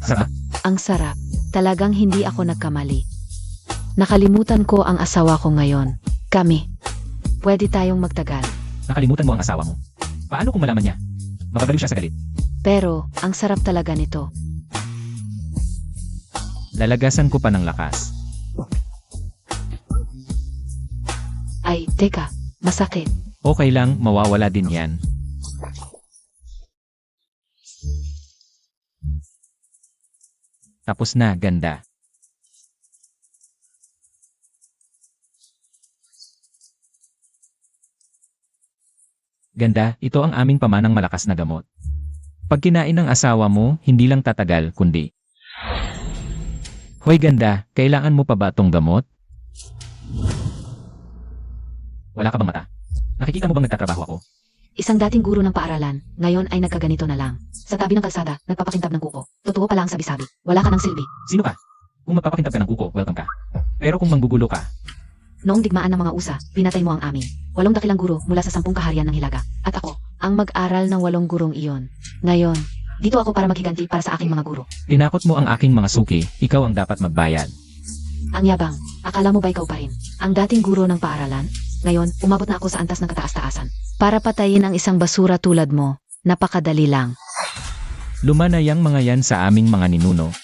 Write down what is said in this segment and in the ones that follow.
Sarap. Ang sarap. Talagang hindi ako nagkamali. Nakalimutan ko ang asawa ko ngayon. Kami. Pwede tayong magtagal. Nakalimutan mo ang asawa mo. Paano kung malaman niya? Mapabaliw siya sa galit. Pero, ang sarap talaga nito. Lalagasan ko pa ng lakas. Ay, teka. Masakit. Okay lang, mawawala din yan. Tapos na, ganda. Ganda, ito ang aming pamanang malakas na gamot. Pag kinain ng asawa mo, hindi lang tatagal, kundi. Hoy ganda, kailangan mo pa ba tong gamot? Wala ka bang mata? Nakikita mo bang nagtatrabaho ako? Isang dating guro ng paaralan, ngayon ay nagkaganito na lang. Sa tabi ng kalsada, nagpapakintab ng kuko. Totoo pala ang sabi-sabi. Wala ka ng silbi. Sino ka? Kung magpapakintab ka ng kuko, welcome ka. Pero kung manggugulo ka, Noong digmaan ng mga usa, pinatay mo ang amin. 8 dakilang guro mula sa 10 kaharian ng Hilaga. At ako, ang mag-aral ng 8 gurong iyon. Ngayon, dito ako para maghiganti para sa aking mga guro. tinakot mo ang aking mga suki, ikaw ang dapat magbayad. Ang yabang, akala mo ba ikaw pa rin? Ang dating guro ng paaralan? Ngayon, umabot na ako sa antas ng kataas-taasan. Para patayin ang isang basura tulad mo, napakadali lang. Lumanayang mga yan sa aming mga ninuno.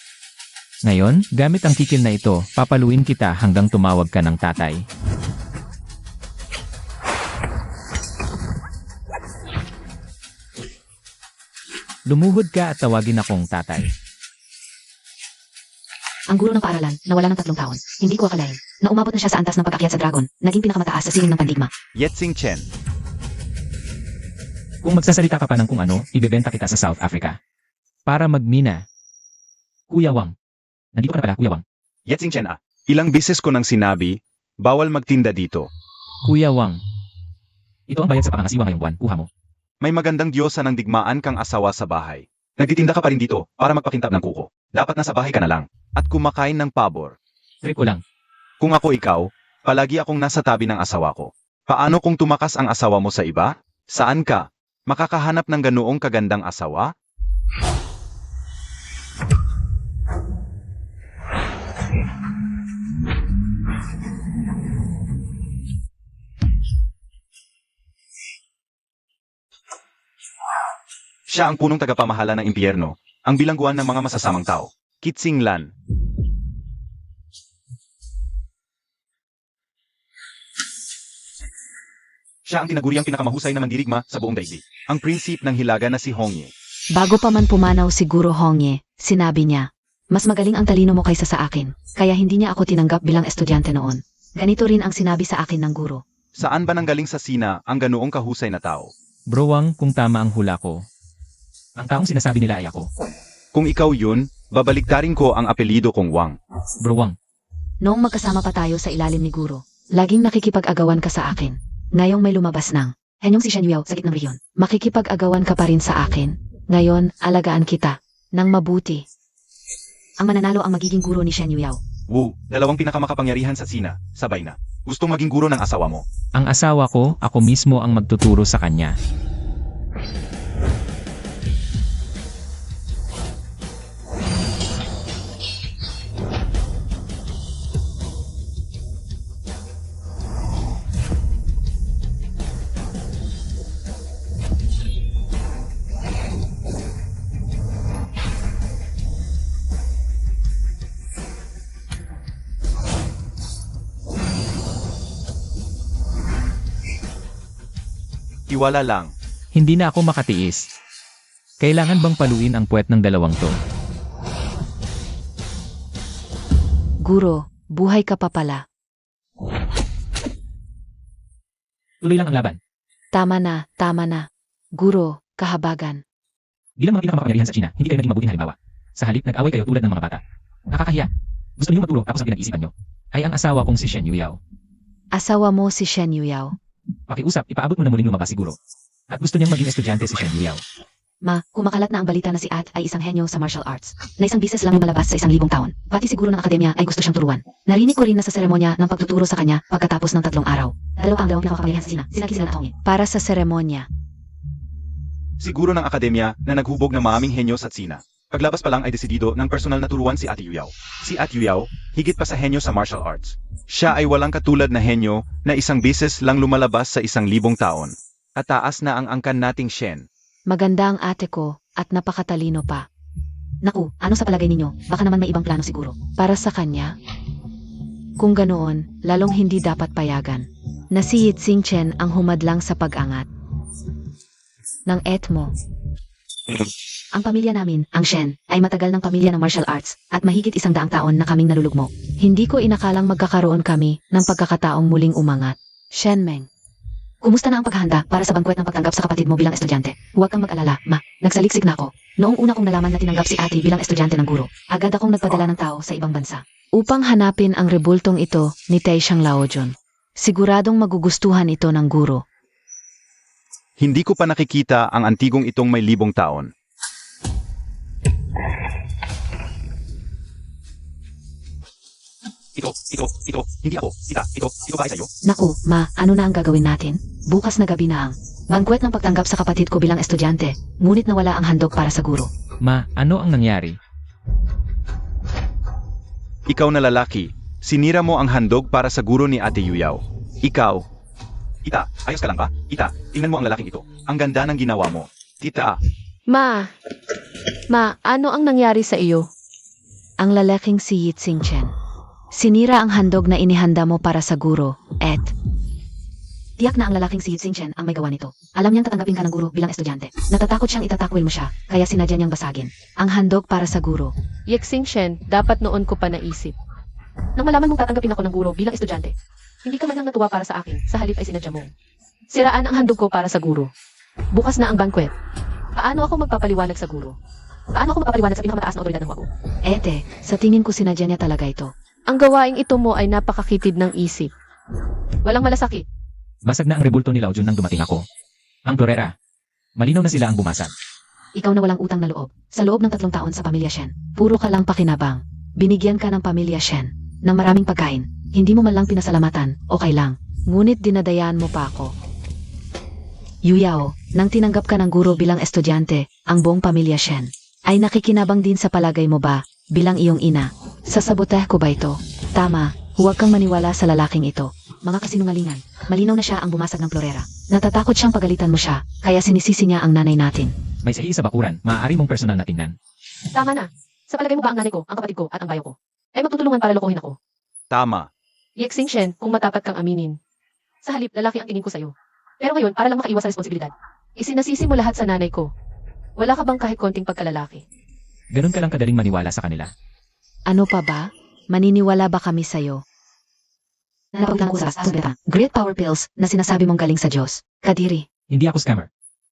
Ngayon, gamit ang kikil na ito, papaluin kita hanggang tumawag ka ng tatay. Lumuhod ka at tawagin akong tatay. Ang guro ng paaralan, nawala ng 3 taon. Hindi ko akalain na umabot na siya sa antas ng pag-akyat sa dragon, naging pinakamataas sa sining ng pandigma. Yetsing Chen. Kung magsasalita ka pa ng kung ano, ibebenta kita sa South Africa. Para magmina. Kuya Wang. Nandito ka na pala, Kuya Wang. Yetsing Chen ah. Ilang beses ko nang sinabi, bawal magtinda dito. Kuya Wang. Ito ang bayad sa pangangasiwa ngayong buwan, kuha mo. May magandang diyosa ng digmaan kang asawa sa bahay. Nagtitinda ka pa rin dito para magpakintab ng kuko. Dapat nasa bahay ka na lang. At kumakain ng pabor. Trip ko lang. Kung ako ikaw, palagi akong nasa tabi ng asawa ko. Paano kung tumakas ang asawa mo sa iba? Saan ka? Makakahanap ng ganoong kagandang asawa? Siya ang punong tagapamahala ng impyerno, ang bilangguan ng mga masasamang tao. Kitsing Lan. Siya ang tinaguriang pinakamahusay na mandirigma sa buong daigdig. Ang prinsip ng Hilaga na si Hongye. Bago pa man pumanaw si Guro Hongye, sinabi niya, mas magaling ang talino mo kaysa sa akin, kaya hindi niya ako tinanggap bilang estudyante noon. Ganito rin ang sinabi sa akin ng guro. Saan ba nanggaling sa Sina ang ganoong kahusay na tao? Bro Wang, kung tama ang hula ko. Ang taong sinasabi nila ay ako. Kung ikaw yun, babaliktarin ko ang apelido kong Wang. Bro Wang. Noong magkasama pa tayo sa ilalim ni Guro, laging nakikipag-agawan ka sa akin. Ngayong may lumabas ng, henyong si Shen Yuao sa gitnang riyon. Makikipag-agawan ka pa rin sa akin. Ngayon, alagaan kita. Nang mabuti. Ang mananalo ang magiging guro ni Shen Yuao. Wu, dalawang pinakamakapangyarihan sa Sina, sabay na. Gustong maging guro ng asawa mo. Ang asawa ko, ako mismo ang magtuturo sa kanya. Tiwala lang. Hindi na ako makatiis. Kailangan bang paluin ang puwet ng dalawang to? Guro, buhay ka pa pala. Tuloy lang ang laban. Tama na, tama na. Guro, kahabagan. Bilang mga pinakamakapangyarihan sa China, hindi kayo naging mabuting halimbawa. Sa halip, nag-away kayo tulad ng mga bata. Nakakahiya. Gusto niyo magturo tapos ang pinag-iisipan niyo ay ang asawa kong si Shen Yuao. Asawa mo si Shen Yuao. Pakiusap, ipaabot mo na muling lumabas siguro. At gusto niyang maging estudyante si Shen Yuao. Ma, kumakalat na ang balita na si At ay isang henyo sa martial arts, na isang bises lang malabas sa 1,000 taon. Pati siguro ng akademya ay gusto siyang turuan. Narinig ko rin na sa seremonya ng pagtuturo sa kanya pagkatapos ng 3 araw. Dalawa ang dalawang pinakapangyarihan sa Sina, sina Kizil at Hongye. Para sa seremonya. Siguro ng akademya na naghubog ng maaming henyo sa Sina. Paglabas pa lang ay desidido ng personal na turuan si Ate Yuyao. Si Ate Yuyao, higit pa sa henyo sa martial arts. Siya ay walang katulad na henyo na isang beses lang lumalabas sa 1,000 taon. At taas na ang angkan nating Shen. Maganda ang ate ko at napakatalino pa. Naku, ano sa palagay ninyo? Baka naman may ibang plano siguro. Para sa kanya? Kung ganoon, lalong hindi dapat payagan na si Yixing Chen ang humadlang sa pag-angat ng etmo. Ang pamilya namin, ang Shen, ay matagal ng pamilya ng martial arts at mahigit 100 taon na kaming nalulugmok. Hindi ko inakalang magkakaroon kami ng pagkakataong muling umangat. Shen Meng. Kumusta na ang paghahanda para sa bangkwet ng pagtanggap sa kapatid mo bilang estudyante? Huwag kang mag-alala, ma. Nagsaliksik na ako. Noong una kong nalaman na tinanggap si ate bilang estudyante ng guro, agad akong nagpadala ng tao sa ibang bansa upang hanapin ang rebultong ito ni Taishang Laojon. Siguradong magugustuhan ito ng guro. Hindi ko pa nakikita ang antigong itong may 1,000 taon. Ito, hindi ako. Ito ba ay sa'yo? Naku, ma, ano na ang gagawin natin? Bukas na gabi na ang bangkwet ng pagtanggap sa kapatid ko bilang estudyante, ngunit nawala ang handog para sa guro. Ma, ano ang nangyari? Ikaw na lalaki, sinira mo ang handog para sa guro ni Ate Yuyao. Ikaw. Ita, ayos ka lang ba? Ita, tingnan mo ang lalaking ito. Ang ganda ng ginawa mo. Tita, Ma, ano ang nangyari sa iyo? Ang lalaking si Yixing Chen. Sinira ang handog na inihanda mo para sa guro, et tiyak na ang lalaking si Yixing Chen ang may gawa nito. Alam niyang tatanggapin ka ng guro bilang estudyante. Natatakot siyang itatakwil mo siya, kaya sinadya niyang basagin ang handog para sa guro. Yixing Shen, dapat noon ko pa naisip. Nang malaman mong tatanggapin ako ng guro bilang estudyante, hindi ka man lang natuwa para sa akin, sa halip ay sinadya mo. Siraan ang handog ko para sa guro. Bukas na ang bankwet. Paano ako magpapaliwanag sa guro? Paano ako magpapaliwanag sa pinakamataas na otoridad ng Huago? Ete, sa tingin ko sinadya niya talaga ito. Ang gawaing ito mo ay napakakitid ng isip. Walang malasakit. Basag na ang rebulto ni Laojon nang dumating ako. Ang Florera. Malinaw na sila ang bumasag. Ikaw na walang utang na loob. Sa loob ng 3 taon sa pamilya Shen, puro ka lang pakinabang. Binigyan ka ng pamilya Shen ng maraming pagkain. Hindi mo man lang pinasalamatan, okay lang. Ngunit dinadayaan mo pa ako. Yuyao, nang tinanggap ka ng guro bilang estudyante, ang buong pamilya Shen ay nakikinabang din sa palagay mo ba bilang iyong ina? Sasaboteh ko ba ito? Tama, huwag kang maniwala sa lalaking ito. Mga kasinungalingan, malinaw na siya ang bumasag ng Florera. Natatakot siyang pagalitan mo siya, kaya sinisisi niya ang nanay natin. May sahi sa bakuran, maaari mong personal na tingnan. Tama na. Sa palagay mo ba ang nanay ko, ang kapatid ko, at ang bayo ko ay magtutulungan para lokohin ako? tama. Yixing Shen, kung matapat kang aminin. Sa halip, lalaki ang tingin ko sa'yo. Pero ngayon, para lang makaiwas sa responsibilidad, isinasisi mo lahat sa nanay ko. Wala ka bang kahit konting pagkalalaki? Ganun ka lang kadaling maniwala sa kanila. Ano pa ba? Maniniwala ba kami sa'yo? Napagtanong ko sa Great Power Pills na sinasabi mong galing sa Diyos. Kadiri. Hindi ako scammer.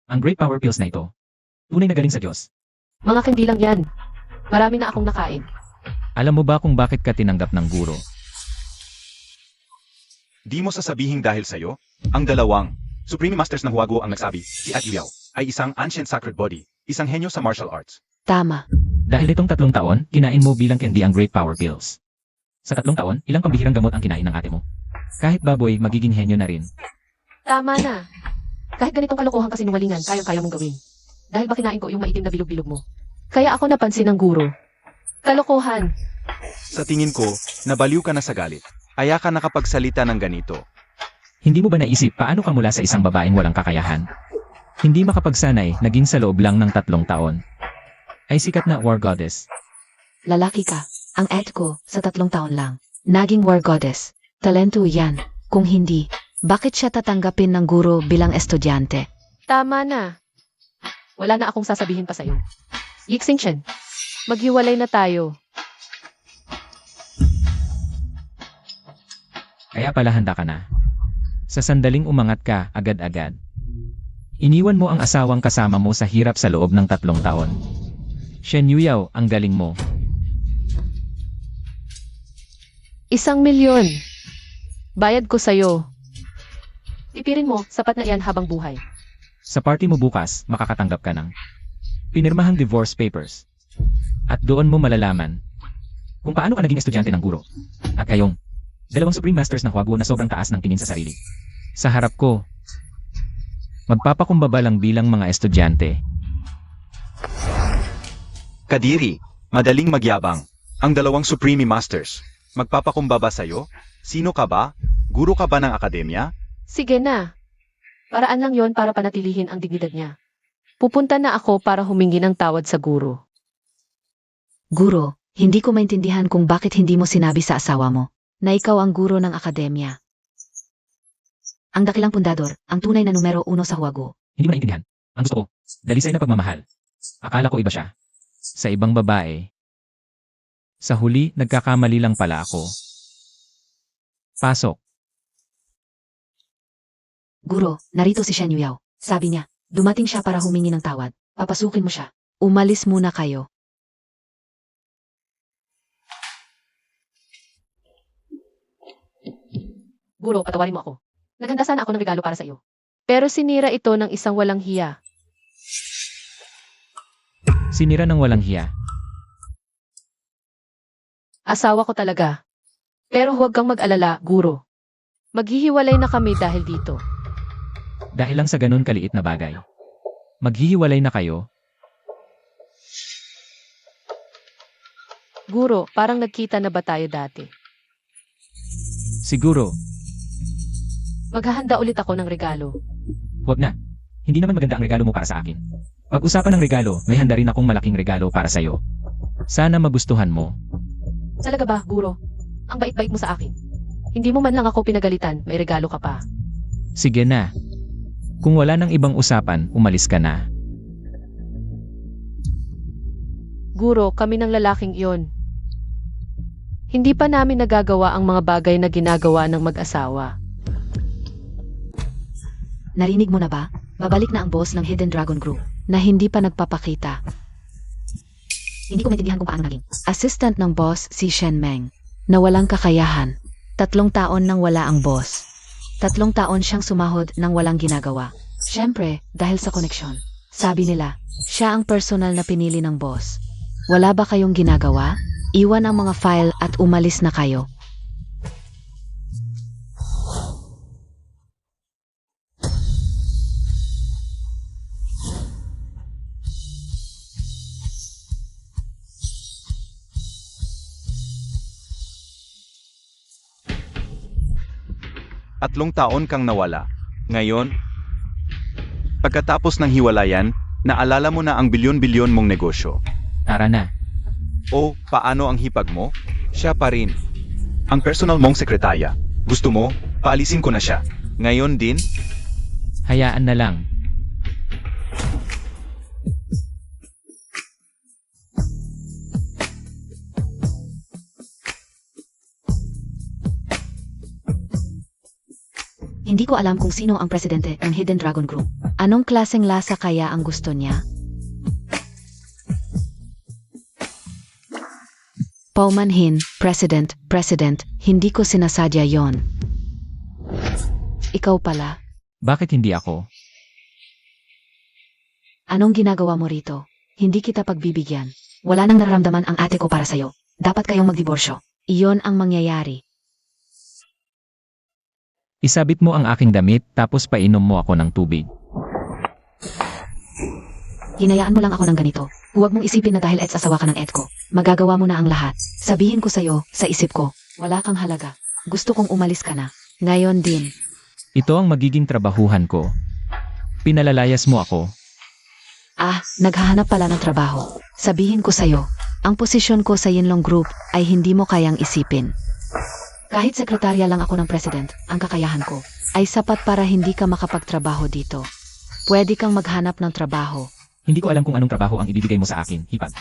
Ang Great Power Pills na ito, tunay na galing sa Diyos. Mga hindi lang yan. Marami na akong nakain. Alam mo ba kung bakit ka tinanggap ng guro? Di mo sasabihin dahil sa'yo? Ang dalawang Supreme Masters ng Huago ang nagsabi, si Ate Yuyao ay isang ancient sacred body, isang henyo sa martial arts. Tama. Dahil itong 3 taon, kinain mo bilang candy ang Great Power Pills. Sa 3 taon, ilang pambihirang gamot ang kinain ng ate mo? Kahit baboy, magiging henyo na rin. Tama na. Kahit ganitong kalokohang kasinungalingan, kayang-kaya mong gawin. Dahil ba kinain ko yung maitim na bilog-bilog mo? Kaya ako napansin ng guro. Kalokohan. Sa tingin ko, nabaliw ka na sa galit. Aya ka nakapagsalita ng ganito. Hindi mo ba naisip paano ka mula sa isang babaeng walang kakayahan? Hindi makapagsanay, naging sa loob lang ng 3 taon. Ay sikat na war goddess. Lalaki ka. Ang et ko, sa 3 taon lang. Naging war goddess. Talento yan. Kung hindi, bakit siya tatanggapin ng guro bilang estudyante? Tama na. Wala na akong sasabihin pa sa'yo. Yixing Shen, maghiwalay na tayo. Kaya pala handa ka na. Sa sandaling umangat ka, agad-agad. Iniwan mo ang asawang kasama mo sa hirap sa loob ng 3 taon. Shen Yuyao, ang galing mo. 1,000,000. Bayad ko sa'yo. Tipirin mo, sapat na iyan habang buhay. Sa party mo bukas, makakatanggap ka ng pinirmahang divorce papers. At doon mo malalaman kung paano ka naging estudyante ng guro. At kayong 2 Supreme Masters ng Huago na sobrang taas ng tingin sa sarili. Sa harap ko, magpapakumbaba lang bilang mga estudyante. Kadiri, madaling magyabang. Ang dalawang Supreme Masters. Magpapakumbaba sa'yo? Sino ka ba? Guro ka ba ng akademya? Sige na. Paraan lang yon para panatilihin ang dignidad niya. Pupunta na ako para humingi ng tawad sa guro. Guro, hindi ko maintindihan kung bakit hindi mo sinabi sa asawa mo na ikaw ang guro ng akademya. Ang dakilang pundador, ang tunay na numero 1 sa Huwago. Hindi mo naintindihan. Ang gusto ko, dalisay na pagmamahal. Akala ko iba siya. Sa ibang babae. Sa huli, nagkakamali lang pala ako. Pasok. Guro, narito si Shen Yuyao. Sabi niya, dumating siya para humingi ng tawad. Papasukin mo siya. Umalis muna kayo. Guro, patawarin mo ako. Naghanda sana ako ng regalo para sa iyo. Pero sinira ito ng isang walang hiya. Sinira ng walang hiya. Asawa ko talaga. Pero huwag kang mag-alala, guro. Maghihiwalay na kami dahil dito. Dahil lang sa ganun kaliit na bagay. Maghihiwalay na kayo. Guro, parang nagkita na ba tayo dati? Siguro, Maghahanda ulit ako ng regalo. huwag na. Hindi naman maganda ang regalo mo para sa akin. Pag-usapan ng regalo, may handa rin akong malaking regalo para sa'yo. Sana magustuhan mo. Talaga ba, guro? Ang bait-bait mo sa akin. Hindi mo man lang ako pinagalitan, may regalo ka pa. Sige na. Kung wala nang ibang usapan, umalis ka na. Guro, kami ng lalaking iyon. Hindi pa namin nagagawa ang mga bagay na ginagawa ng mag-asawa. Narinig mo na ba? Babalik na ang boss ng Hidden Dragon Group na hindi pa nagpapakita. Hindi ko maintindihan kung paano naging assistant ng boss si Shen Meng na walang kakayahan. 3 taon nang wala ang boss. 3 taon siyang sumahod nang walang ginagawa. Siyempre, dahil sa koneksyon. Sabi nila, siya ang personal na pinili ng boss. Wala ba kayong ginagawa? Iwan ang mga file at umalis na kayo. Tatlong taon kang nawala. Ngayon, pagkatapos ng hiwalayan, naalala mo na ang bilyon-bilyon mong negosyo. Tara na. O, paano ang hipag mo? Siya pa rin. Ang personal mong sekretarya. Gusto mo, paalisin ko na siya. Ngayon din, Hayaan na lang. Hindi ko alam kung sino ang presidente ng Hidden Dragon Group. Anong klaseng lasa kaya ang gusto niya? Paumanhin, President, hindi ko sinasadya yon. Ikaw pala, Bakit hindi ako? anong ginagawa mo rito? Hindi kita pagbibigyan. Wala nang nararamdaman ang ate ko para sa'yo. Dapat kayong magdiborsyo. Iyon ang mangyayari. Isabit mo ang aking damit tapos painom mo ako ng tubig. Hinayaan mo lang ako ng ganito. Huwag mong isipin na dahil asawa ka ng ko, magagawa mo na ang lahat. Sabihin ko sa'yo, sa isip ko, wala kang halaga. Gusto kong umalis ka na. Ngayon din. Ito ang magiging trabahuhan ko. Pinalalayas mo ako. Ah, naghahanap pala ng trabaho. Sabihin ko sa'yo, ang posisyon ko sa Yinlong Group ay hindi mo kayang isipin. Kahit sekretarya lang ako ng president, ang kakayahan ko ay sapat para hindi ka makapagtrabaho dito. Pwede kang maghanap ng trabaho. Hindi ko alam kung anong trabaho ang ibibigay mo sa akin, hipag.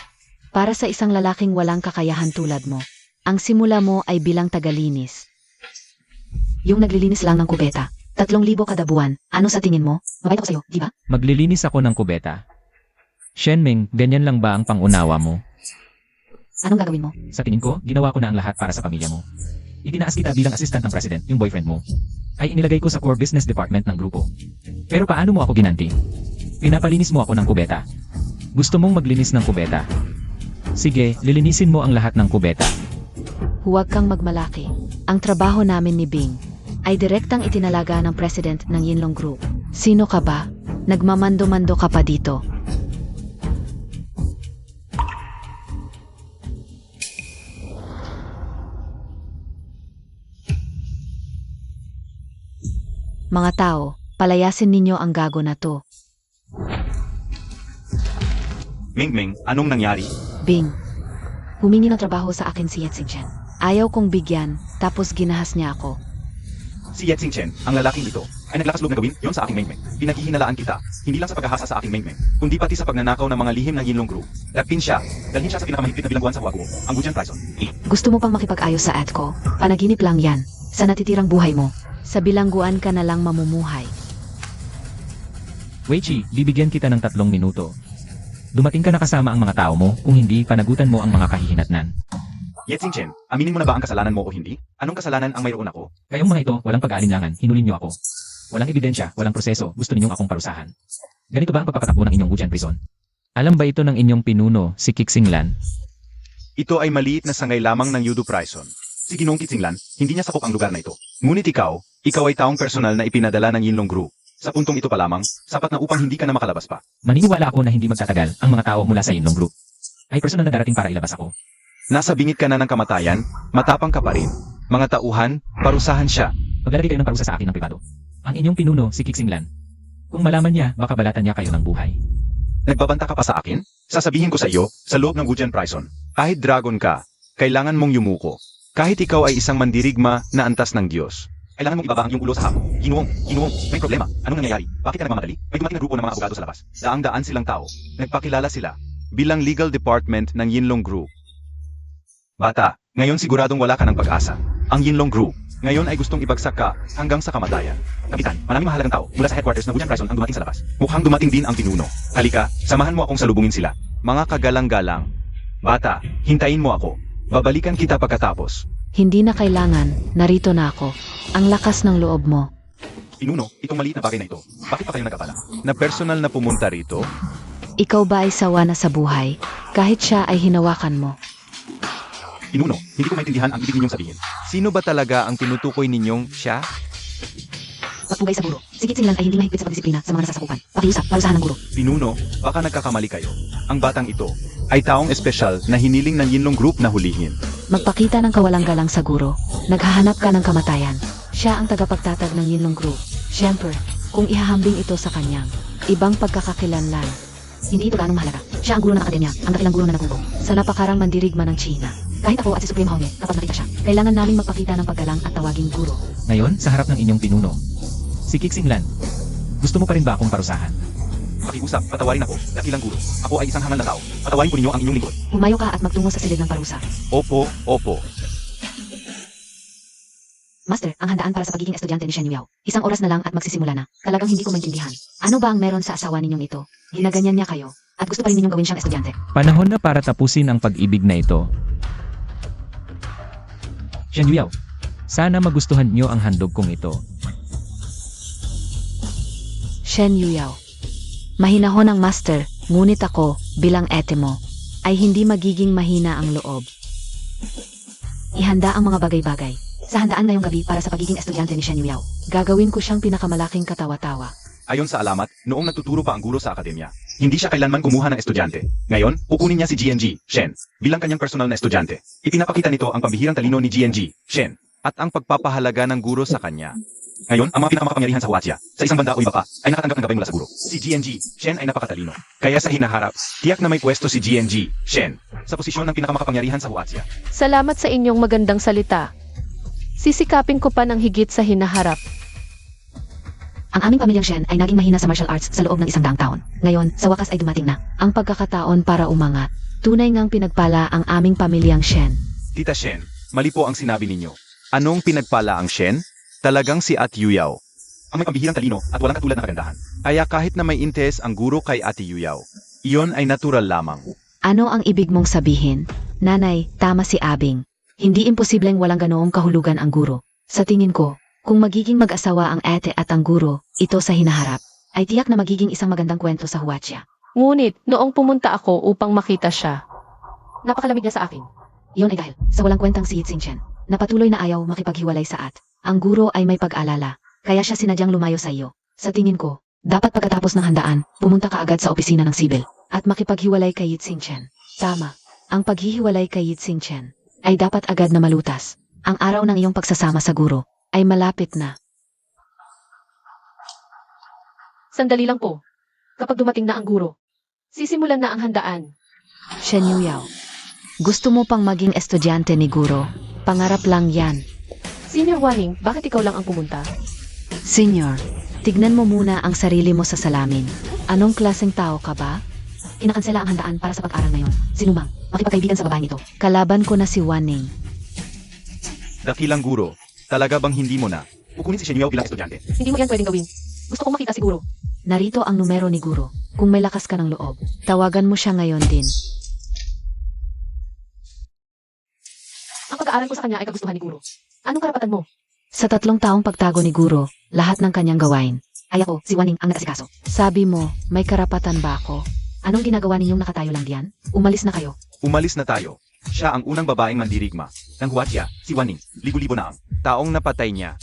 Para sa isang lalaking walang kakayahan tulad mo, ang simula mo ay bilang tagalinis. Yung naglilinis lang ng kubeta, 3,000 kada buwan, ano sa tingin mo? Mabait ako sa'yo, di ba? Maglilinis ako ng kubeta. Shenming, ganyan lang ba ang pangunawa mo? Anong gagawin mo? Sa tingin ko, ginawa ko na ang lahat para sa pamilya mo. Itinaas kita bilang assistant ng president, yung boyfriend mo. Ay inilagay ko sa core business department ng grupo. Pero paano mo ako ginanti? Pinapalinis mo ako ng kubeta. Gusto mong maglinis ng kubeta? Sige, lilinisin mo ang lahat ng kubeta. Huwag kang magmalaki. Ang trabaho namin ni Bing ay direktang itinalaga ng president ng Yinlong Group. Sino ka ba? Nagmamando-mando ka pa dito. Mga tao, palayasin ninyo ang gago na to. Mingming, anong nangyari? Bing. Humingi ng trabaho sa akin si Yetsing Chen. Ayaw kong bigyan, tapos ginahas niya ako. Si Yetsing Chen, ang lalaking ito, ay naglakas loob na gawin yon sa aking Mingming. Pinaghihinalaan kita, hindi lang sa paghahasa sa aking Mingming, kundi pati sa pagnanakaw ng mga lihim ng Yinlong Group. Dagpin siya, dalhin siya sa pinakamahigpit na bilangguan sa Huaguo, ang Gujian Prison. Gusto mo pang makipag-ayos sa ad ko? Panaginip lang yan. Sa natitirang buhay mo. Sa bilangguan ka na lang mamumuhay. Weichi, bibigyan kita ng 3 minuto. Dumating ka na kasama ang mga tao mo, kung hindi, panagutan mo ang mga kahihinatnan. Yetsing Chen, aminin mo na ba ang kasalanan mo o hindi? Anong kasalanan ang mayroon ako? Kayong mga ito, walang pag-aalinlangan, hinulin niyo ako. Walang ebidensya, walang proseso, gusto ninyong akong parusahan. Ganito ba ang pagpapatakbo ng inyong Gujian Prison? Alam ba ito ng inyong pinuno, si Kixinglan? Ito ay maliit na sangay lamang ng Yudu Prison. Si Ginoong Kitsinglan, hindi niya sakop ang lugar na ito. Ngunit ikaw ay taong personal na ipinadala ng Yinlong Group. Sa puntong ito pa lamang, sapat na upang hindi ka na makalabas pa. Maniniwala ako na hindi magtatagal ang mga tao mula sa Yinlong Group ay personal na darating para ilabas ako. Nasa bingit ka na ng kamatayan, matapang ka pa rin. Mga tauhan, parusahan siya. Maglalagay kayo ng parusa sa akin ng pribado. Ang inyong pinuno, si Kixinglan. Kung malaman niya, baka balatan niya kayo ng buhay. Nagbabanta ka pa sa akin? Sasabihin ko sa iyo, sa loob ng Gujian Prison, kahit dragon ka, kailangan mong yumuko. Kahit ikaw ay isang mandirigma na antas ng Diyos. Kailangan mong ibaba ang iyong ulo sa hapon. Ginoong, may problema. Anong nangyayari? Bakit ka nagmamadali? May dumating na grupo ng mga abogado sa labas. Daang-daan silang tao. Nagpakilala sila bilang legal department ng Yinlong Group. Bata, ngayon siguradong wala ka ng pag-asa. Ang Yinlong Group, ngayon ay gustong ibagsak ka hanggang sa kamatayan. Kapitan, maraming mahalagang tao mula sa headquarters ng Gujian Prison ang dumating sa labas. Mukhang dumating din ang pinuno. Halika, samahan mo akong salubungin sila. Mga kagalang-galang. Bata, hintayin mo ako. Babalikan kita pagkatapos. Hindi na kailangan, narito na ako. Ang lakas ng loob mo. Pinuno, itong maliit na bagay na ito. Bakit pa kayo nag-abala? Na personal na pumunta rito? Ikaw ba ay sawa na sa buhay? Kahit siya ay hinawakan mo. Pinuno, hindi ko maintindihan ang ibig ninyong sabihin. Sino ba talaga ang tinutukoy ninyong siya? Pagpugay sa guro. Si Kitsinglan ay hindi mahigpit sa pagdisiplina sa mga nasasakupan. Pakiusap, parusahan ng guro. Pinuno, baka nagkakamali kayo. Ang batang ito ay taong espesyal na hiniling ng Yinlong Group na hulihin. Magpakita ng kawalang-galang sa guro. Naghahanap ka ng kamatayan. Siya ang tagapagtatag ng Yinlong Group. Siyempre, kung ihahambing ito sa kanyang ibang pagkakakilanlan. Hindi ito ganong mahalaga. Siya ang guro ng akademya, ang dakilang guro na nagugo. Sa napakarang mandirigma ng China. Kahit ako at si Supreme Honge, kapag nakita siya, kailangan naming magpakita ng paggalang at tawaging guro. Ngayon, sa harap ng inyong pinuno, si Kixinglan, gusto mo pa rin ba akong parusahan? Pakiusap, patawarin ako, dakilang guro. Ako ay isang hangal na tao. Patawarin po ninyo ang inyong lingkod. Humayo ka at magtungo sa silid ng parusa. Opo, opo. Master, ang handaan para sa pagiging estudyante ni Shen Yuyao. Isang oras na lang at magsisimula na. Talagang hindi ko maintindihan. Ano ba ang meron sa asawa ninyong ito? Ginaganyan niya kayo. At gusto pa rin ninyong gawin siyang estudyante. Panahon na para tapusin ang pag-ibig na ito. Shen Yuyao, sana magustuhan niyo ang handog kong ito. Shen Yuyao. Mahinahon ang master, ngunit ako, bilang ete mo, ay hindi magiging mahina ang loob. Ihanda ang mga bagay-bagay. Sa handaan ngayong gabi para sa pagiging estudyante ni Shen Yuyao, gagawin ko siyang pinakamalaking katawa-tawa. Ayon sa alamat, noong nagtuturo pa ang guro sa akademya, hindi siya kailanman kumuha ng estudyante. Ngayon, kukunin niya si GNG, Shen, bilang kanyang personal na estudyante. Ipinapakita nito ang pambihirang talino ni GNG, Shen, at ang pagpapahalaga ng guro sa kanya. Ngayon, ang mga pinakamakapangyarihan sa Huaxia, sa isang banda o iba pa, ay nakatanggap ng gabay mula sa guro. Si GNG, Shen ay napakatalino. Kaya sa hinaharap, tiyak na may pwesto si GNG, Shen, sa posisyon ng pinakamakapangyarihan sa Huaxia. Salamat sa inyong magandang salita. Sisikapin ko pa ng higit sa hinaharap. Ang aming pamilyang Shen ay naging mahina sa martial arts sa loob ng 100 taon. Ngayon, sa wakas ay dumating na ang pagkakataon para umangat. Tunay ngang pinagpala ang aming pamilyang Shen. Tita Shen, mali po ang sinabi ninyo. Anong pinagpala ang Shen? Talagang si Ate Yuyao. Ang may pambihirang talino at walang katulad na kagandahan. Kaya kahit na may interes ang guro kay Ate Yuyao, iyon ay natural lamang. Ano ang ibig mong sabihin? Nanay, tama si Abing. Hindi imposibleng walang ganoong kahulugan ang guro. Sa tingin ko, kung magiging mag-asawa ang ate at ang guro, ito sa hinaharap, ay tiyak na magiging isang magandang kwento sa Huaxia. Ngunit, noong pumunta ako upang makita siya, napakalamig niya sa akin. Iyon ay dahil sa walang kwentang si Yitzing Chen, na patuloy na ayaw makipaghiwalay sa at. Ang guro ay may pag-alala, kaya siya sinadyang lumayo sa iyo. Sa tingin ko, dapat pagkatapos ng handaan, pumunta ka agad sa opisina ng sibil, at makipaghiwalay kay Yitzing Chen. Tama, ang paghihiwalay kay Yitzing Chen ay dapat agad na malutas. Ang araw ng iyong pagsasama sa guro ay malapit na. Sandali lang po. Kapag dumating na ang guro, sisimulan na ang handaan. Shen Yuyao, gusto mo pang maging estudyante ni Guro? Pangarap lang yan. Senior Waning, bakit ikaw lang ang pumunta? Senior, tignan mo muna ang sarili mo sa salamin. Anong klaseng tao ka ba? Kinakansela ang handaan para sa pag-aral ngayon. Sinumang, makipagkaibigan sa babaeng ito. Kalaban ko na si Waning. Dakilang guro, talaga bang hindi mo na kukunin si Shen Yuyao bilang estudyante? Hindi mo yan pwedeng gawin. Gusto kong makita si guro. Narito ang numero ni Guro. Kung may lakas ka ng loob, tawagan mo siya ngayon din. Ang pag-aaral ko sa kanya ay kagustuhan ni guro. Anong karapatan mo? Sa 3 taong pagtago ni Guro, lahat ng kanyang gawain, ay ako, si Waning, ang naasikaso. Sabi mo, may karapatan ba ako? Anong ginagawa ninyong nakatayo lang diyan? Umalis na kayo. Umalis na tayo. Siya ang unang babaeng mandirigma. Nang huwatya, si Waning, libo-libo na ang taong napatay niya.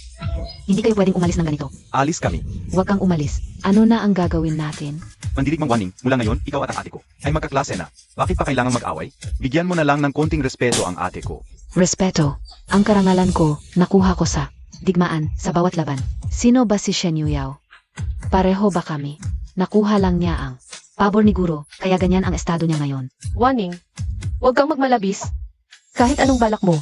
Hindi kayo pwedeng umalis ng ganito. Alis kami. Huwag kang umalis. Ano na ang gagawin natin? Mandirigmang Waning, mula ngayon, ikaw at ang ate ko ay magkaklase na. Bakit pa kailangang mag-away? Bigyan mo na lang ng konting respeto ang ate ko. Respeto. Ang karangalan ko, nakuha ko sa digmaan sa bawat laban. Sino ba si Shen Yuyao? Pareho ba kami? Nakuha lang niya ang pabor ni Guro, kaya ganyan ang estado niya ngayon. Waning, huwag kang magmalabis. Kahit anong balak mo.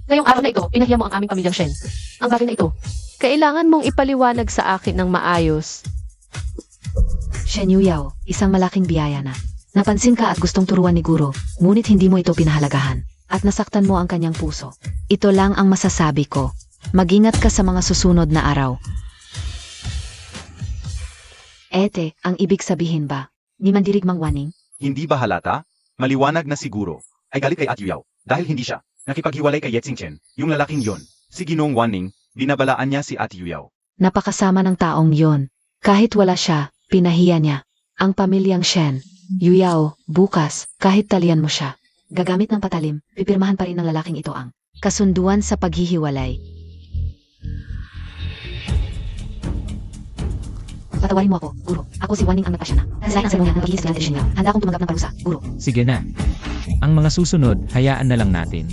Ngayong araw na ito, pinahiya mo ang aming pamilyang Shen. Ang bagay na ito, kailangan mong ipaliwanag sa akin ng maayos. Shen Yuyao, isang malaking biyaya na. Napansin ka at gustong turuan ni Guro, ngunit hindi mo ito pinahalagahan. At nasaktan mo ang kanyang puso. Ito lang ang masasabi ko. Mag-ingat ka sa mga susunod na araw. Ete, ang ibig sabihin ba ni Mandirigmang Waning? Hindi ba halata? Maliwanag na siguro. Ay galit kay At Yuyao dahil hindi siya nakipaghiwalay kay Yetsing Chen, yung lalaking yon. Si Ginoong Waning, binabalaan niya si At Yuyao. Napakasama ng taong yon. Kahit wala siya, pinahiya niya. Ang pamilyang Shen, Yuyao, bukas, kahit talian mo siya. Gagamit ng patalim, pipirmahan pa rin ng lalaking ito ang kasunduan sa paghihiwalay. Patawarin mo ako, Guro. Ako si Waning ang nagpasya na. Sa ang seremonya ng pagiging estudyante ni Shen Yuyao. Handa akong tumanggap ng parusa, Guro. Sige na. Ang mga susunod, hayaan na lang natin.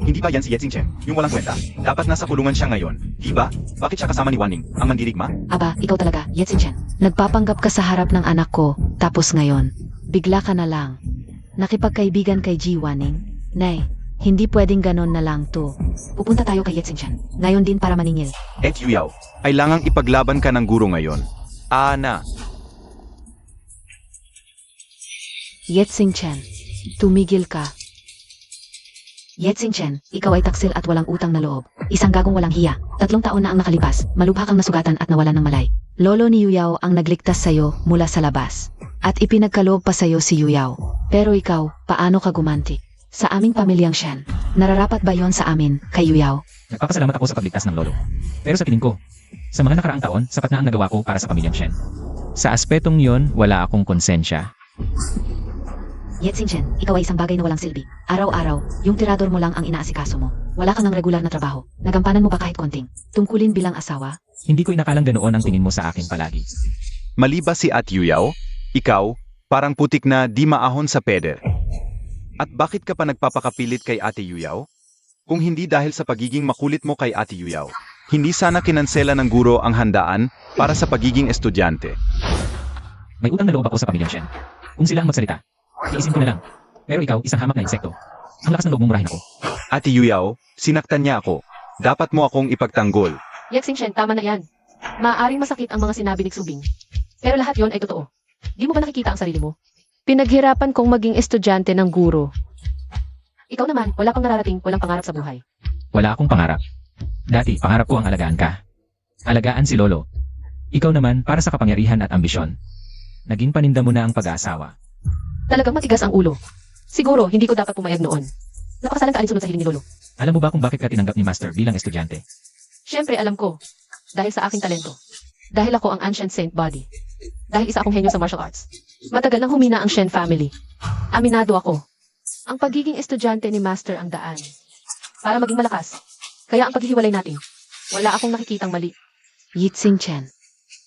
Hindi ba yan si Yetsing Chen, yung walang kwenta? Dapat nasa kulungan siya ngayon, di ba? Bakit siya kasama ni Waning, ang mandirigma? Aba, ikaw talaga, Yetsing Chen. Nagpapanggap ka sa harap ng anak ko, tapos ngayon, bigla ka na lang. Nakipagkaibigan kay Ji Waning? Nay, hindi pwedeng ganon na lang to. Pupunta tayo kay Yetsing Chen. Ngayon din para maningil. At Yuyao, kailangang ipaglaban ka ng guro ngayon. Ana, Yetsing Chen, tumigil ka. Yetsing Chen, ikaw ay taksil at walang utang na loob. Isang gagong walang hiya. 3 taon na ang nakalipas, malubha kang nasugatan at nawalan ng malay. Lolo ni Yuyao ang nagligtas sa'yo mula sa labas. At ipinagkaloob pa sa'yo si Yuyao. Pero ikaw, paano ka gumanti? Sa aming pamilyang Shen, nararapat ba yon sa amin, kay Yuyao? Nagpapasalamat ako sa pagligtas ng lolo. Pero sa tingin ko, sa mga nakaraang taon, sapat na ang nagawa ko para sa pamilyang Shen. Sa aspetong yon, wala akong konsensya. Yetsing Chen, ikaw ay isang bagay na walang silbi. Araw-araw, yung tirador mo lang ang inaasikaso mo. Wala kang ng regular na trabaho. Nagampanan mo ba kahit konting tungkulin bilang asawa? Hindi ko inakalang ganoon ang tingin mo sa akin palagi. mali ba si At Yuyao? Ikaw, parang putik na di maahon sa peder. At bakit ka pa nagpapakapilit kay Ate Yuyao? Kung hindi dahil sa pagiging makulit mo kay Ate Yuyao, hindi sana kinansela ng guro ang handaan para sa pagiging estudyante. May utang na loob ako sa pamilyang Shen. Kung sila ang magsalita, iisip ko na lang. Pero ikaw, isang hamak na insekto. Ang lakas ng loob mong murahin ako. Ate Yuyao, sinaktan niya ako. Dapat mo akong ipagtanggol. Yetsing Shen, tama na yan. Maaaring masakit ang mga sinabi ni Xubing. Pero lahat yon ay totoo. Di mo ba nakikita ang sarili mo? Pinaghirapan kong maging estudyante ng guro. Ikaw naman, wala kang nararating, walang pangarap sa buhay. Wala akong pangarap. Dati, pangarap ko ang alagaan ka. Alagaan si Lolo. Ikaw naman, para sa kapangyarihan at ambisyon. Naging paninda mo na ang pag-aasawa. Talagang matigas ang ulo. Siguro, hindi ko dapat pumayag noon. Napakasalan ka alinsunod sa hiling ni Lolo. Alam mo ba kung bakit ka tinanggap ni Master bilang estudyante? Siyempre, alam ko. Dahil sa aking talento. Dahil ako ang Ancient Saint Body. Dahil isa akong henyo sa martial arts. Matagal nang humina ang Shen family. Aminado ako. Ang pagiging estudyante ni Master ang daan. Para maging malakas. Kaya ang paghihiwalay natin, wala akong nakikitang mali. Yitsing Chen,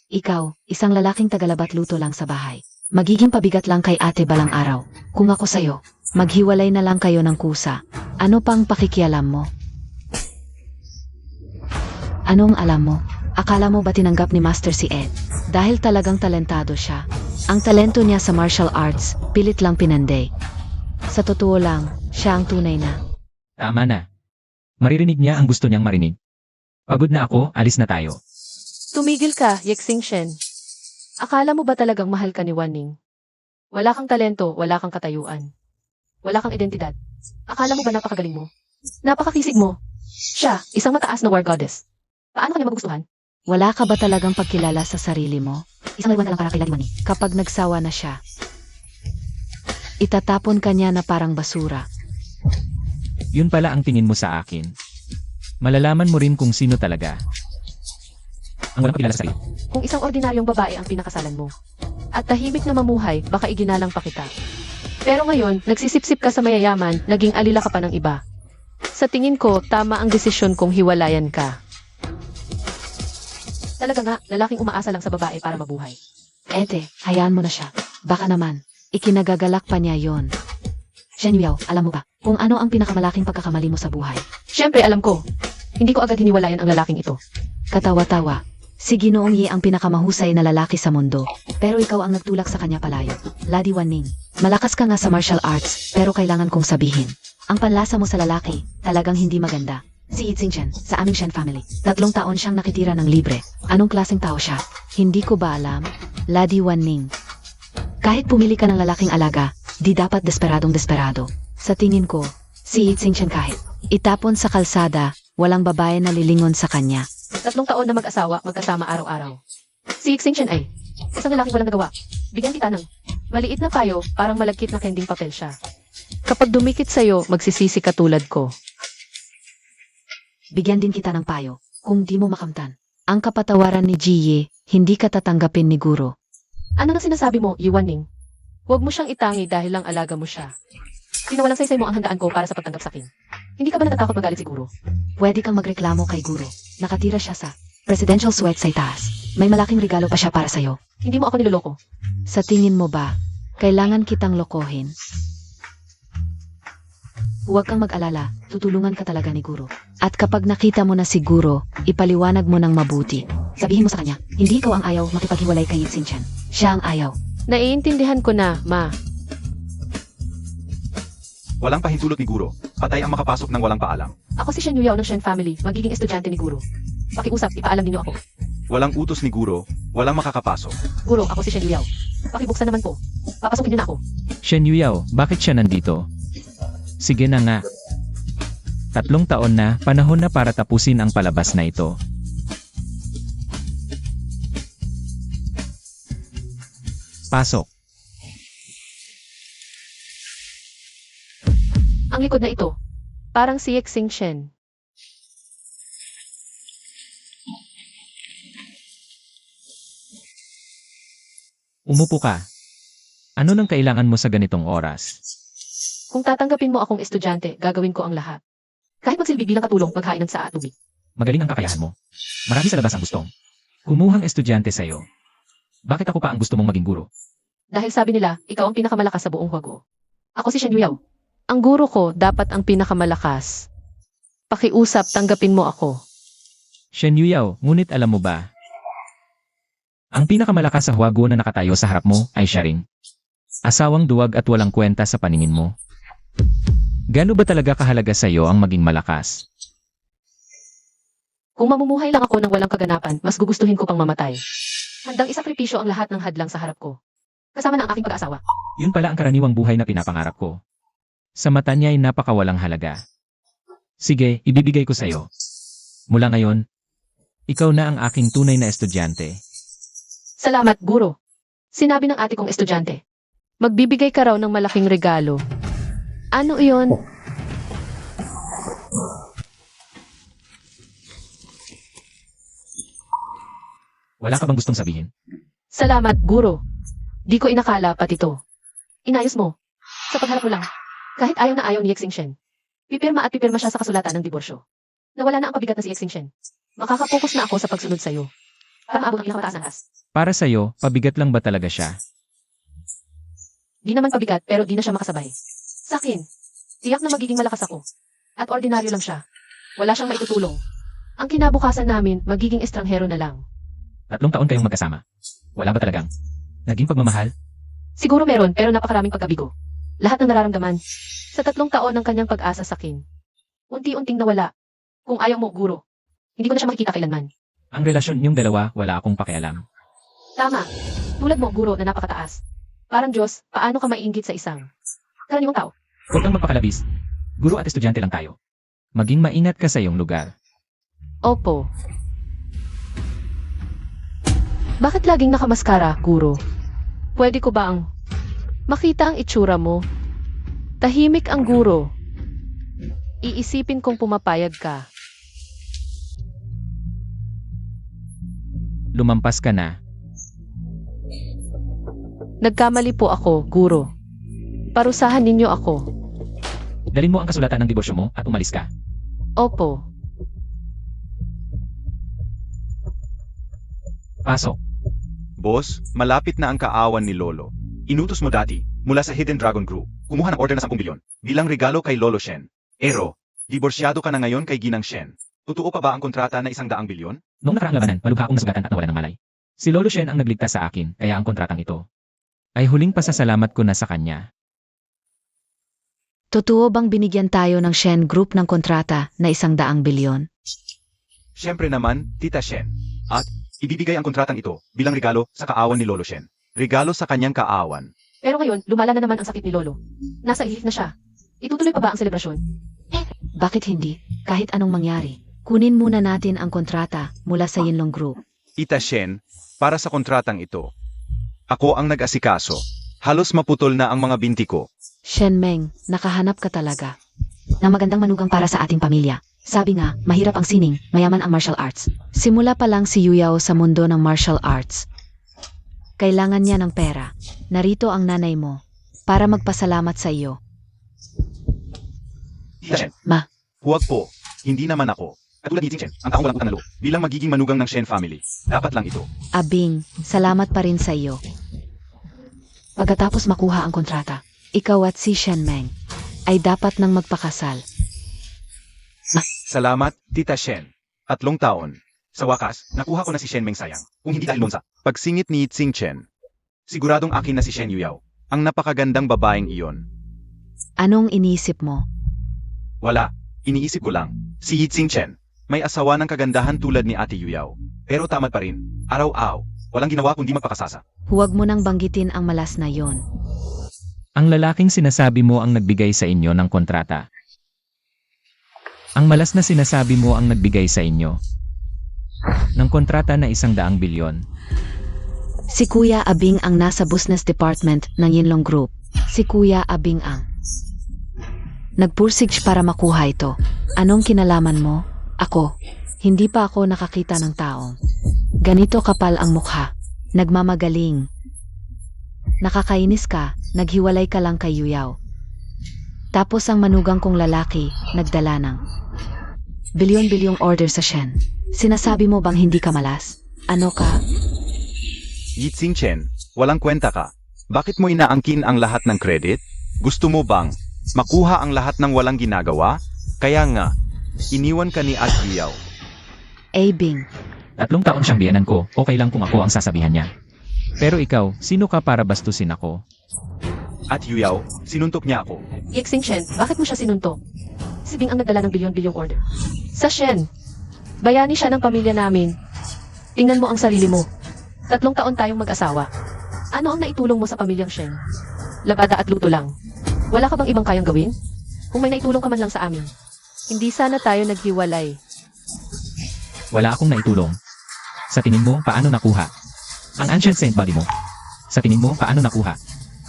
ikaw, isang lalaking tagalabat luto lang sa bahay. Magiging pabigat lang kay ate balang araw. Kung ako sa'yo, maghiwalay na lang kayo ng kusa. Ano pang pakikialam mo? Anong alam mo? Akala mo ba tinanggap ni Master si Ed? Dahil talagang talentado siya. Ang talento niya sa martial arts, pilit lang pinanday. Sa totoo lang, siya ang tunay na. Tama na. Maririnig niya ang gusto niyang marinig. Pagod na ako, alis na tayo. Tumigil ka, Yexing Shen. Akala mo ba talagang mahal ka ni Wan Ning? Wala kang talento, wala kang katayuan. Wala kang identidad. Akala mo ba napakagaling mo? Napakakisig mo. Siya, isang mataas na war goddess. Paano kanya magugustuhan? Wala ka ba talagang pagkilala sa sarili mo? Isang laruan ka lang para kay Lady Wan Ning. Kapag nagsawa na siya, itatapon ka niya na parang basura. Yun pala ang tingin mo sa akin. Malalaman mo rin kung sino talaga. Ang walang pagkilala sa sarili. Kung isang ordinaryong babae ang pinakasalan mo, at tahimik na mamuhay, baka iginalang pa kita. Pero ngayon, nagsisipsip ka sa mayayaman, naging alila ka pa ng iba. Sa tingin ko, tama ang desisyon kung hiwalayan ka. Talaga nga, lalaking umaasa lang sa babae para mabuhay. Ete, hayaan mo na siya. Baka naman, ikinagagalak pa niya yon. Shen Yuyao, alam mo ba kung ano ang pinakamalaking pagkakamali mo sa buhay? Siyempre, alam ko. Hindi ko agad hiniwalayan ang lalaking ito. Katawa-tawa. Si Ginoong Yi ang pinakamahusay na lalaki sa mundo. Pero ikaw ang nagtulak sa kanya palayo. Lady Wan Ning, malakas ka nga sa martial arts, pero kailangan kong sabihin. Ang panlasa mo sa lalaki, talagang hindi maganda. Si Yixing Shen, sa aming Shen family. 3 taon siyang nakitira ng libre. Anong klaseng tao siya? Hindi ko ba alam? Lady Wan Ning. Kahit pumili ka ng lalaking alaga, di dapat desperadong desperado. Sa tingin ko, si Yixing Shen kahit itapon sa kalsada, walang babae na lilingon sa kanya. 3 taon na mag-asawa, magkasama araw-araw. Si Yixing Shen ay isang lalaking walang nagawa. Bigyan kita ng maliit na payo, parang malagkit na kending papel siya. Kapag dumikit sa'yo, magsisisi ka tulad ko. Bigyan din kita ng payo, kung di mo makamtan. Ang kapatawaran ni Jiye, hindi ka tatanggapin ni Guro. Ano na sinasabi mo, Yuan Ning? Huwag mo siyang itangi dahil lang alaga mo siya. Pinawalang saysay mo ang handaan ko para sa pagtanggap sa akin. Hindi ka ba natatakot magalit siguro? Pwede kang magreklamo kay Guro. Nakatira siya sa presidential suite sa itaas. May malaking regalo pa siya para sa'yo. Hindi mo ako niloloko. Sa tingin mo ba, kailangan kitang lokohin? Huwag kang mag-alala, tutulungan ka talaga ni Guro. At kapag nakita mo na si Guro, ipaliwanag mo ng mabuti. Sabihin mo sa kanya, hindi ikaw ang ayaw makipaghiwalay kay Yixing Shen. Siya ang ayaw. Naiintindihan ko na, Ma. Walang pahintulot ni Guro. Patay ang makapasok ng walang paalam. Ako si Shen Yuyao ng Shen family, magiging estudyante ni Guro. Pakiusap, ipaalam ninyo ako. Walang utos ni Guro, walang makakapasok. Guro, ako si Shen Yuyao. Pakibuksan naman po. Papasukin niyo na ako. Shen Yuyao, bakit siya nandito? Sige na nga. 3 taon na, panahon na para tapusin ang palabas na ito. Pasok. Ang likod na ito, parang si Yexing Shen. Umupo ka. Ano nang kailangan mo sa ganitong oras? Kung tatanggapin mo akong estudyante, gagawin ko ang lahat. Kahit magsilbi bilang katulong paghain ng saa at tubig. Magaling ang kakayahan mo. Marami sa labas ang gustong kumuhang estudyante sa'yo. Bakit ako pa ang gusto mong maging guro? Dahil sabi nila, ikaw ang pinakamalakas sa buong hwago. Ako si Shen Yuyao. Ang guro ko dapat ang pinakamalakas. Pakiusap, tanggapin mo ako. Shen Yuyao, ngunit alam mo ba? Ang pinakamalakas sa huwago na nakatayo sa harap mo ay siya rin. Asawang duwag at walang kwenta sa paningin mo. Gaano ba talaga kahalaga sa iyo ang maging malakas? Kung mamumuhay lang ako ng walang kaganapan, mas gugustuhin ko pang mamatay. Handang isakripisyo ang lahat ng hadlang sa harap ko. Kasama na ang aking pag-asawa. Yun pala ang karaniwang buhay na pinapangarap ko. Sa mata niya ay napakawalang halaga. Sige, ibibigay ko sa iyo. Mula ngayon, ikaw na ang aking tunay na estudyante. Salamat, guro. Sinabi ng ate kong estudyante. Magbibigay ka raw ng malaking regalo. Ano iyon? Wala ka bang gustong sabihin? Salamat, guro. Di ko inakala pati to. Inayos mo. Sa pagharap mo lang. Kahit ayaw na ayaw ni Yexing Shen. Pipirma at pipirma siya sa kasulatan ng diborsyo. Nawala na ang pabigat na si Yexing Shen. Makakapokus na ako sa pagsunod sa'yo. Para maabot ang pinakamataas na taas. Para sa iyo, pabigat lang ba talaga siya? Di naman pabigat pero di na siya makasabay. Sa akin, tiyak na magiging malakas ako. At ordinaryo lang siya. Wala siyang maitutulong. Ang kinabukasan namin, magiging estranghero na lang. 3 taon kayong magkasama. Wala ba talagang naging pagmamahal? Siguro meron, pero napakaraming pagkabigo. Lahat ng nararamdaman. Sa 3 taon ng kanyang pag-asa sa akin. Unti-unting nawala. Kung ayaw mo, guro. Hindi ko na siya makikita kailanman. Ang relasyon niyong dalawa, wala akong pakialam. Tama. Tulad mo, guro, na napakataas. Parang Diyos, paano ka maiinggit sa isang karaniwang tao? Huwag kang magpakalabis. Guro at estudyante lang tayo. Maging maingat ka sa iyong lugar. Opo. Bakit laging nakamaskara, guro? Pwede ko ba ang makita ang itsura mo? Tahimik ang guro. Iisipin kong pumapayag ka. Lumampas ka na. Nagkamali po ako, guro. Parusahan ninyo ako. Dalin mo ang kasulatan ng dibosyo mo at umalis ka. Opo. Pasok. Boss, malapit na ang kaawan ni Lolo. Inutos mo dati, mula sa Hidden Dragon Crew, kumuha ng order na 10 bilyon, bilang regalo kay Lolo Shen. Ero, diborsyado ka na ngayon kay Ginang Shen. Totoo pa ba ang kontrata na 100 bilyon? Noong nakaraang labanan, malubha akong nasugatan at nawalan ng malay. Si Lolo Shen ang nagligtas sa akin, kaya ang kontratang ito ay huling pasasalamat ko na sa kanya. Totoo bang binigyan tayo ng Shen Group ng kontrata na 100 bilyon? Siyempre naman, Tita Shen. At, ibibigay ang kontratang ito bilang regalo sa kaawan ni Lolo Shen. Regalo sa kanyang kaawan. Pero ngayon, lumala na naman ang sakit ni Lolo. Nasa ihip na siya. Itutuloy pa ba ang selebrasyon? Bakit hindi? Kahit anong mangyari. Kunin muna natin ang kontrata mula sa Yinlong Group. Tita Shen, para sa kontratang ito, ako ang nag-asikaso. Halos maputol na ang mga binti ko. Shen Meng, nakahanap ka talaga ng magandang manugang para sa ating pamilya. Sabi nga, mahirap ang sining, mayaman ang martial arts. Simula pa lang si Yuyao sa mundo ng martial arts. Kailangan niya ng pera. Narito ang nanay mo para magpasalamat sa iyo. Tita Shen. Ma. Huwag po. Hindi naman ako. Katulad ni Ting Shen, ang taong walang utang na loob. Bilang magiging manugang ng Shen family. Dapat lang ito. Abing, salamat pa rin sa iyo. Pagkatapos makuha ang kontrata, ikaw at si Shen Meng ay dapat nang magpakasal. Salamat, Tita Shen. 3 taon. Sa wakas, nakuha ko na si Shen Meng sayang. Kung hindi dahil sa pagsingit ni Tsing Chen. Siguradong akin na si Shen Yuyao. Ang napakagandang babaeng iyon. Anong inisip mo? Wala. Iniisip ko lang. Si Tsing Chen. May asawa ng kagandahan tulad ni Ate Yuyao. Pero tamad pa rin. Araw-araw. Walang ginawa kundi magpakasasa. Huwag mo nang banggitin ang malas na yon. Ang lalaking sinasabi mo ang nagbigay sa inyo ng kontrata. Ang malas na sinasabi mo ang nagbigay sa inyo ng kontrata na 100 bilyon. Si Kuya Abing ang nasa business department ng Yinlong Group. Si Kuya Abing ang nagpursige para makuha ito. Anong kinalaman mo? Ako. Hindi pa ako nakakita ng taong ganito kapal ang mukha. Nagmamagaling. Nakakainis ka, naghiwalay ka lang kay Yuyao. Tapos ang manugang kong lalaki, nagdala ng bilyon-bilyong order sa Shen. Sinasabi mo bang hindi ka malas? Ano ka? Tsing Chen, walang kwenta ka. Bakit mo inaangkin ang lahat ng credit? Gusto mo bang makuha ang lahat ng walang ginagawa? Kaya nga, iniwan ka ni At Yuyao. Abing. 3 taon siyang biyanan ko, okay lang kung ako ang sasabihan niya. Pero ikaw, sino ka para bastusin ako? At Yuyao, sinuntok niya ako. Yexing Shen, bakit mo siya sinuntok? Si Bing ang nagdala ng bilyon-bilyong order. Sa Shen, bayani siya ng pamilya namin. Tingnan mo ang sarili mo. 3 taon tayong mag-asawa. Ano ang naitulong mo sa pamilyang Shen? Labada at luto lang. Wala ka bang ibang kayang gawin? Kung may naitulong ka man lang sa amin. Hindi sana tayo naghiwalay. Wala akong naitulong. Sa tingin mo, paano nakuha ang ancient saint body mo? Sa tingin mo, paano nakuha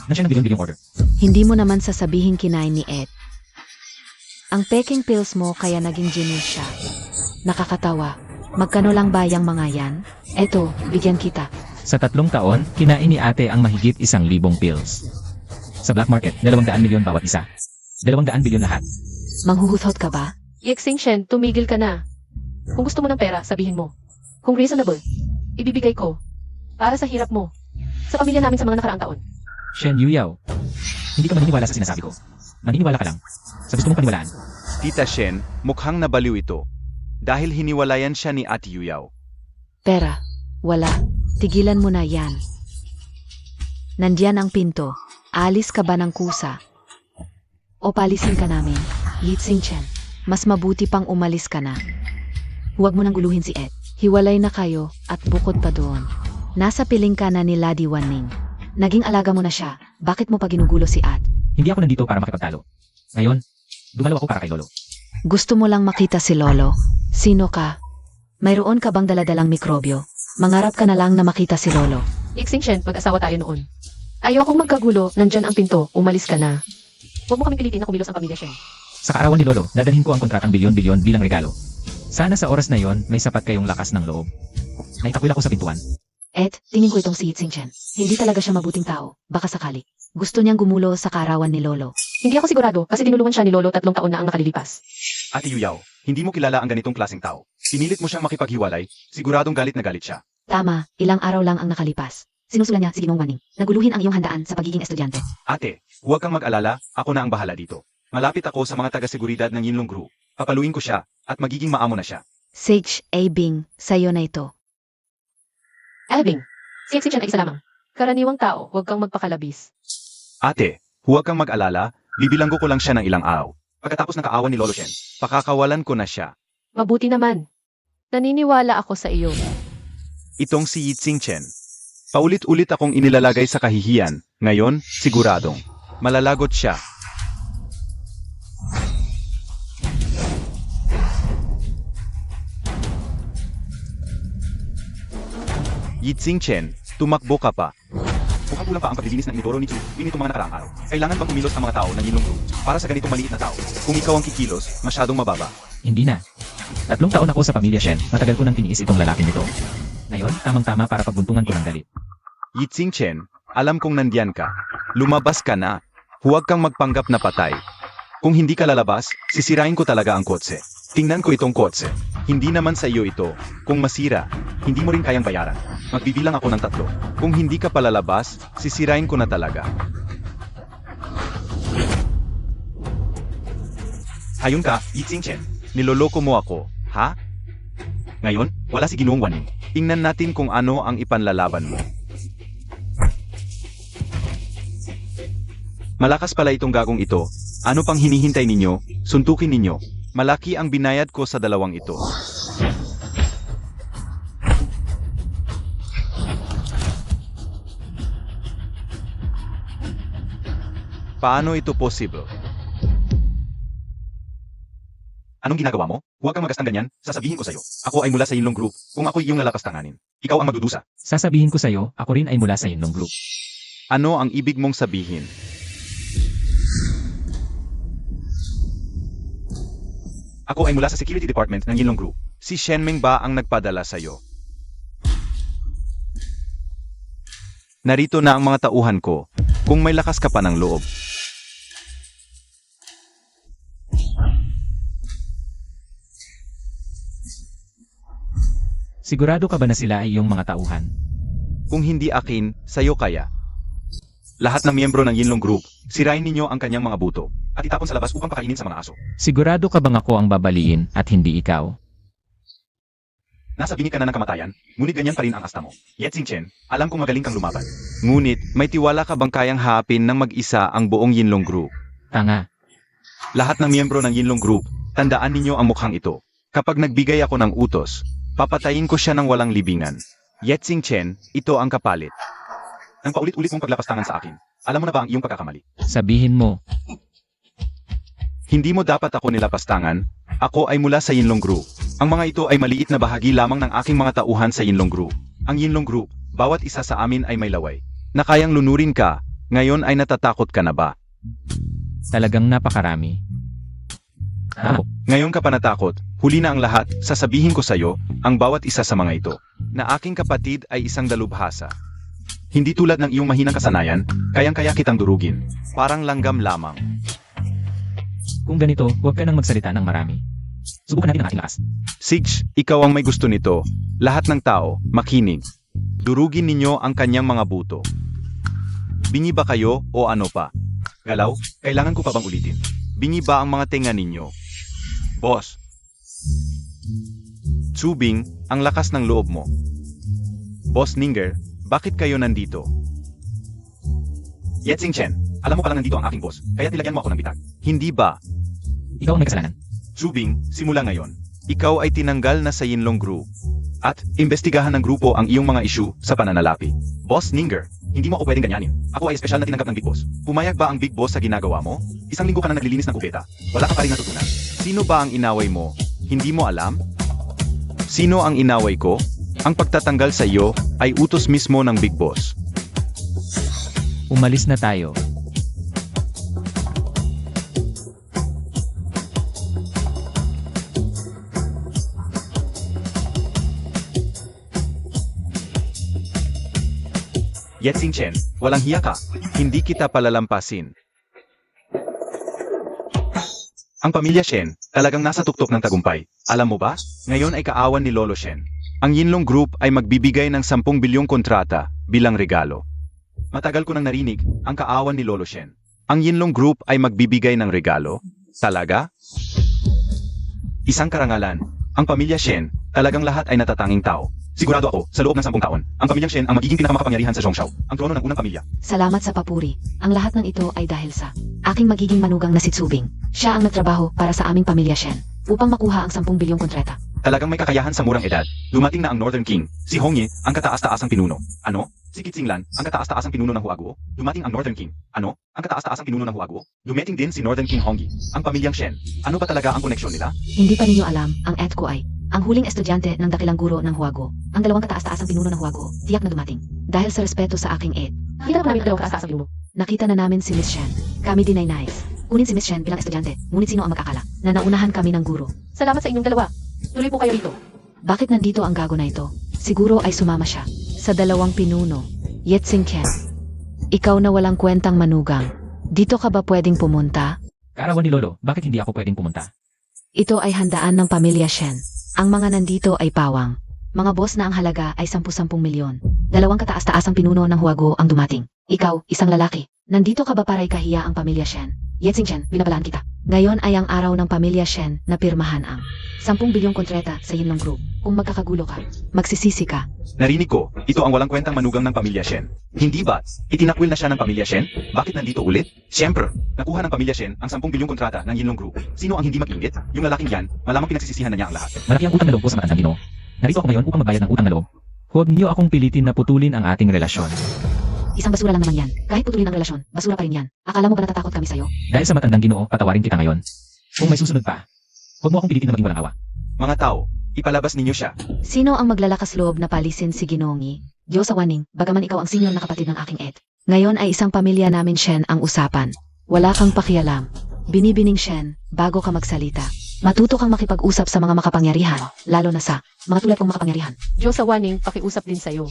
na siya ng bilyon-bilyong order? Hindi mo naman sasabihin kinain ni Ed. Ang peking pills mo kaya naging genius siya. Nakakatawa. Magkano lang ba yang mga yan? Eto, bigyan kita. Sa 3 taon, kinain ni ate ang mahigit 1,000 pills. Sa black market, 200 milyon bawat isa. 200 bilyon lahat. Manghuhuthot ka ba? Yexing Shen, tumigil ka na. Kung gusto mo ng pera, sabihin mo. Kung reasonable, ibibigay ko. Para sa hirap mo. Sa pamilya namin sa mga nakaraang taon. Shen Yuyao, hindi ka maniniwala sa sinasabi ko. Maniniwala ka lang sa gusto mong paniwalaan. Tita Shen, mukhang nabaliw ito. dahil hiniwalayan siya ni Ate Yuyaw. Pera. Wala. Tigilan mo na yan. Nandiyan ang pinto. Alis ka ba ng kusa? O palisin ka namin? Yitsing Chen. Mas mabuti pang umalis ka na. Huwag mo nang guluhin si Ed. Hiwalay na kayo at bukod pa doon. Nasa piling ka na ni Lady Wanning. Naging alaga mo na siya. Bakit mo pa ginugulo si Ed? Hindi ako nandito para makipagtalo. Ngayon, dumalaw ako para kay Lolo. Gusto mo lang makita si Lolo? Sino ka? Mayroon ka bang daladalang mikrobyo? Mangarap ka na lang na makita si Lolo. Ixing Shen, mag-asawa tayo noon. Ayokong magkagulo, nandyan ang pinto, umalis ka na. Huwag mo kaming pilitin na kumilos ang pamilya Shen. Sa kaarawan ni Lolo, dadalhin ko ang kontratang bilyon-bilyon bilang regalo. Sana sa oras na yon, may sapat kayong lakas ng loob. Naitakwil ako sa pintuan. Ed, tingin ko itong si Yitsing Chen. Hindi talaga siya mabuting tao. Baka sakali. Gusto niyang gumulo sa kaarawan ni Lolo. Hindi ako sigurado kasi dinulungan siya ni Lolo 3 taon na ang nakalilipas. Ate Yuyaw, hindi mo kilala ang ganitong klaseng tao. Pinilit mo siyang makipaghiwalay, siguradong galit na galit siya. Tama, ilang araw lang ang nakalipas. Sinusula niya si Ginong Wanning. Naguluhin ang iyong handaan sa pagiging estudyante. Ate, huwag kang mag-alala, ako na ang bahala dito. Malapit ako sa mga taga-seguridad ng Yinlong Group. Papaluin ko siya, at magiging maamo na siya. Sage A. Bing, sa'yo na ito. Elving, si Ixing Shen ay isa lamang. Karaniwang tao, huwag kang magpakalabis. Ate, huwag kang mag-alala, bibilanggo ko lang siya ng ilang araw. Pagkatapos ng kaawan ni Lolo Shen, pakakawalan ko na siya. Mabuti naman. Naniniwala ako sa iyo. Itong si Yitsing Chen. Paulit-ulit akong inilalagay sa kahihiyan, ngayon, siguradong. Malalagot siya. Yitsing Chen, tumakbo ka pa. Mukhang kulang pa ang paglilinis ng inidoro ni Chu nitong mga nakaraang araw. Kailangan bang kumilos ang mga tao ng Yinlong Group para sa ganitong maliit na tao? Kung ikaw ang kikilos, masyadong mababa. Hindi na. 3 taon ako sa pamilya Shen, matagal ko nang tiniis itong lalaking ito. Ngayon, tamang-tama para pagbuntungan ko ng galit. Yitsing Chen, alam kong nandiyan ka. Lumabas ka na. Huwag kang magpanggap na patay. Kung hindi ka lalabas, sisirain ko talaga ang kotse. Tingnan ko itong kotse. Hindi naman sa iyo ito. Kung masira, hindi mo rin kayang bayaran. Magbibilang ako ng 3. Kung hindi ka palalabas, sisirain ko na talaga. Hayun ka, Yitsing Chen. Niloloko mo ako, ha? Ngayon, wala si Ginoong Wanning. Tingnan natin kung ano ang ipanlalaban mo. Malakas pala itong gagong ito. Ano pang hinihintay ninyo? Suntukin ninyo. Malaki ang binayad ko sa 2 ito. Paano ito possible? Anong ginagawa mo? Huwag kang magastang ganyan. Sasabihin ko sa'yo. Ako ay mula sa Yinlong Group. Kung ako'y iyong lalapastanganin, ikaw ang magdudusa. Sasabihin ko sa'yo, ako rin ay mula sa Yinlong Group. Ano ang ibig mong sabihin? Ako ay mula sa Security Department ng Yinlong Group. Si Shenmeng ba ang nagpadala sa'yo? Narito na ang mga tauhan ko. Kung may lakas ka pa ng loob. Sigurado ka ba na sila ay iyong mga tauhan? Kung hindi akin, sa'yo kaya. Lahat ng miyembro ng Yinlong Group, sirain ninyo ang kanyang mga buto at itapon sa labas upang pakainin sa mga aso. Sigurado ka bang ako ang babaliin at hindi ikaw? Nasa bingit ka na ng kamatayan, ngunit ganyan pa rin ang asta mo. Yetsing Chen, alam kong magaling kang lumaban. Ngunit, may tiwala ka bang kayang hapin ng mag-isa ang buong Yinlong Group? Tanga. Lahat ng miyembro ng Yinlong Group, tandaan ninyo ang mukhang ito. Kapag nagbigay ako ng utos, papatayin ko siya ng walang libingan. Yetsing Chen, ito ang kapalit. Ang paulit-ulit mong paglapastangan sa akin. Alam mo na ba ang iyong pagkakamali? Sabihin mo, Hindi mo dapat ako nilapastangan. Ako ay mula sa Yinlong Group. Ang mga ito ay maliit na bahagi lamang ng aking mga tauhan sa Yinlong Group. Ang Yinlong Group, bawat isa sa amin ay may laway. Na kayang lunurin ka, ngayon ay natatakot ka na ba? talagang napakarami. Ngayon ka pa natakot, huli na ang lahat, sasabihin ko sa'yo, ang bawat isa sa mga ito, na aking kapatid ay isang dalubhasa. Hindi tulad ng iyong mahinang kasanayan, kayang-kaya kitang durugin. Parang langgam lamang. Kung ganito, huwag ka nang magsalita ng marami. Subukan natin ang ating lakas. Sige, ikaw ang may gusto nito. Lahat ng tao, makinig. Durugin ninyo ang kanyang mga buto. Bingi ba kayo o ano pa? Galaw, kailangan ko pa bang ulitin? Bingi ba ang mga tenga ninyo? Boss. Tsubing, ang lakas ng loob mo. Boss Ninger, bakit kayo nandito? Yetzing Chen, alam mo palang nandito ang aking boss, kaya nilagyan mo ako ng bitag. Hindi ba? Ikaw ang may kasalanan. Tsubing, simula ngayon, ikaw ay tinanggal na sa Yinlong Group. At, imbestigahan ng grupo ang iyong mga issue sa pananalapi. Boss Ninger, hindi mo ako pwedeng ganyanin. Ako ay espesyal na tinanggap ng Big Boss. Pumayag ba ang Big Boss sa ginagawa mo? Isang linggo ka na naglilinis ng kubeta. Wala ka pa rin natutunan. Sino ba ang inaway mo? Hindi mo alam? Sino ang inaway ko? Ang pagtatanggal sa iyo ay utos mismo ng Big Boss. Umalis na tayo. Yetzing Chen, walang hiya ka. Hindi kita palalampasin. Ang pamilya Shen, talagang nasa tuktok ng tagumpay. Alam mo ba? Ngayon ay kaawan ni Lolo Shen. Ang Yinlong Group ay magbibigay ng 10 bilyong kontrata bilang regalo. Matagal ko nang narinig ang kaawan ni Lolo Shen. Ang Yinlong Group ay magbibigay ng regalo? Talaga? Isang karangalan. Ang pamilya Shen, talagang lahat ay natatanging tao. Sigurado ako, sa loob ng 10 taon, ang pamilyang Shen ang magiging pinakamakapangyarihan sa Zhongzhou, ang trono ng unang pamilya. Salamat sa papuri. Ang lahat ng ito ay dahil sa aking magiging manugang na si Tsubing. Siya ang nagtrabaho para sa aming pamilya Shen upang makuha ang 10 bilyong kontrata. Talagang may kakayahan sa murang edad. Dumating na ang Northern King, si Hongye, ang kataas-taasang pinuno. Ano? Si Kitsinglan, ang kataas-taasang pinuno ng Huaguo. Dumating ang Northern King. Ano? Ang kataas-taasang pinuno ng Huaguo. Dumating din si Northern King Hongyi, ang pamilyang Shen. Ano ba talaga ang koneksyon nila? Hindi pa ninyo alam, ang et ko ay ang huling estudyante ng dakilang guro ng Huaguo. Ang dalawang kataas-taasang pinuno ng Huaguo, tiyak na dumating. Dahil sa respeto sa aking et, Nakita na namin ang dalawang kataas-taasang pinuno. nakita na namin si Miss Shen. Kami din ay nais. Kunin si Miss Shen bilang estudyante, ngunit sino ang mag-akala na naunahan kami ng guro? Salamat sa inyong dalawa. Tuloy po kayo rito. Bakit nandito ang gago na ito? Siguro ay sumama siya sa dalawang pinuno. Yetzing Chen, ikaw na walang kwentang manugang. Dito ka ba pwedeng pumunta? Kaarawan ni Lolo, bakit hindi ako pwedeng pumunta? Ito ay handaan ng pamilya Shen. Ang mga nandito ay pawang. Mga boss na ang halaga ay 10-10 milyon. Dalawang kataas-taasang pinuno ng Huaguo ang dumating. Ikaw, isang lalaki. Nandito ka ba para ikahiya ang pamilya Shen? Yetzing Chen, binabalaan kita. Ngayon ay ang araw ng pamilya Shen na pirmahan ang 10 bilyong kontrata sa Yinlong Group. Kung magkakagulo ka, magsisisi ka. Narinig ko, ito ang walang kwentang manugang ng pamilya Shen. Hindi ba? Itinakwil na siya ng pamilya Shen? Bakit nandito ulit? Siyempre, nakuha ng pamilya Shen ang 10 bilyong kontrata ng Yinlong Group. Sino ang hindi mag-ingit? Yung lalaking yan, malamang pinagsisisihan na niya ang lahat. Malaki ang utang na loob ko sa matandang Ginoo. Narito ako ngayon upang magbayad ng utang na loob. Huwag niyo akong pilitin na putulin ang ating relasyon. Isang basura lang naman yan. Kahit putulin ang relasyon, basura pa rin yan. Akala mo ba natatakot kami sa'yo? Dahil sa matandang Ginoo, patawarin kita ngayon. Kung may susunod pa, huwag mo akong pilitin na maging walang awa. Mga tao, ipalabas ninyo siya. Sino ang maglalakas loob na palisin si Ginongi? Diyos sa waning, bagaman ikaw ang senior na kapatid ng aking et. Ngayon ay isang pamilya namin Shen ang usapan. Wala kang pakialam. Binibining Shen, bago ka magsalita. Matuto kang makipag-usap sa mga makapangyarihan, lalo na sa mga tulad kong makapangyarihan. Diyos sa waning, pakiusap din sa'yo.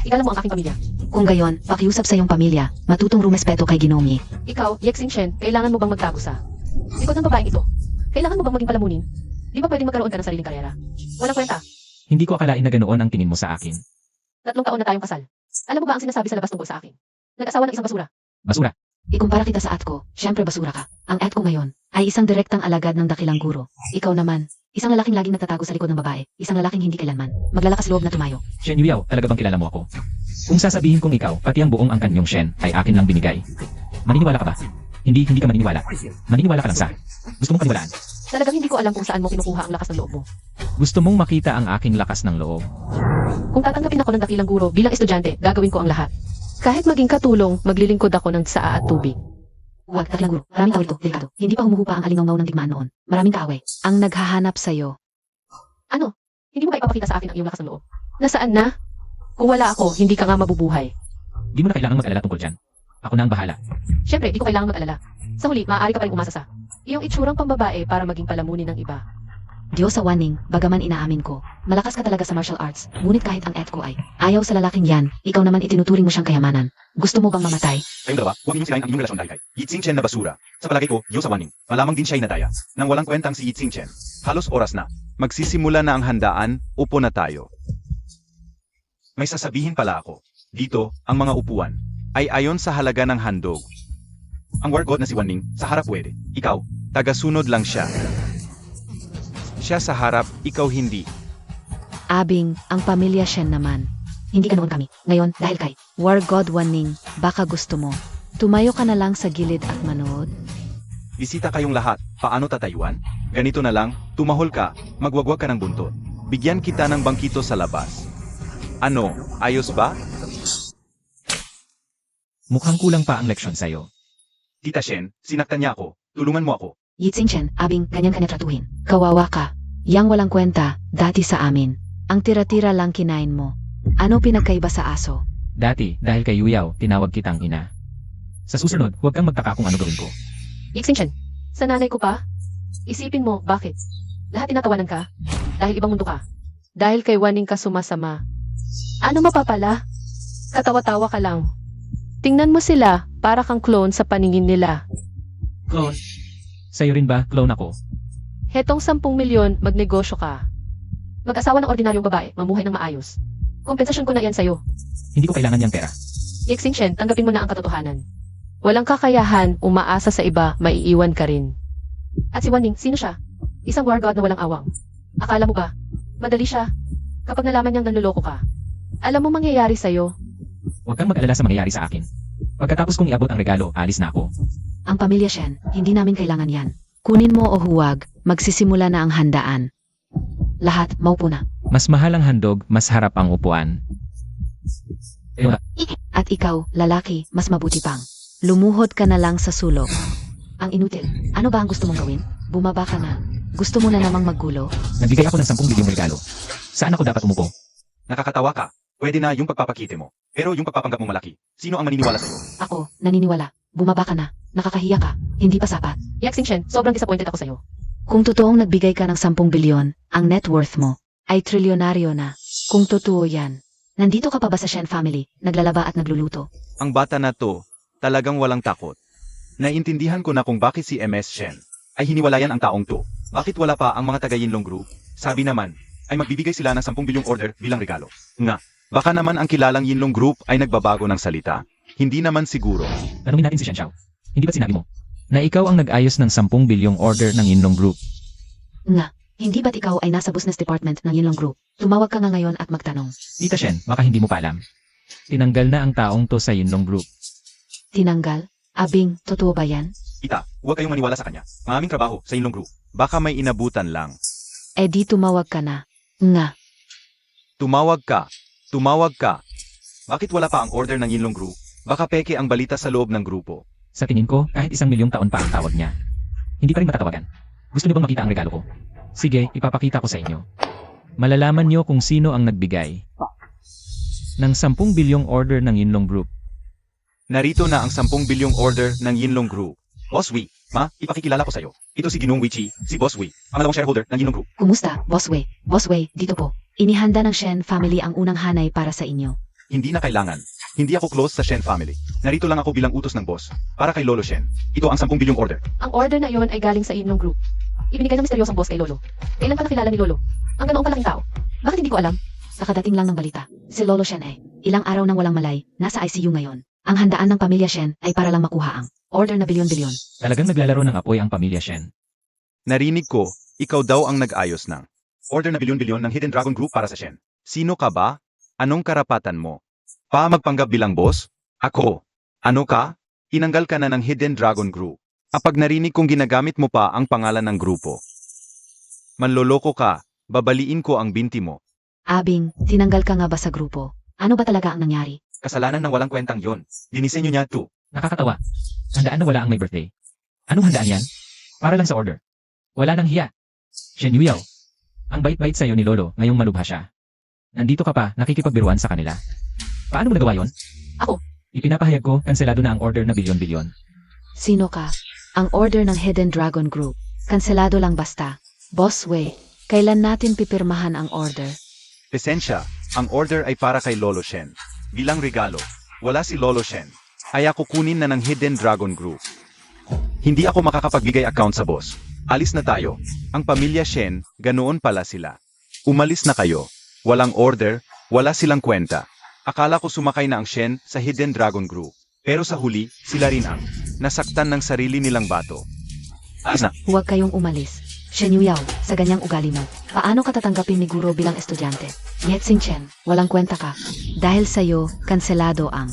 Igalang mo ang aking pamilya. Kung gayon, pakiusap sa iyong pamilya, matutong rumespeto kay Ginongi. Ikaw, Yetzing Chen, kailangan mo bang magtago sa likod ng babaeng ito? Kailangan mo bang maging palamunin? Di ba pwedeng magkaroon ka ng sariling karyera? Walang kwenta. Hindi ko akalain na ganoon ang tingin mo sa akin. 3 taon na tayong kasal. Alam mo ba ang sinasabi sa labas tungkol sa akin? Nag-asawa ng isang basura. Basura. Ikumpara kita sa at ko, syempre basura ka. Ang at ko ngayon ay isang direktang alagad ng dakilang guro. Ikaw naman, isang lalaking laging nagtatago sa likod ng babae, isang lalaking hindi kailanman maglalakas loob na tumayo. Shen Yuliao, talaga bang kilala mo ako? Kung sasabihin kong ikaw, pati ang buong angkan niyong Shen ay akin lang binigay. Maniniwala ka ba? Hindi ka maniniwala. Maniniwala ka lang sa gusto mong paniwalaan. Talagang hindi ko alam kung saan mo kinukuha ang lakas ng loob mo. Gusto mong makita ang aking lakas ng loob. Kung tatanggapin ako ng dakilang guro bilang estudyante, gagawin ko ang lahat. Kahit maging katulong, maglilingkod ako ng tsaa at tubig. Huwag, dakilang guro, maraming kaaway to, delikado. Hindi pa humuhupa ang alingaw ng digmaan noon. Maraming kaaway. Ang naghahanap sa'yo. Ano? Hindi mo ba ipapakita sa akin ang iyong lakas ng loob? Nasaan na? Kung wala ako, hindi ka nga mabubuhay. Di mo na kailangan mag-alala tungkol dyan. Ako na ang bahala. Siyempre, di ko kailangan mag-alala. Sa huli, maaari ka pa rin umasa sa iyong itsurang pambabae para maging palamunin ng iba. Diyos sa waning, bagaman inaamin ko, malakas ka talaga sa martial arts, ngunit kahit ang et ko ay ayaw sa lalaking yan, ikaw naman itinuturing mo siyang kayamanan. Gusto mo bang mamatay? Kayong dalawa, huwag ninyong sirain ang inyong relasyon dahil kay Yetzing Chen na basura. Sa palagay ko, Diyos sa waning, malamang din siya'y nadaya. Nang walang kwentang si Yetzing Chen. Halos oras na. Magsisimula na ang handaan, upo na tayo. May sasabihin pala ako. Dito, ang mga upuan, ay ayon sa halaga ng handog. Ang war god na si Wanning, sa harap pwede. Ikaw, tagasunod lang siya. Siya sa harap, ikaw hindi. Abing, ang pamilya Shen naman. Hindi ganoon kami. Ngayon, dahil kay War God Waning, baka gusto mo. Tumayo ka na lang sa gilid at manood. Bisita kayong lahat, paano tatayuan? Ganito na lang, tumahol ka, magwagwag ka ng buntot. Bigyan kita ng bangkito sa labas. Ano, ayos ba? Mukhang kulang pa ang leksyon sa'yo. Tita Shen, sinaktan niya ako. Tulungan mo ako. Yitzing Shen, Abing, kanya-kanya tratuhin. Kawawa ka. Yang walang kwenta, dati sa amin. Ang tira-tira lang kinain mo. Ano pinagkaiba sa aso? Dati, dahil kay Yuyaw, tinawag kitang ina. Sa susunod, huwag kang magtaka kung ano gawin ko. Yixingshen, sa nanay ko pa? Isipin mo, bakit? Lahat tinatawanan ka? Dahil ibang mundo ka? Dahil kay Waning ka sumasama? Ano mapapala? Katawa-tawa ka lang. Tingnan mo sila, para kang clone sa paningin nila. Clone? Sa'yo rin ba, clone ako? Hetong 10 milyon, magnegosyo ka. Mag-asawa ng ordinaryong babae, mamuhay ng maayos. Kompensasyon ko na yan sa'yo. Hindi ko kailangan niyang pera. Yixingshen, tanggapin mo na ang katotohanan. Walang kakayahan, umaasa sa iba, maiiwan ka rin. At si Waning, sino siya? Isang war god na walang awang. Akala mo ba? Madali siya. Kapag nalaman niyang nanloloko ka. Alam mo mangyayari sa'yo. Huwag kang mag-alala sa mangyayari sa akin. Pagkatapos kong iabot ang regalo, alis na ako. Ang pamilya Shen, hindi namin kailangan yan. Kunin mo o huwag, magsisimula na ang handaan. Lahat, maupo na. Mas mahal ang handog, mas harap ang upuan. At ikaw, lalaki, mas mabuti pang. Lumuhod ka na lang sa sulok. Ang inutil. Ano ba ang gusto mong gawin? Bumaba ka na. Gusto mo na namang maggulo? Nagbigay ako ng 10 milyong regalo. Saan ako dapat umupo? Nakakatawa ka. Pwede na yung pagpapakite mo. Pero yung pagpapanggap mo malaki. Sino ang maniniwala sa'yo? Ako, naniniwala. Bumaba ka na. Nakakahiya ka. Hindi pa sapat. Yixingshen, sobrang disappointed ako sa'yo. Kung totoong nagbigay ka ng 10 bilyon, ang net worth mo ay trilyonaryo na. Kung totoo yan. Nandito ka pa ba sa Shen family, naglalaba at nagluluto? Ang bata na to, talagang walang takot. Naiintindihan ko na kung bakit si MS Shen ay hiniwalayan ang taong to. Bakit wala pa ang mga taga-Yinlong Group? Sabi naman, ay magbibigay sila ng 10 bilyong order bilang regalo. Nga, baka naman ang kilalang Yinlong Group ay nagbabago ng salita. Hindi naman siguro. Tanungin natin si Shen Xiao. Hindi ba sinabi mo na ikaw ang nag-ayos ng 10 bilyong order ng Yinlong Group? Nga, hindi ba't ikaw ay nasa business department ng Yinlong Group? Tumawag ka nga ngayon at magtanong. Tita Shen, baka hindi mo pa alam. Tinanggal na ang taong to sa Yinlong Group. Tinanggal? Abing, totoo ba yan? Ita, huwag kayong maniwala sa kanya. Maraming trabaho sa Yinlong Group. Baka may inabutan lang. Eh di tumawag ka na. Nga, Tumawag ka. Tumawag ka. Bakit wala pa ang order ng Yinlong Group? Baka peke ang balita sa loob ng grupo. Sa tingin ko, kahit 1 milyong taon pa ang tawag niya. Hindi pa rin matatawagan. Gusto niyo bang makita ang regalo ko? Sige, ipapakita ko sa inyo. Malalaman niyo kung sino ang nagbigay ng 10 bilyong order ng Yinlong Group. Narito na ang 10 bilyong order ng Yinlong Group. Boss Wei, ma, ipakikilala ko sa'yo. Ito si Ginong Wei Chi, si Boss Wei, pangalawang shareholder ng Yinlong Group. kumusta, Boss Wei? Boss Wei, dito po. Inihanda ng Shen family ang unang hanay para sa inyo. Hindi na kailangan. Hindi ako close sa Shen family. Narito lang ako bilang utos ng boss. Para kay Lolo Shen. Ito ang 10 bilyong order. Ang order na iyon ay galing sa Yinlong Group. Ibinigay ng misteryosong boss kay Lolo. Kailan pa nakilala ni Lolo? Ang ganoong kalaking tao. Bakit hindi ko alam? Kakadating lang ng balita. Si Lolo Shen ay ilang araw nang walang malay, nasa ICU ngayon. Ang handaan ng pamilya Shen ay para lang makuha ang order na bilyon-bilyon. Talagang naglalaro ng apoy ang pamilya Shen. Narinig ko, ikaw daw ang nag-ayos ng order na bilyon-bilyon ng Hidden Dragon Group para sa Shen. Sino ka ba? Anong karapatan mo? Pa magpanggap bilang boss? Ako. Ano ka? Inanggal ka na ng Hidden Dragon Group. Kapag narinig kong ginagamit mo pa ang pangalan ng grupo. Manloloko ka, babaliin ko ang binti mo. Abing, tinanggal ka nga ba sa grupo? Ano ba talaga ang nangyari? Kasalanan ng walang kwentang yon. Dinisenyo niya to. Nakakatawa. Handaan na wala ang may birthday. Anong handaan yan? Para lang sa order. Wala nang hiya. Shen Yuyaw. Ang bait-bait sa'yo ni Lolo ngayong malubha siya. Nandito ka pa, nakikipagbiruan sa kanila. Paano mo nagawa yon? Ako. Ipinapahayag ko, kanselado na ang order na bilyon-bilyon. Sino ka? Ang order ng Hidden Dragon Group. Kanselado lang basta. Boss Wei, kailan natin pipirmahan ang order? Pesensya, ang order ay para kay Lolo Shen. Bilang regalo, wala si Lolo Shen. Ay ako kunin na ng Hidden Dragon Group. Hindi ako makakapagbigay account sa boss. Alis na tayo. Ang pamilya Shen, ganoon pala sila. Umalis na kayo. Walang order, wala silang kwenta. Akala ko sumakay na ang Shen sa Hidden Dragon Group. Pero sa huli, sila rin ang nasaktan ng sarili nilang bato. Alis na. Huwag kayong umalis. Shen Yuyao, sa ganyang ugali mo, paano ka tatanggapin ni Guro bilang estudyante? Yexing Chen, walang kwenta ka. Dahil sa'yo, kanselado ang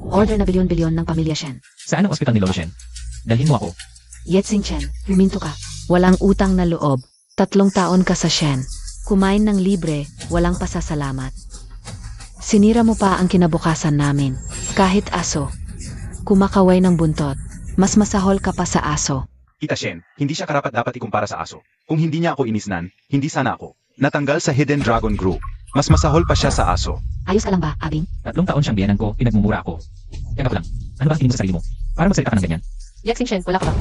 order na bilyon-bilyon ng pamilya Shen. Saan ang ospital ni Lolo Shen? Dalhin mo ako. Yexing Chen, huminto ka. Walang utang na loob. 3 taon ka sa Shen. Kumain ng libre, walang pasasalamat. Sinira mo pa ang kinabukasan namin. Kahit aso. Kumakaway ng buntot. Mas masahol ka pa sa aso. Tita Shen, hindi siya karapat-dapat ikumpara sa aso. Kung hindi niya ako inisnan, hindi sana ako natanggal sa Hidden Dragon Group. Mas masahol pa siya sa aso. Ayos ka lang ba, Abing? 3 taon siyang biyanan ko, pinagmumura ako. Teka ko lang, ano ba ang tingin mo sa sarili mo? Para magsalita ka ng ganyan? Yexing Shen, wala ka ba?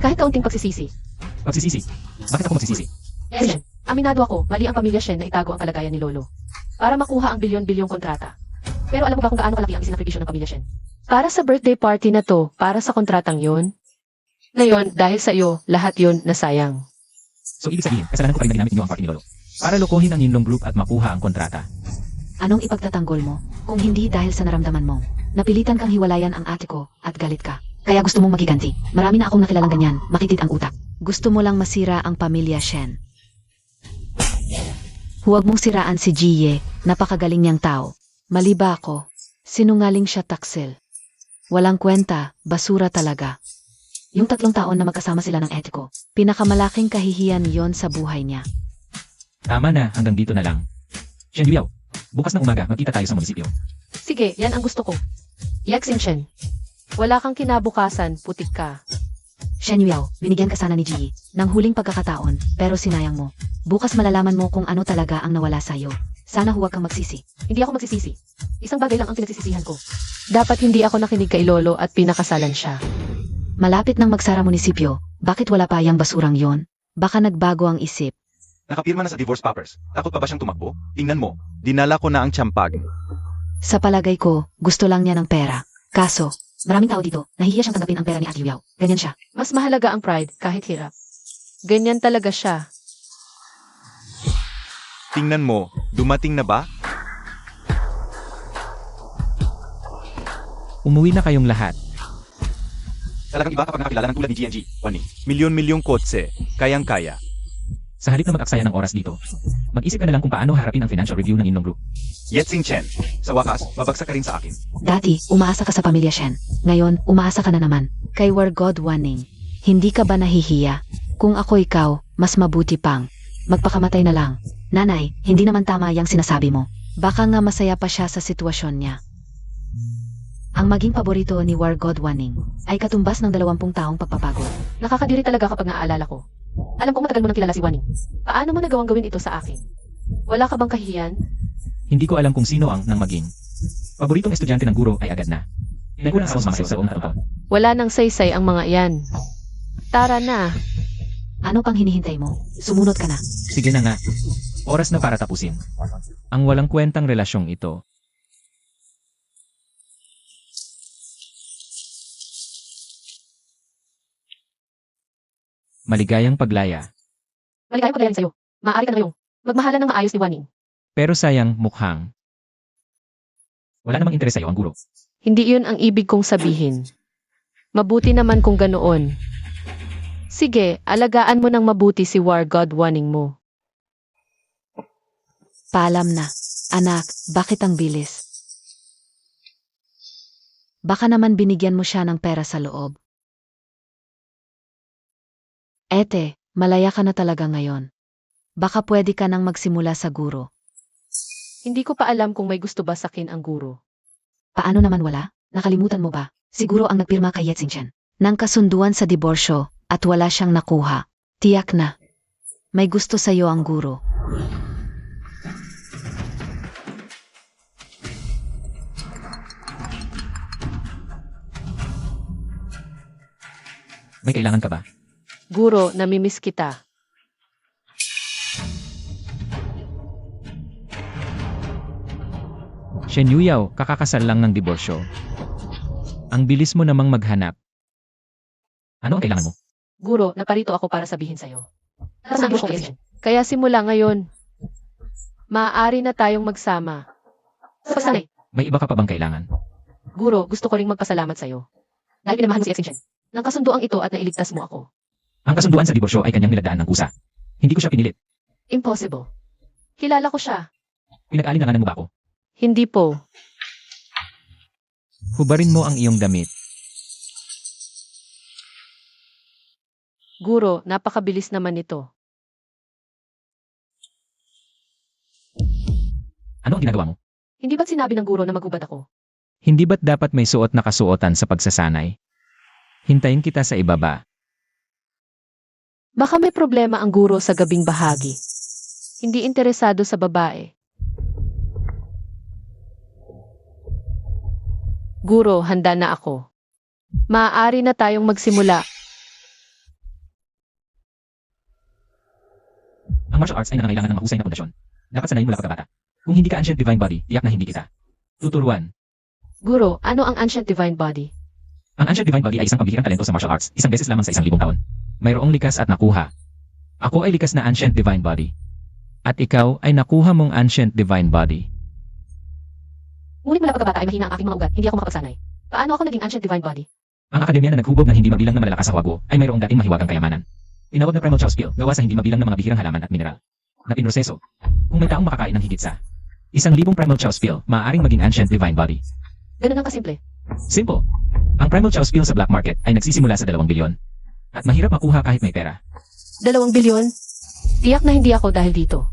Kahit kaunting pagsisisi. Pagsisisi. Bakit ako magsisisi? Yexing Shen, aminado ako, mali ang pamilya Shen na itago ang kalagayan ni Lolo. Para makuha ang bilyon-bilyong kontrata. Pero alam mo ba kung gaano kalaki ang isinakripisyo ng pamilya Shen? Para sa birthday party na to, para sa kontratang yon. Ngayon, dahil sa iyo, lahat yon nasayang. So ibig sabihin, kasalanan ko pa rin na ginamit niyo ang party ni Lolo. Para lokohin ang Yinlong Group at makuha ang kontrata. Anong ipagtatanggol mo? Kung hindi dahil sa naramdaman mo. Napilitan kang hiwalayan ang ate ko at galit ka. Kaya gusto mong magiganti. Marami na akong nakilalang ganyan, makitid ang utak. Gusto mo lang masira ang pamilya Shen. Huwag mong siraan si Jie, napakagaling niyang tao. Mali ba ako? Sinungaling siya, Taksil. Walang kwenta, basura talaga. Yung 3 taon na magkasama sila ng etiko, pinakamalaking kahihiyan yon sa buhay niya. Tama na, hanggang dito na lang. Shen Yuyao, bukas ng umaga, magkita tayo sa munisipyo. Sige, yan ang gusto ko. Yexing Shen, wala kang kinabukasan, putik ka. Shen Yuyao, binigyan ka sana ni Jie ng huling pagkakataon, pero sinayang mo. Bukas malalaman mo kung ano talaga ang nawala sa'yo. Sana huwag kang magsisi. Hindi ako magsisisi. Isang bagay lang ang pinagsisisihan ko. Dapat hindi ako nakinig kay Lolo at pinakasalan siya. Malapit nang magsara munisipyo, bakit wala pa yang basurang yon? Baka nagbago ang isip. Nakapirma na sa divorce papers. Takot pa ba siyang tumakbo? Tingnan mo, dinala ko na ang tiyampag. Sa palagay ko, gusto lang niya ng pera. Kaso, maraming tao dito, nahihiya siyang tanggapin ang pera ni Ate Yuyao. Ganyan siya. Mas mahalaga ang pride kahit hirap. Ganyan talaga siya. Tingnan mo, dumating na ba? Umuwi na kayong lahat. Talagang iba kapag nakakilala ng tulad ni GNG, Wani. Milyon-milyong kotse, kayang-kaya. Sa halip na mag-aksaya ng oras dito, mag-isip ka na lang kung paano harapin ang financial review ng Yinlong Group. Yexing Chen, sa wakas, babagsak ka rin sa akin. Dati, umaasa ka sa pamilya Shen. Ngayon, umaasa ka na naman. Kay War God Waning. Hindi ka ba nahihiya? Kung ako ikaw, mas mabuti pang. Magpakamatay na lang. Nanay, hindi naman tama yang sinasabi mo. Baka nga masaya pa siya sa sitwasyon niya. Ang maging paborito ni War God Waning ay katumbas ng 20 taong pagpapagod. Nakakadiri talaga kapag naaalala ko. Alam kong matagal mo nang kilala si Waning. Paano mo nagawang gawin ito sa akin? Wala ka bang kahihiyan? Hindi ko alam kung sino ang nang maging. Paboritong estudyante ng guro ay agad na. Nagkulang sa mga sa taon. Wala nang saysay ang mga iyan. Tara na. Ano pang hinihintay mo? Sumunod ka na. Sige na nga. Oras na para tapusin. Ang walang kwentang relasyong ito. Maligayang paglaya. Maligayang paglayan sa'yo. Maaari ka na ngayong magmahalan ng maayos ni Waning. Pero sayang, mukhang. Wala namang interes sa'yo ang guro. Hindi yun ang ibig kong sabihin. Mabuti naman kung ganoon. Sige, alagaan mo ng mabuti si War God Waning mo. Paalam na. Anak, bakit ang bilis? Baka naman binigyan mo siya ng pera sa loob. Ete, malaya ka na talaga ngayon. Baka pwede ka nang magsimula sa guro. Hindi ko pa alam kung may gusto ba sakin ang guro. Paano naman wala? Nakalimutan mo ba? Siguro ang nagpirma kay Yexing Chen ng kasunduan sa diborsyo at wala siyang nakuha. Tiyak na. May gusto sa'yo ang guro. May kailangan ka ba? Guro, namimiss kita. Shen Yuyao, kakakasal lang ng diborsyo. Ang bilis mo namang maghanap. Ano ang kailangan mo? Guro, naparito ako para sabihin sa'yo. Kaya simula ngayon, maaari na tayong magsama. Pasanay. May iba ka pa bang kailangan? Guro, gusto ko ring magpasalamat sa'yo. Dahil pinamahan mo si Yexing Chen. Nang kasunduang ito at nailigtas mo ako. Ang kasunduan sa diborsyo ay kanyang nilagdaan ng kusa. Hindi ko siya pinilit. Impossible. Kilala ko siya. Pinag-aalinlanganan mo ba ako? Hindi po. Hubarin mo ang iyong damit. Guro, napakabilis naman ito. Ano ang ginagawa mo? Hindi ba't sinabi ng guro na magubad ako? Hindi ba't dapat may suot na kasuotan sa pagsasanay? Hintayin kita sa ibaba. Baka may problema ang guro sa gabing bahagi. Hindi interesado sa babae. Guro, handa na ako. Maaari na tayong magsimula. Ang martial arts ay nangangailangan ng mahusay na pundasyon. Dapat sanayin mula pagkabata. Kung hindi ka ancient divine body, tiyak na hindi kita. Tuturuan. Guro, ano ang ancient divine body? Ang ancient divine body ay isang pambihirang talento sa martial arts, isang beses lamang sa 1,000 taon. Mayroong likas at nakuha. Ako ay likas na ancient divine body. At ikaw ay nakuha mong ancient divine body. Ngunit mula pagkabata ay mahina ang aking mga ugat, hindi ako makapagsanay. Paano ako naging ancient divine body? Ang akademya na naghubog ng hindi mabilang na malalakas sa huwago ay mayroong dating mahiwagang kayamanan. Tinawag na primal chow skill, gawa sa hindi mabilang na mga bihirang halaman at mineral. Na pinroseso. Kung may taong makakain ng higit sa 1,000 primal chow skill, maaaring maging ancient divine body. Ganun ang kasimple. Simple. Ang primal chow skill sa black market ay nagsisimula sa 2 bilyon. At mahirap makuha kahit may pera. 2 bilyon? Tiyak na hindi ako dahil dito.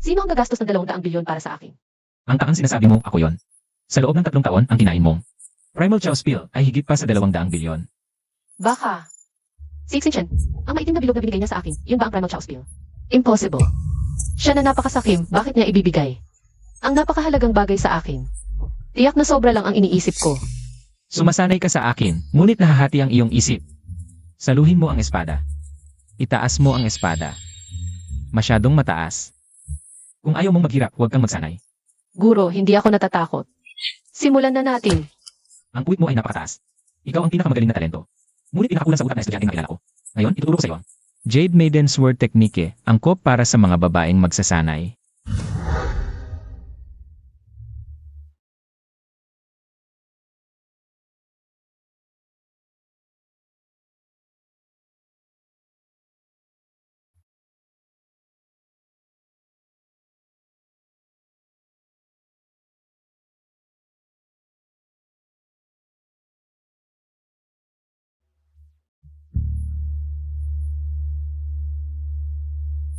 Sino ang gagastos ng 200 bilyon para sa akin? Ang taang sinasabi mo, ako yon. Sa loob ng 3 taon, ang kinain mong primal chow skill ay higit pa sa 200 bilyon. Baka. Si Xinchen, ang maitim na bilog na binigay niya sa akin, yun ba ang primal chow skill? Impossible. Siya na napakasakim, bakit niya ibibigay? Ang napakahalagang bagay sa akin. Tiyak na sobra lang ang iniisip ko. Sumasanay ka sa akin, ngunit nahahati ang iyong isip. Saluhin mo ang espada. Itaas mo ang espada. Masyadong mataas. Kung ayaw mong maghirap, huwag kang magsanay. Guro, hindi ako natatakot. Simulan na natin. Ang puwit mo ay napakataas. Ikaw ang pinakamagaling na talento. Ngunit pinakakulang sa utak na estudyante na kilala ko. Ngayon, ituturo ko sa iyo ang Jade Maiden Sword Technique, angkop para sa mga babaeng magsasanay.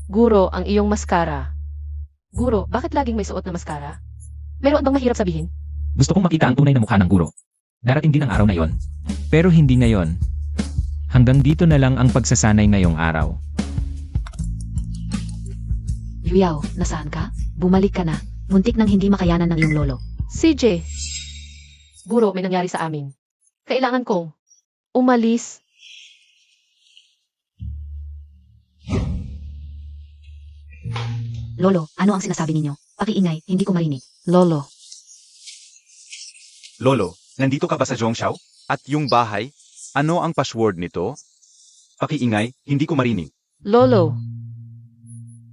Guro, ang iyong maskara. Guro, bakit laging may suot na maskara? Meron bang mahirap sabihin? Gusto kong makita ang tunay na mukha ng guro. Darating din ang araw na yon. Pero hindi ngayon. Hanggang dito na lang ang pagsasanay ngayong araw. Yuyaw, nasaan ka? Bumalik ka na. Muntik nang hindi makayanan ng iyong lolo. CJ. Guro, may nangyari sa amin. Kailangan kong umalis. Lolo, ano ang sinasabi ninyo? Pakiingay, hindi ko marinig. Lolo. Lolo, nandito ka ba sa Zhongxiao? At yung bahay? Ano ang password nito? Pakiingay, hindi ko marinig. Lolo.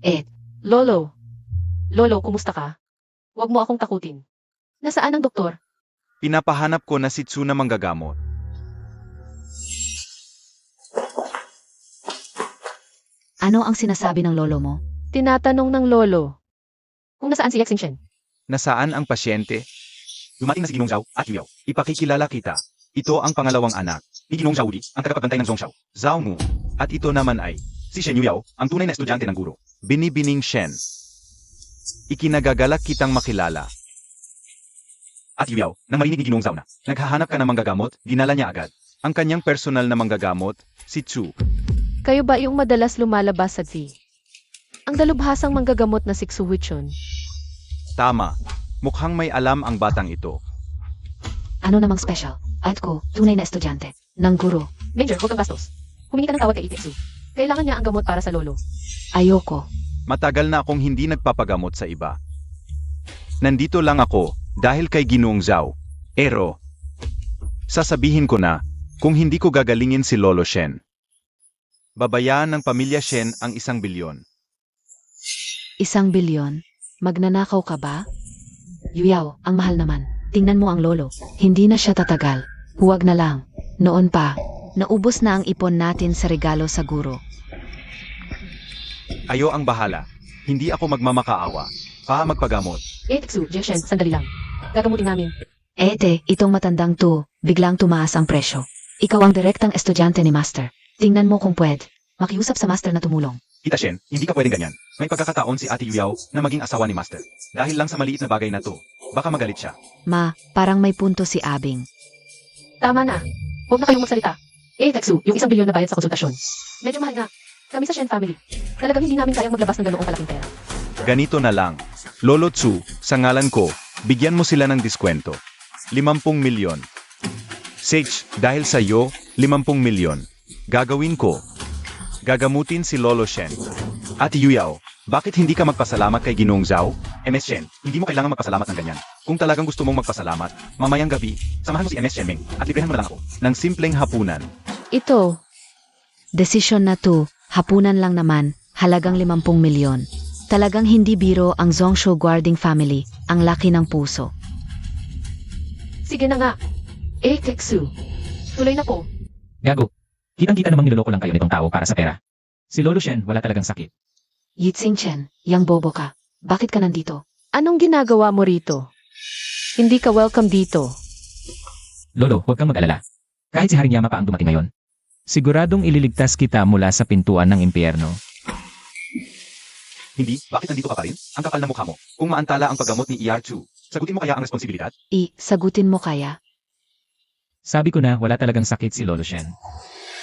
Eh, Lolo. Lolo, kumusta ka? Huwag mo akong takutin. Nasaan ang doktor? Pinapahanap ko na si Tsuna manggagamot. ano ang sinasabi ng lolo mo? Tinatanong ng lolo. Kung nasaan si Xinchen? Nasaan ang pasyente? Dumating na si Ginong Zhao at Yuyaw. Ipakikilala kita. Ito ang pangalawang anak ni Ginong Zhao Udi, ang tagapagbantay ng Zhongxiao. Zhao Mu. At ito naman ay si Shen Yuyaw, ang tunay na estudyante ng guro. Binibining Shen. Ikinagagalak kitang makilala. At Yuyaw, nang marinig ni Ginong Zhao na naghahanap ka ng manggagamot, dinala niya agad ang kanyang personal na manggagamot, si Chu. Kayo ba yung madalas lumalabas sa TV? Ang dalubhasang manggagamot na si Xuhuichun. Tama. Mukhang may alam ang batang ito. Ano namang special? At ko, tunay na estudyante. Ng guro. Major, huwag kang bastos. Humingi ka ng tawad kay Iketsu. Kailangan niya ang gamot para sa lolo. Ayoko. Matagal na akong hindi nagpapagamot sa iba. Nandito lang ako dahil kay Ginoong Zhao. Ero. Sasabihin ko na kung hindi ko gagalingin si Lolo Shen. Babayaan ng pamilya Shen ang 1 bilyon. 1 bilyon? Magnanakaw ka ba? Yuyaw, ang mahal naman. Tingnan mo ang lolo. Hindi na siya tatagal. Huwag na lang. Noon pa. naubos na ang ipon natin sa regalo sa guro. Ayo ang bahala. Hindi ako magmamakaawa. Magpagamot. Teksu, Jeshen, sandali lang. Gagamutin namin. Ete, itong matandang to, biglang tumaas ang presyo. Ikaw ang direktang estudyante ni Master. Tingnan mo kung pwede. Makiusap sa Master na tumulong. Tita Shen, hindi ka pwedeng ganyan. May pagkakataon si Ate Yuyao na maging asawa ni Master. Dahil lang sa maliit na bagay na to, baka magalit siya. Ma, parang may punto si Abing. Tama na. Huwag na kayong magsalita. Teksu, yung 1 bilyon na bayad sa konsultasyon. Medyo mahal na. Kami sa Shen family. Talagang hindi namin kayang maglabas ng ganoong kalaking pera. Ganito na lang. Lolo Tsu, sa ngalan ko, bigyan mo sila ng diskwento. 50 milyon. Sage, dahil sa iyo, 50 milyon. Gagawin ko. Gagamutin si Lolo Shen. Ate Yuyao, bakit hindi ka magpasalamat kay Ginoong Zhao? MS Shen, hindi mo kailangan magpasalamat ng ganyan. Kung talagang gusto mong magpasalamat, mamayang gabi, samahan mo si MS Shen Ming at librehan mo na lang ako ng simpleng hapunan. Ito. Desisyon na to, hapunan lang naman, halagang 50 milyon. Talagang hindi biro ang Zongshu Guarding family, ang laki ng puso. Sige na nga. Teksu. Tuloy na po. Gago. Kitang-kita namang niloloko lang kayo nitong tao para sa pera. Si Lolo Shen wala talagang sakit. Yitsing Chen, yang bobo ka. Bakit ka nandito? Anong ginagawa mo rito? Hindi ka welcome dito. Lolo, huwag kang mag-alala. Kahit si Harinyama pa ang dumating ngayon. Siguradong ililigtas kita mula sa pintuan ng impyerno. Hindi, bakit nandito ka pa rin? Ang kapal na mukha mo. Kung maantala ang paggamot ni ER2, sagutin mo kaya ang responsibilidad? Sagutin mo kaya? Sabi ko na wala talagang sakit si Lolo Shen.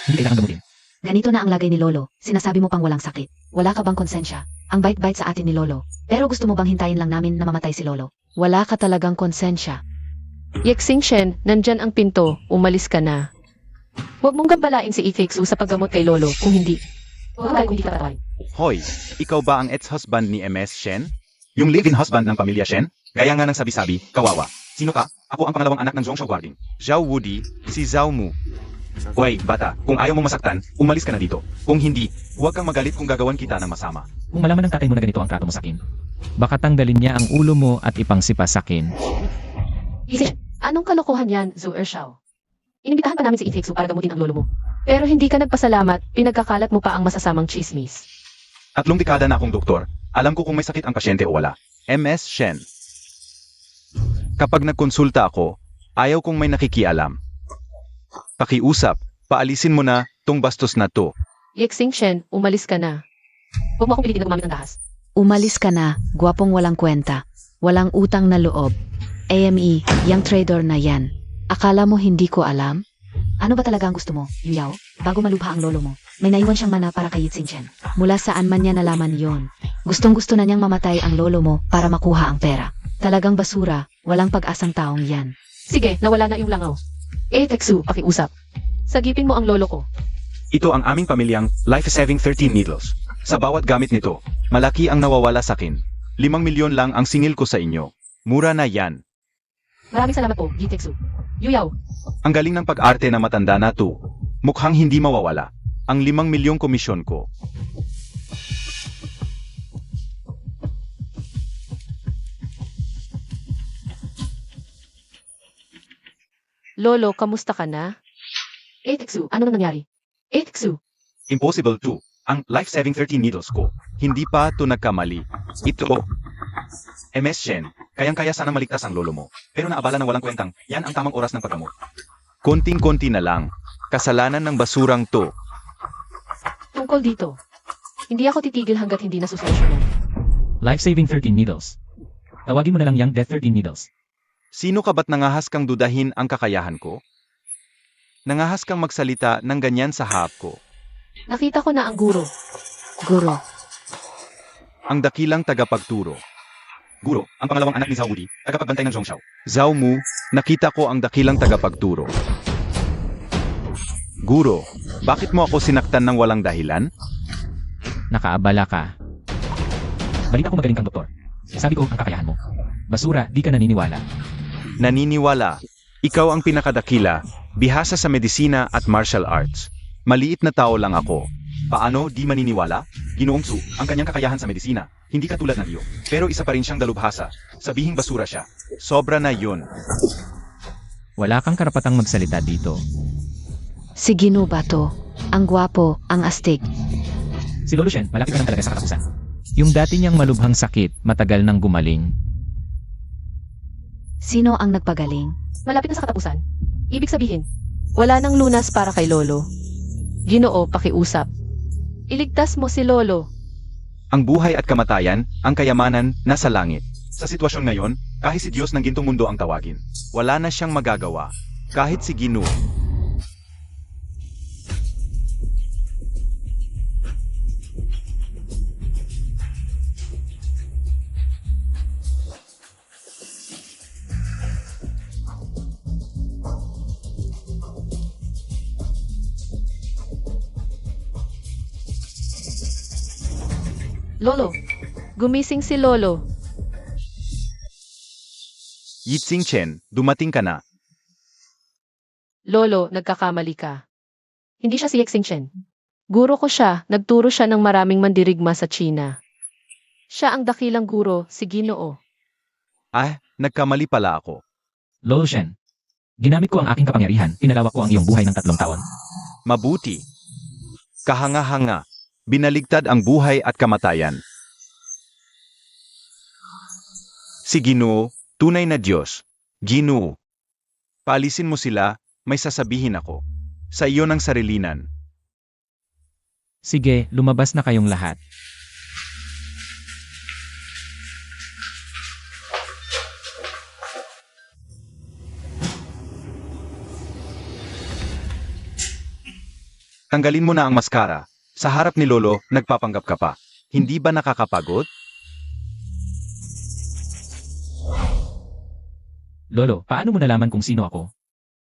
Hindi kailangan gamutin. Ganito na ang lagay ni Lolo. Sinasabi mo pang walang sakit. Wala ka bang konsensya? Ang bait-bait sa atin ni Lolo. Pero gusto mo bang hintayin lang namin na mamatay si Lolo? Wala ka talagang konsensya. Yexing Shen, nandyan ang pinto. Umalis ka na. Huwag mong gambalain si Teksu sa paggamot kay Lolo. Kung hindi, huwag kung hindi ka tatawag. Hoy, ikaw ba ang ex-husband ni MS Shen? Yung live-in husband ng pamilya Shen? Gaya nga ng sabi-sabi, kawawa. Sino ka? Ako ang pangalawang anak ng Zongshu Guarding. Zhao Wudi, si Zhao Mu. Hoy, bata, kung ayaw mo masaktan, umalis ka na dito. Kung hindi, huwag kang magalit kung gagawan kita ng masama. Kung malaman ng tatay mo na ganito ang trato mo sa akin, baka tanggalin niya ang ulo mo at ipangsipa sa akin. Shen, anong kalokohan yan, Zhu Ershao? Inimbitahan pa namin si Teksu para gamutin ang lolo mo. Pero hindi ka nagpasalamat, pinagkakalat mo pa ang masasamang chismis. 3 dekada na akong doktor. Alam ko kung may sakit ang pasyente o wala. MS Shen. Kapag nagkonsulta ako, ayaw kong may nakikialam. Pakiusap, paalisin mo na tong bastos na to. Yexing Shen, umalis ka na. Huwag mo akong pilitin na gumamit ng dahas. Umalis ka na, gwapong walang kwenta. Walang utang na loob. AME, yang trader na yan. Akala mo hindi ko alam? Ano ba talaga ang gusto mo, Yuyao? Bago malubha ang lolo mo, may naiwan siyang mana para kay Yitsing Chen. Mula saan man niya nalaman yon. Gustong-gusto na niyang mamatay ang lolo mo para makuha ang pera. Talagang basura, walang pag-asang taong yan. Sige, nawala na yung langaw. Teksu, pakiusap. Sagipin mo ang lolo ko. Ito ang aming pamilyang life-saving 13 needles. Sa bawat gamit nito, malaki ang nawawala sa akin. 5 milyon lang ang singil ko sa inyo. Mura na yan. Maraming salamat po, Teksu. Yuyao, Ang galing ng pag-arte na matanda na to. Mukhang hindi mawawala. Ang 5 milyong komisyon ko. lolo, kamusta ka na? Teksu, ano nang nangyari? Teksu, Impossible to. Ang life-saving 13 needles ko. Hindi pa to nagkamali. Ito. MS Shen, kayang-kaya sana maligtas ang lolo mo. Pero naabala ng walang kwentang, yan ang tamang oras ng paggamot. Konting-konti na lang. Kasalanan ng basurang to. tungkol dito. Hindi ako titigil hanggat hindi nasusolusyonan. Life-saving 13 needles. Tawagin mo na lang yung Death 13 needles. Sino ka ba't nangahas kang dudahin ang kakayahan ko? Nangahas kang magsalita ng ganyan sa harap ko. Nakita ko na ang guro. Guro, Ang dakilang tagapagturo. Guro, ang pangalawang anak ni Zhao Wudi, tagapagbantay ng Zhongxiao. Zhao Mu, nakita ko ang dakilang tagapagturo. Guro, bakit mo ako sinaktan ng walang dahilan? Nakaabala ka. Balita ko magaling kang doktor. Sabi ko ang kakayahan mo. Basura, di ka naniniwala. Naniniwala. Ikaw ang pinakadakila, bihasa sa medisina at martial arts. Maliit na tao lang ako. Paano di maniniwala? Ginoong Su, ang kanyang kakayahan sa medisina, hindi katulad ng iyo. Pero isa pa rin siyang dalubhasa. Sabihing basura siya. Sobra na yun. Wala kang karapatang magsalita dito. Si Gino ba to? Ang gwapo, ang astig. Si Lolo Shen, malapit na lang talaga sa katapusan. Yung dati niyang malubhang sakit, matagal nang gumaling. Sino ang nagpagaling? Malapit na sa katapusan. Ibig sabihin, wala nang lunas para kay Lolo. Ginoo, pakiusap. Iligtas mo si Lolo. Ang buhay at kamatayan, ang kayamanan, nasa langit. Sa sitwasyon ngayon, kahit si Diyos ng gintong mundo ang tawagin, wala na siyang magagawa. Kahit si Ginoo. Lolo, gumising si Lolo. Yitsing Chen, dumating ka na. Lolo, nagkakamali ka. Hindi siya si Yexing Chen. Guro ko siya, nagturo siya ng maraming mandirigma sa China. Siya ang dakilang guro, si Ginoo. Nagkamali pala ako. Lolo Shen, ginamit ko ang aking kapangyarihan, pinalawak ko ang iyong buhay ng 3 taon. Mabuti. Kahanga-hanga. Binaligtad ang buhay at kamatayan. Si Ginoo, tunay na Diyos. Ginoo. Paalisin mo sila, may sasabihin ako. Sa iyo ng sarilinan. Sige, lumabas na kayong lahat. Tanggalin mo na ang maskara. Sa harap ni Lolo, nagpapanggap ka pa. Hindi ba nakakapagod? Lolo, paano mo nalaman kung sino ako?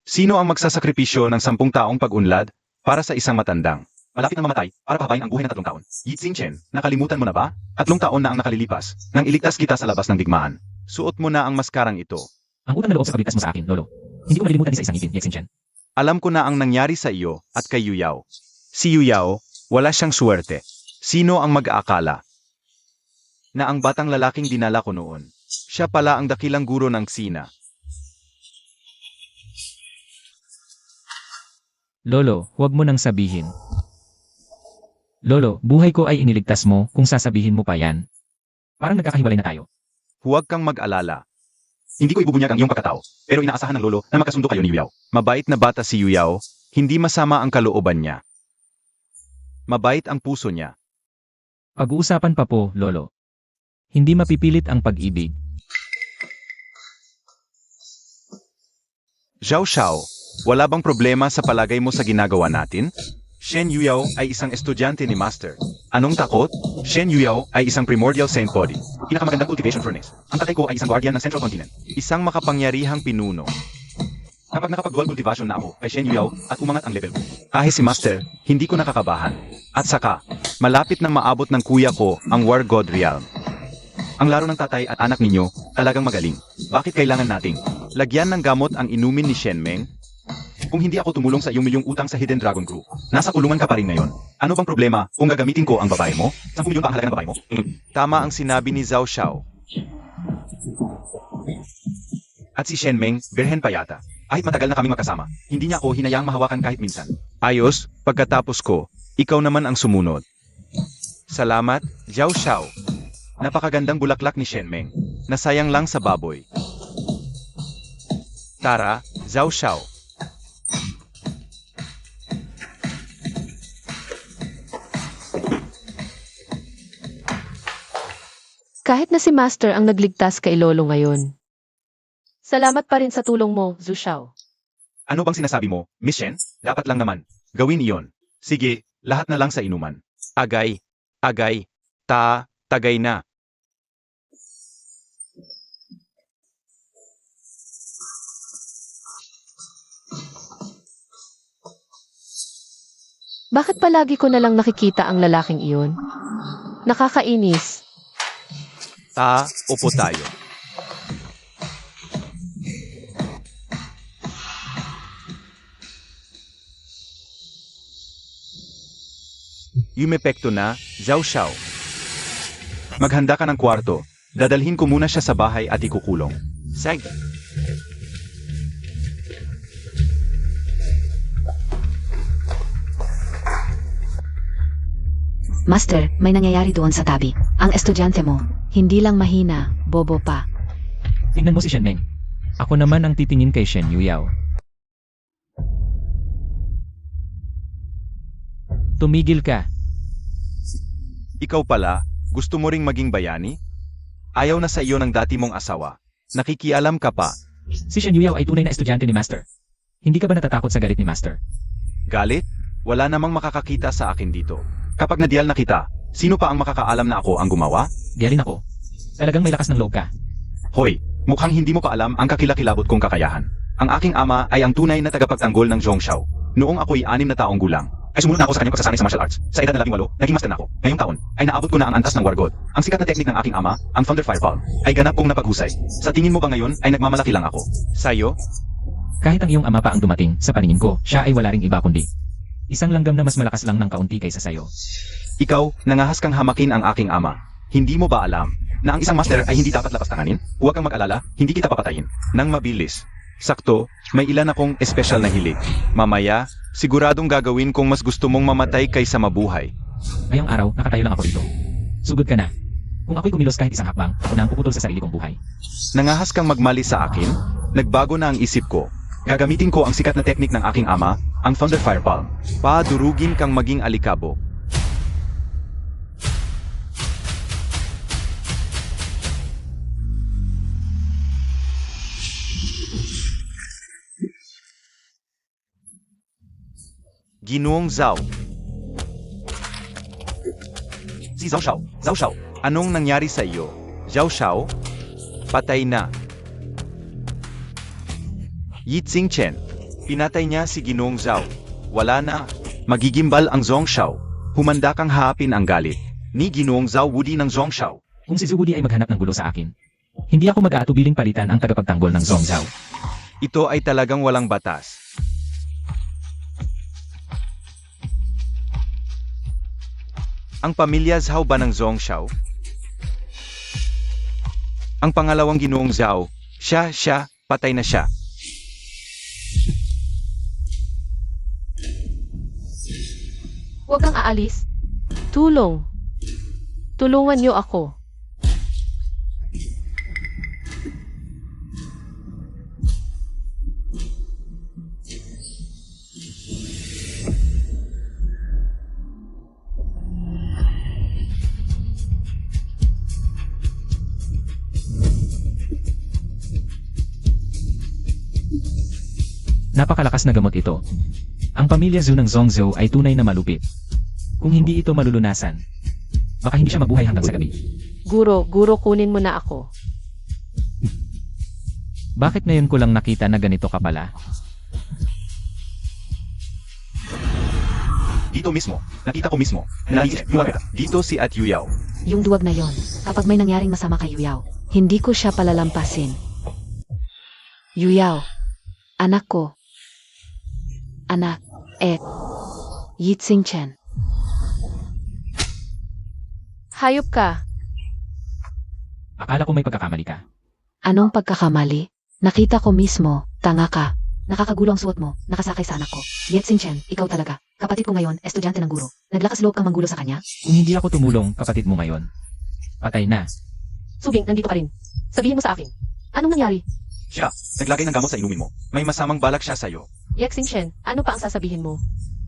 Sino ang magsasakripisyo ng 10 taong pag-unlad para sa isang matandang? Malapit na mamatay para pahabain ang buhay ng 3 taon. Yitsing Chen, nakalimutan mo na ba? 3 taon na ang nakalilipas nang iligtas kita sa labas ng digmaan. Suot mo na ang maskarang ito. Ang utang na loob sa pagligtas mo sa akin, Lolo. Hindi ko malilimutan sa isang ngipin, Yexing Chen. Alam ko na ang nangyari sa iyo at kay Yuyao. Si Yuyao, wala siyang suwerte. Sino ang mag-aakala na ang batang lalaking dinala ko noon, siya pala ang dakilang guro ng Xina. Lolo, huwag mo nang sabihin. Lolo, buhay ko ay iniligtas mo kung sasabihin mo pa yan. Parang nagkakahiwalay na tayo. Huwag kang mag-alala. Hindi ko ibubunyag ang iyong pagkatao, pero inaasahan ng Lolo na magkasundo kayo ni Yuyao. Mabait na bata si Yuyao, hindi masama ang kalooban niya. Mabait ang puso niya. Pag-uusapan pa po, Lolo. Hindi mapipilit ang pag-ibig. Zhao Xiao, wala bang problema sa palagay mo sa ginagawa natin? Shen Yuyao ay isang estudyante ni Master. Anong takot? Shen Yuyao ay isang primordial saint body. Pinakamagandang cultivation furnace. Ang tatay ko ay isang guardian ng Central Continent. Isang makapangyarihang pinuno. Kapag nakapag-dual cultivation na ako kay Shen Yuyao at umangat ang level ko. Kahit si Master, hindi ko nakakabahan. At saka, malapit nang maabot ng kuya ko ang War God Realm. Ang laro ng tatay at anak ninyo, talagang magaling. Bakit kailangan nating lagyan ng gamot ang inumin ni Shen Meng? Kung hindi ako tumulong sa iyong milyong utang sa Hidden Dragon Crew, nasa kulungan ka pa rin ngayon. Ano bang problema kung gagamitin ko ang babae mo? 10 milyon pa ang halaga ng babae mo? Tama ang sinabi ni Zhao Xiao. At si Shen Meng, birhen pa yata. Kahit matagal na kaming magkasama, hindi niya ako hinayaang mahawakan kahit minsan. Ayos, pagkatapos ko, ikaw naman ang sumunod. Salamat, Zhao Xiao. Napakagandang bulaklak ni Shen Meng. Nasayang lang sa baboy. Tara, Zhao Xiao. Kahit na si Master ang nagligtas kay Lolo ngayon. Salamat pa rin sa tulong mo, Zhu Xiao. Ano bang sinasabi mo, Miss Shen? Dapat lang naman. Gawin iyon. Sige, lahat na lang sa inuman. Agay. Agay. Tagay na. Bakit palagi ko na lang nakikita ang lalaking iyon? Nakakainis. Upo tayo. Yumepekto na, Zhao Xiao. Maghanda ka ng kwarto. Dadalhin ko muna siya sa bahay at ikukulong. Sige. Master, may nangyayari doon sa tabi. Ang estudyante mo, hindi lang mahina, bobo pa. Tingnan mo si Shen Meng. Ako naman ang titingin kay Shen Yuyao. Tumigil ka. Ikaw pala, gusto mo ring maging bayani? Ayaw na sa iyo ng dati mong asawa. Nakikialam ka pa. Si Shen Yuyao ay tunay na estudyante ni Master. Hindi ka ba natatakot sa galit ni Master? Galit? Wala namang makakakita sa akin dito. Kapag nadiyal na kita, sino pa ang makakaalam na ako ang gumawa? Diyalin ako. Talagang may lakas ng loob ka. Hoy, mukhang hindi mo pa alam ang kakilakilabot kong kakayahan. Ang aking ama ay ang tunay na tagapagtanggol ng Zhongxiao. Noong ako'y 6 na taong gulang, ay sumunod na ako sa kanyang pagsasanay sa martial arts. Sa edad na 18, naging master na ako. Ngayong taon, ay naabot ko na ang antas ng Wargod. Ang sikat na teknik ng aking ama, ang Thunder Fire Palm, ay ganap kong napaghusay. Sa tingin mo ba ngayon ay nagmamalaki lang ako? Sa'yo? Kahit ang iyong ama pa ang dumating, sa paningin ko, siya ay wala ring iba kundi isang langgam na mas malakas lang ng kaunti kaysa sayo. Ikaw, nangahas kang hamakin ang aking ama. Hindi mo ba alam na ang isang master ay hindi dapat lapastanganin? Huwag kang mag-alala, hindi kita papatayin. Nang mabilis. Sakto, may ilan akong espesyal na hilig. Mamaya, siguradong gagawin kong mas gusto mong mamatay kaysa mabuhay. Ngayong araw, nakatayo lang ako dito. Sugod ka na. Kung ako'y kumilos kahit isang hakbang, ako na ang puputol sa sarili kong buhay. Nangahas kang magmali sa akin? Nagbago na ang isip ko. Gagamitin ko ang sikat na teknik ng aking ama, ang Thunder Fire Palm. Padurugin kang maging alikabok. Ginoong Zhao. Si Zhao Shao. Zhao Shao, anong nangyari sa iyo? Zhao Shao? Patay na. Yi Tsingchen. Pinatay niya si Ginoong Zhao. Wala na. Magigimbal ang Zhongxiao. Humanda kang haapin ang galit ni Ginoong Zhao Wudi ng Zhongxiao. Kung si Zugudi ay maghanap ng gulo sa akin, hindi ako mag-aatubiling palitan ang tagapagtanggol ng Zhongxiao. Ito ay talagang walang batas. Ang pamilya Zhao ba ng Zhongxiao? Ang pangalawang Ginoong Zhao, siya, patay na siya. Huwag kang aalis. Tulong. Tulungan niyo ako. Napakalakas na gamot ito. Ang pamilya Zhu ng Zhongzhou ay tunay na malupit. Kung hindi ito malulunasan, baka hindi siya mabuhay hanggang sa gabi. Guro, kunin mo na ako. Bakit ngayon ko lang nakita na ganito ka pala? Dito mismo. Nakita ko mismo. Dito si At Yuyao. Yung duwag na yon, kapag may nangyaring masama kay Yuyao, hindi ko siya palalampasin. Yuyao, anak ko. Anak, Yi Tsingchen. Hayop ka. Akala ko may pagkakamali ka. Anong pagkakamali? Nakita ko mismo, tanga ka. Nakakagulo ang suot mo, nakasakay sa anak ko. Yi Tsingchen, ikaw talaga. Kapatid ko ngayon, estudyante ng guro. Naglakas loob kang manggulo sa kanya? Kung hindi ako tumulong, kapatid mo ngayon, patay na. Subing, nandito ka rin. Sabihin mo sa akin. Anong nangyari? Siya, naglagay ng gamot sa inumin mo. May masamang balak siya sa'yo. Yaxing ano pa ang sasabihin mo?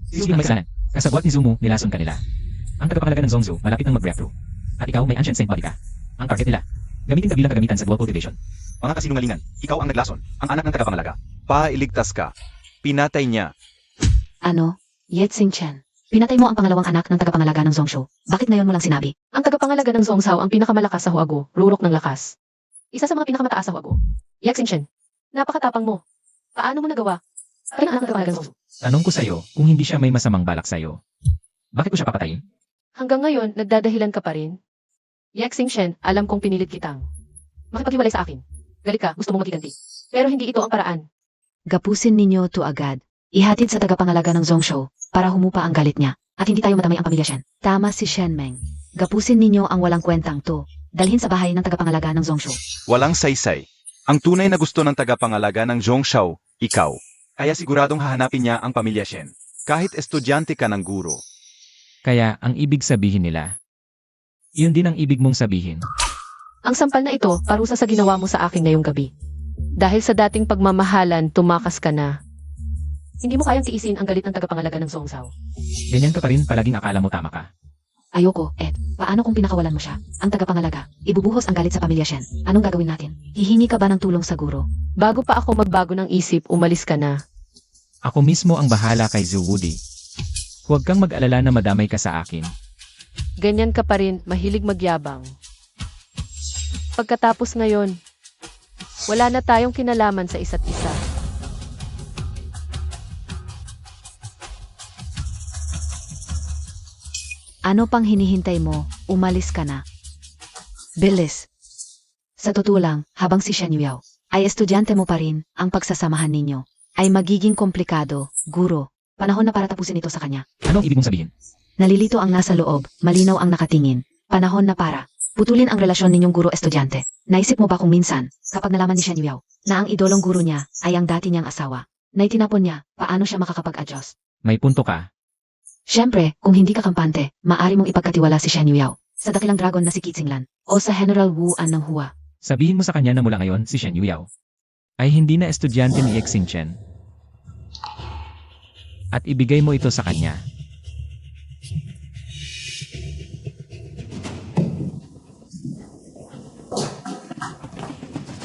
Si Zhu ang may kasalanan. Kasabwat ni Zhu mo, nilason ka nila. Ang tagapangalaga ng Zhongzhou, malapit ng mag-breakthrough. At ikaw may ancient saint body ka. Ang target nila, gamitin ka bilang kagamitan sa dual cultivation. Mga kasinungalingan, ikaw ang naglason, ang anak ng tagapangalaga. Pailigtas ka. Pinatay niya. Ano? Yi Tsingchen. Pinatay mo ang pangalawang anak ng tagapangalaga ng Zhongzhou. Bakit ngayon mo lang sinabi? Ang tagapangalaga ng Zhongzhou ang pinakamalakas sa Huago, rurok ng lakas. Isa sa mga pinakamataas sa Huago. Yaxing napakatapang mo. Paano mo nagawa? Kaya ang anak ng tagapangalaga ng Zhongzhou. Tanong ko sa'yo, kung hindi siya may masamang balak sa'yo, bakit ko siya papatayin? Hanggang ngayon, nagdadahilan ka pa rin. Yaxing alam kong pinilit kitang makipaghiwalay sa akin. Galit ka, gusto mong magiganti. Pero hindi ito ang paraan. Gapusin ninyo to agad. Ihatid sa tagapangalaga ng Zhongzhou para humupa ang galit niya at hindi tayo matamay ang pamilya Shen. Tama si Shen Meng. Gapusin ninyo ang walang kwentang to. Dalhin sa bahay ng tagapangalaga ng Zhongzhou. Walang saysay. Ang tunay na gusto ng tagapangalaga ng Zhongxiao, ikaw. Kaya siguradong hahanapin niya ang pamilya Shen. Kahit estudyante ka ng guro. Kaya ang ibig sabihin nila, yun din ang ibig mong sabihin. Ang sampal na ito, parusa sa ginawa mo sa akin ngayong gabi. Dahil sa dating pagmamahalan, tumakas ka na. Hindi mo kayang tiisin ang galit ng tagapangalaga ng Zhongzhao. Ganyan ka pa rin, palaging akala mo tama ka. Ayoko, Ed. Paano kung pinakawalan mo siya? Ang tagapangalaga. Ibubuhos ang galit sa pamilya Shen. Anong gagawin natin? Hihingi ka ba ng tulong sa guro? Bago pa ako magbago ng isip, umalis ka na. Ako mismo ang bahala kay Zuwudi. Huwag kang mag-alala na madamay ka sa akin. Ganyan ka pa rin, mahilig magyabang. Pagkatapos ngayon, wala na tayong kinalaman sa isa't isa. Ano pang hinihintay mo? Umalis ka na. Bilis. Sa totoo lang, habang si Shen Yuyao ay estudyante mo pa rin, ang pagsasamahan ninyo ay magiging komplikado, guro. Panahon na para tapusin ito sa kanya. Ano ang ibig mong sabihin? Nalilito ang nasa loob, malinaw ang nakatingin. Panahon na para putulin ang relasyon ninyong guro-estudyante. Naisip mo ba kung minsan, kapag nalaman ni Shen Yuyao na ang idolong guro niya ay ang dati niyang asawa, na itinapon niya, paano siya makakapag-adjust? May punto ka. Siyempre, kung hindi ka kampante, maaari mong ipagkatiwala si Shen Yuyao sa dakilang dragon na si Qixinglan o sa General Wu An ng Hua. Sabihin mo sa kanya na mula ngayon si Shen Yuyao ay hindi na estudyante ni Xingchen. At ibigay mo ito sa kanya.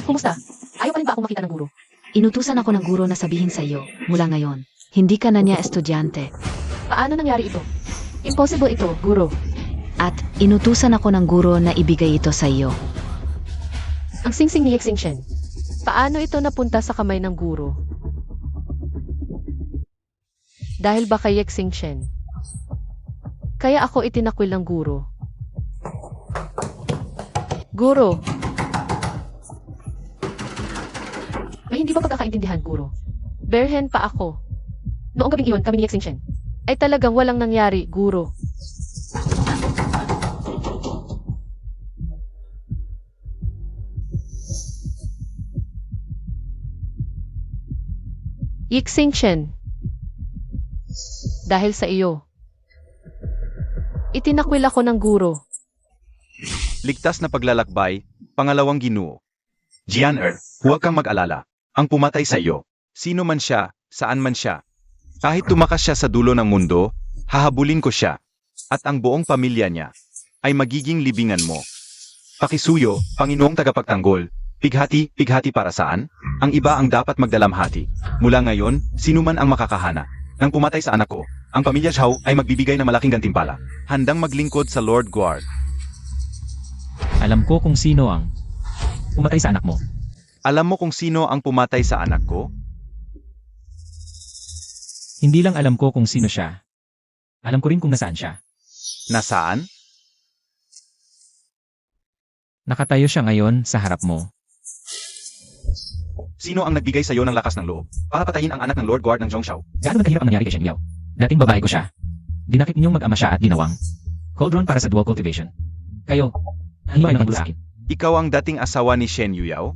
Kumusta? Ayaw pa rin ba akong makita ng guro? Inutusan ako ng guro na sabihin sa iyo, mula ngayon, hindi ka na niya estudyante. Paano nangyari ito? Impossible ito, guro. At inutusan ako ng guro na ibigay ito sa iyo. Ang singsing ni Xingchen. Paano ito napunta sa kamay ng guro? Dahil ba kay Xingchen? Kaya ako itinakwil ng guro. Guro! May hindi ba pagkakaintindihan, guro? Berhen pa ako. Noong gabing iyon, kami ni Xingchen ay talagang walang nangyari, guro. Xingchen, dahil sa iyo, itinakwil ako ng guro. Ligtas na paglalakbay, pangalawang Ginoo. Jian huwag kang mag-alala. Ang pumatay sa iyo, sino man siya, saan man siya. Kahit tumakas siya sa dulo ng mundo, hahabulin ko siya. At ang buong pamilya niya ay magiging libingan mo. Pakisuyo, Panginoong tagapagtanggol, pighati, pighati para saan? Ang iba ang dapat magdalamhati. Mula ngayon, sino man ang makakahana. Nang pumatay sa anak ko, ang pamilya Zhao ay magbibigay ng malaking gantimpala. Handang maglingkod sa Lord Guard. Alam ko kung sino ang pumatay sa anak mo. Alam mo kung sino ang pumatay sa anak ko? Hindi lang alam ko kung sino siya. Alam ko rin kung nasaan siya. Nasaan? Nakatayo siya ngayon sa harap mo. Sino ang nagbigay sa iyo ng lakas ng loob para patayin ang anak ng Lord Guard ng Zhongzhao? Gaano ba kahirap ang nangyari kay Shen Yuyao? Dating babae ko siya. Dinakip ninyong mag-ama siya at ginawang cauldron para sa dual cultivation. Kayo, hindi ba kayo nakanggulo sa akin? Ikaw ang dating asawa ni Shen Yuyao?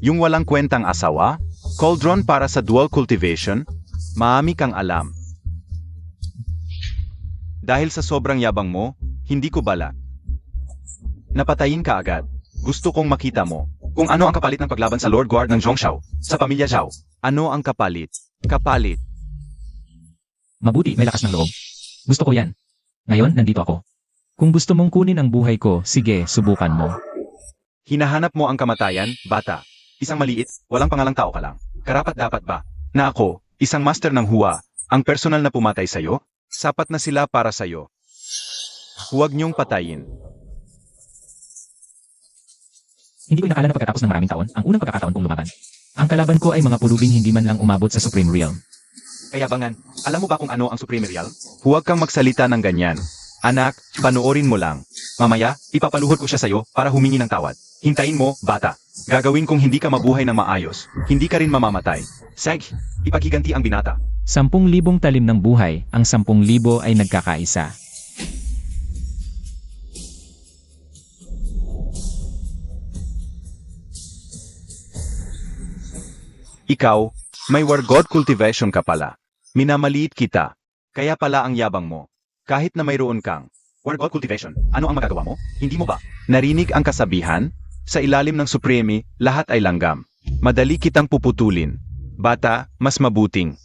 Yung walang kwentang asawa? Cauldron para sa dual cultivation? Maami kang alam. Dahil sa sobrang yabang mo, hindi ko bala. Napatayin ka agad. Gusto kong makita mo kung ano ang kapalit ng paglaban sa Lord Guard ng Zhongzhao, sa pamilya Zhao. Ano ang kapalit? Kapalit. Mabuti, may lakas ng loob. Gusto ko yan. Ngayon, nandito ako. Kung gusto mong kunin ang buhay ko, sige, subukan mo. Hinahanap mo ang kamatayan, bata. Isang maliit, walang pangalang tao ka lang. Karapat-dapat ba na ako, isang master ng Hua, ang personal na pumatay sa'yo? Sapat na sila para sa'yo. Huwag niyong patayin. Hindi ko inakala na pagkatapos ng maraming taon, ang unang pagkakataon kong lumaban. Ang kalaban ko ay mga pulubing hindi man lang umabot sa Supreme Realm. Kaya bangan, alam mo ba kung ano ang Supreme Real? Huwag kang magsalita ng ganyan. Anak, panoorin mo lang. Mamaya, ipapaluhod ko siya sa'yo para humingi ng tawad. Hintayin mo, bata. Gagawin kong hindi ka mabuhay ng maayos. Hindi ka rin mamamatay. Seg, ipaghiganti ang binata. 10,000 talim ng buhay, ang 10,000 ay nagkakaisa. Ikaw, may war god cultivation ka pala. Minamaliit kita. Kaya pala ang yabang mo. Kahit na mayroon kang Wargod cultivation, ano ang magagawa mo? Hindi mo ba narinig ang kasabihan? Sa ilalim ng Supreme, lahat ay langgam. Madali kitang puputulin. Bata, mas mabuting.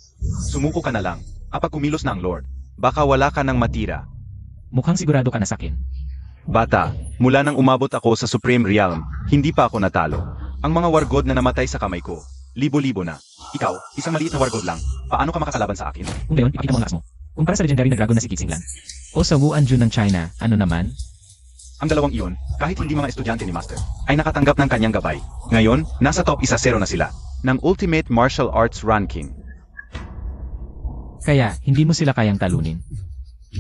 Sumuko ka na lang. Kapag kumilos na ang Lord, baka wala ka nang matira. Mukhang sigurado ka na sa akin. Bata, mula nang umabot ako sa Supreme Realm, hindi pa ako natalo. Ang mga wargod na namatay sa kamay ko, libo-libo na. Ikaw, isang maliit na wargod lang, paano ka makakalaban sa akin? Kung gayon, ipakita mo ang lakas mo. Kung para sa legendary na dragon na si Kixinglan. O sa Wu Anjun ng China, ano naman? Ang dalawang iyon, kahit hindi mga estudyante ni Master, ay nakatanggap ng kanyang gabay. Ngayon, nasa top 1-0 na sila, ng Ultimate Martial Arts Ranking. Kaya, hindi mo sila kayang talunin.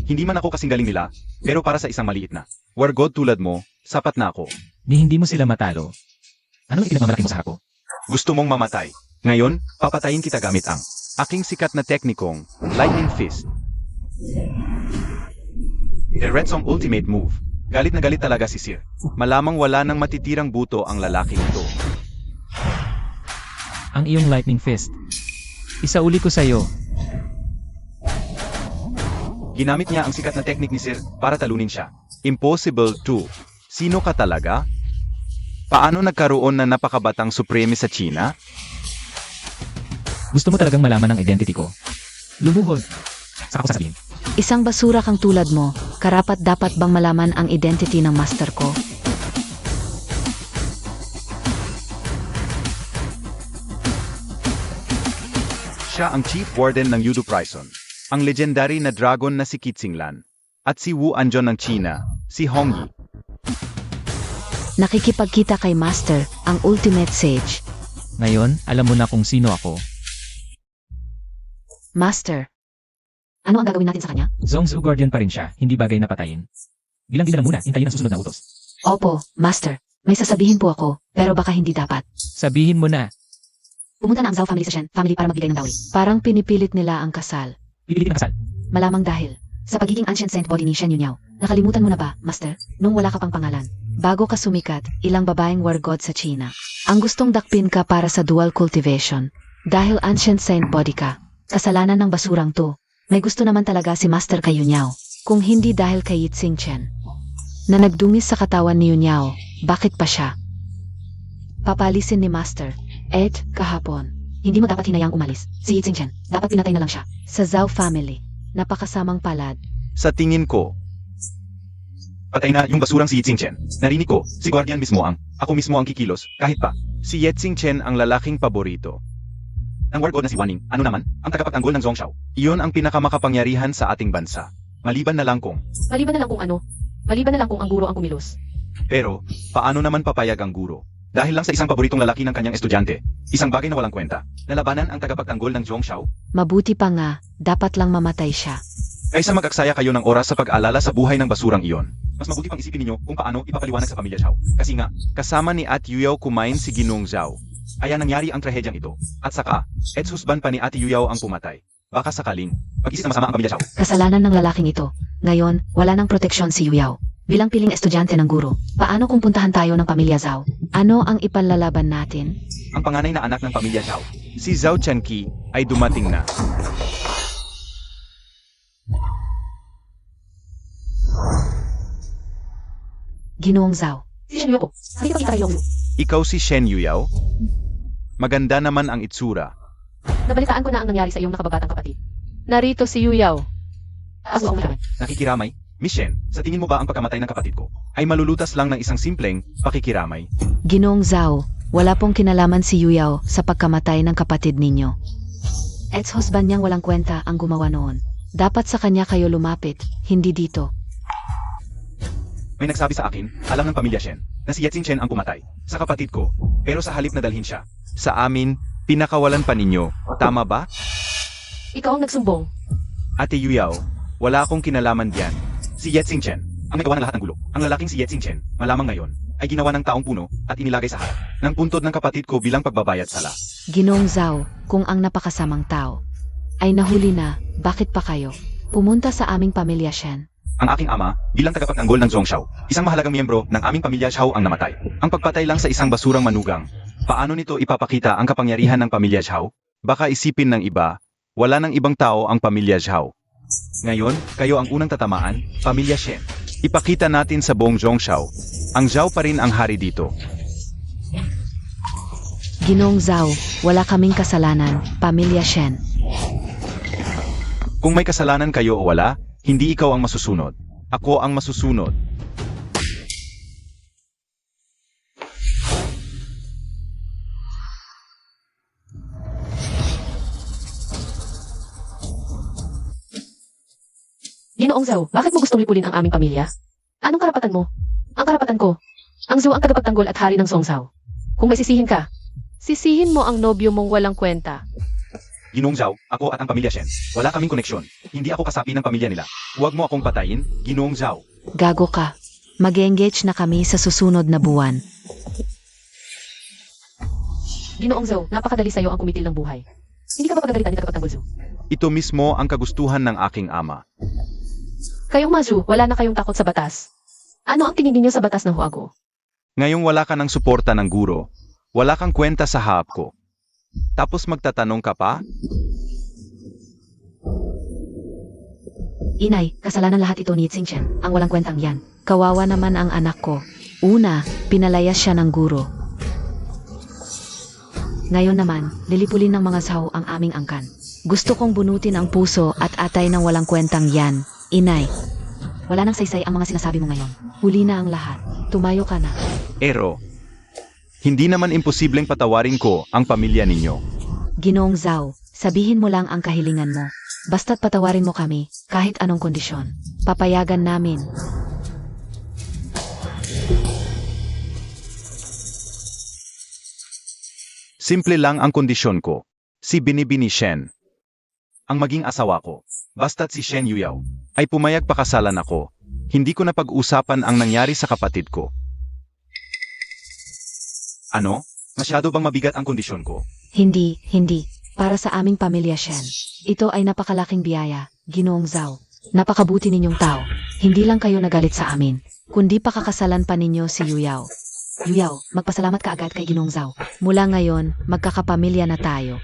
Hindi man ako kasing galing nila, pero para sa isang maliit na wargod tulad mo, sapat na ako. Ni hindi mo sila matalo. Anong ikinagmamalaki mo sa ako? Gusto mong mamatay. Ngayon, papatayin kita gamit ang aking sikat na teknikong Lightning Fist. Diretsong ultimate move. Galit na galit talaga si Sir. Malamang wala nang matitirang buto ang lalaking ito. Ang iyong lightning fist. Isauli ko sa'yo. Ginamit niya ang sikat na teknik ni Sir para talunin siya. Impossible to. Sino ka talaga? Paano nagkaroon na napakabatang Supreme sa China? Gusto mo talagang malaman ang identity ko? Lumuhod. Saka ko sasabihin. Isang basura kang tulad mo, karapat dapat bang malaman ang identity ng master ko? Siya ang Chief Warden ng Yudu Prison, ang legendary na dragon na si Kixinglan, at si Wu Anjon ng China, si Hong Yi. Nakikipagkita kay master, ang ultimate sage. Ngayon, alam mo na kung sino ako. Master, ano ang gagawin natin sa kanya? Zhongzhou Guardian pa rin siya, hindi bagay na patayin. Bilang din na lang muna, hintayin ang susunod na utos. Opo, master. May sasabihin po ako, pero baka hindi dapat. Sabihin mo na, Pumunta na ang Zhao family sa Shen family para magbigay ng dowry. Parang pinipilit nila ang kasal. pipilitin ang kasal. Malamang dahil sa pagiging ancient saint body ni Shen Yunyaw. Nakalimutan mo na ba, master, nung wala ka pang pangalan? Bago ka sumikat, ilang babaeng wargod sa China. Ang gustong dakpin ka para sa dual cultivation. Dahil ancient saint body ka, kasalanan ng basurang to. May gusto naman talaga si master kay Yunyaw. Kung hindi dahil kay Yitzing Chen. Na nagdungis sa katawan ni Yunyaw, bakit pa siya? Papalisin ni master. Kahapon. Hindi mo dapat hinayang umalis. Si Yitzing Chen, dapat pinatay na lang siya. Sa Zhao family, napakasamang palad. Sa tingin ko, patay na yung basurang si Yitzing Chen. Narinig ko, si Guardian mismo ako mismo ang kikilos, kahit pa. Si Yitzing Chen ang lalaking paborito. Ang wargod na si Wanning, ano naman, ang tagapagtanggol ng Zhongzhou. Iyon ang pinakamakapangyarihan sa ating bansa. Maliban na lang kung. Maliban na lang kung ano. Maliban na lang kung ang guro ang kumilos. Pero, paano naman papayag ang guro? Dahil lang sa isang paboritong lalaki ng kanyang estudyante, isang bagay na walang kwenta, lalabanan ang tagapagtanggol ng Zhongzhou. Mabuti pa nga, dapat lang mamatay siya. Kaysa mag-aksaya kayo ng oras sa pag-alala sa buhay ng basurang iyon, mas mabuti pang isipin ninyo kung paano ipapaliwanag sa pamilya Zhao. Kasi nga, kasama ni At Yuyao kumain si Ginoong Zhao. Kaya nangyari ang trahedyang ito. At saka, ex-husband pa ni Ate Yuyao ang pumatay. Baka sakaling, pag-isip na masama ang pamilya Zhao. Kasalanan ng lalaking ito. Ngayon, wala nang proteksyon si Yuyao. Bilang piling estudyante ng guro, paano kung puntahan tayo ng pamilya Zhao? Ano ang ipanlalaban natin? Ang panganay na anak ng pamilya Zhao, si Zhao Chanqi, ay dumating na. Ginoong Zhao. Si Shen Yuyao po. Nakikipagkita kayo. Ikaw si Shen Yuyao? Maganda naman ang itsura. Nabalitaan ko na ang nangyari sa iyong nakababatang kapatid. Narito si Yuyao. Ako ang malaman. Nakikiramay? Miss Shen, sa tingin mo ba ang pagkamatay ng kapatid ko ay malulutas lang ng isang simpleng pakikiramay? Ginoong Zhao, wala pong kinalaman si Yuyao sa pagkamatay ng kapatid ninyo. Ex-husband niyang walang kwenta ang gumawa noon. Dapat sa kanya kayo lumapit, hindi dito. May nagsabi sa akin, alam ng pamilya Shen, na si Yitzing Chen ang pumatay sa kapatid ko, pero sa halip na dalhin siya sa amin, pinakawalan pa ninyo, tama ba? Ikaw ang nagsumbong. Ate Yuyao, wala akong kinalaman diyan. Si Yitzing Chen, ang may gawa ng lahat ng gulo. Ang lalaking si Yitzing Chen, malamang ngayon, ay ginawa ng taong puno at inilagay sa harap ng puntod ng kapatid ko bilang pagbabayad sala. Ginoong Zhao, kung ang napakasamang tao ay nahuli na, bakit pa kayo pumunta sa aming pamilya Shen? Ang aking ama, bilang tagapagtanggol ng Zhongzhou, isang mahalagang miyembro ng aming pamilya Zhao ang namatay. Ang pagpatay lang sa isang basurang manugang. Paano nito ipapakita ang kapangyarihan ng pamilya Zhao? Baka isipin ng iba, wala ng ibang tao ang pamilya Zhao. Ngayon, kayo ang unang tatamaan, Pamilya Shen. Ipakita natin sa buong Zhongzhou. Ang Zhao pa rin ang hari dito. Ginoong Zhao, wala kaming kasalanan, Pamilya Shen. Kung may kasalanan kayo o wala, hindi ikaw ang masusunod. Ako ang masusunod. Ginoong Zhao, bakit mo gustong lipulin ang aming pamilya? Anong karapatan mo? Ang karapatan ko. Ang Zhao ang tagapagtanggol at hari ng Songzao. Kung may sisihin ka, sisihin mo ang nobyo mong walang kwenta. Ginoong Zhao, ako at ang Pamilya Shen. Wala kaming koneksyon. Hindi ako kasapi ng pamilya nila. Huwag mo akong patayin, Ginoong Zhao. Gago ka. Mag-engage na kami sa susunod na buwan. Ginoong Zhao, napakadali sa'yo ang kumitil ng buhay. Hindi ka ba pagagalitan ni tagapagtanggol Zhao? Ito mismo ang kagustuhan ng aking ama. Kayong mga Zhao, wala na kayong takot sa batas. Ano ang tingin ninyo sa batas ng Huago? Ngayong wala ka ng suporta ng guro, wala kang kwenta sa hap ko. Tapos magtatanong ka pa? Inay, kasalanan lahat ito ni Xingchen, ang walang kwentang yan. Kawawa naman ang anak ko. Una, pinalayas siya ng guro. Ngayon naman, lilipulin ng mga Zhao ang aming angkan. Gusto kong bunutin ang puso at atay ng walang kwentang yan. Inay, wala nang saysay ang mga sinasabi mo ngayon. Huli na ang lahat. Tumayo ka na. Ero, hindi naman imposibleng patawarin ko ang pamilya ninyo. Ginoong Zhao, sabihin mo lang ang kahilingan mo. Basta't patawarin mo kami, kahit anong kondisyon. Papayagan namin. Simple lang ang kondisyon ko. Si Binibini Shen. Ang maging asawa ko. Basta't si Shen Yuyao ay pumayag pakasalan ako. Hindi ko na pag-usapan ang nangyari sa kapatid ko. Ano? Masyado bang mabigat ang kondisyon ko? Hindi. Para sa aming pamilya, Shen. Ito ay napakalaking biyaya, Ginoong Zhao. Napakabuti ninyong tao. Hindi lang kayo nagalit sa amin, kundi pakakasalan pa ninyo si Yuyao. Yuyao, magpasalamat ka agad kay Ginoong Zhao. Mula ngayon, magkakapamilya na tayo.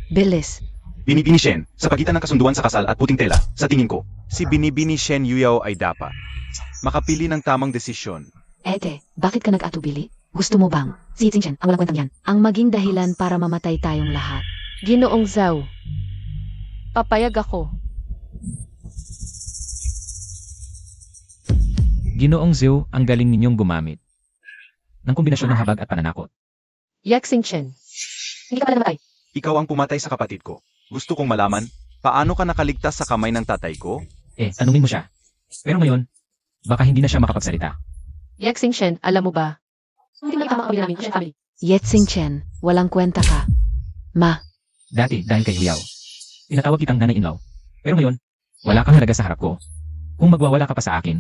Bilis. Binibini Shen, sa pagitan ng kasunduan sa kasal at puting tela, sa tingin ko, si Binibini Shen Yuyao ay dapat makapili ng tamang desisyon. Ete, bakit ka nag-atubili? Gusto mo bang, si Xingchen, ang walang kwentang yan, ang maging dahilan para mamatay tayong lahat? Ginoong Zhao, papayag ako. Ginoong Zhao, ang galing ninyong gumamit ng kombinasyon ng habag at pananakot. Yak Xingchen, hindi ka pala namatay. Ikaw ang pumatay sa kapatid ko. Gusto kong malaman, paano ka nakaligtas sa kamay ng tatay ko? Tanungin mo siya. Pero ngayon, baka hindi na siya makapagsalita. Yak Xingchen, alam mo ba? Hindi mo tama kabila namin, Shen family. Yet Xingchen, walang kwenta ka. Ma, Dati, dahil kay Liao, tinatawag kitang nanay-in-law. Pero ngayon, wala kang halaga sa harap ko. Kung magwawala ka pa sa akin,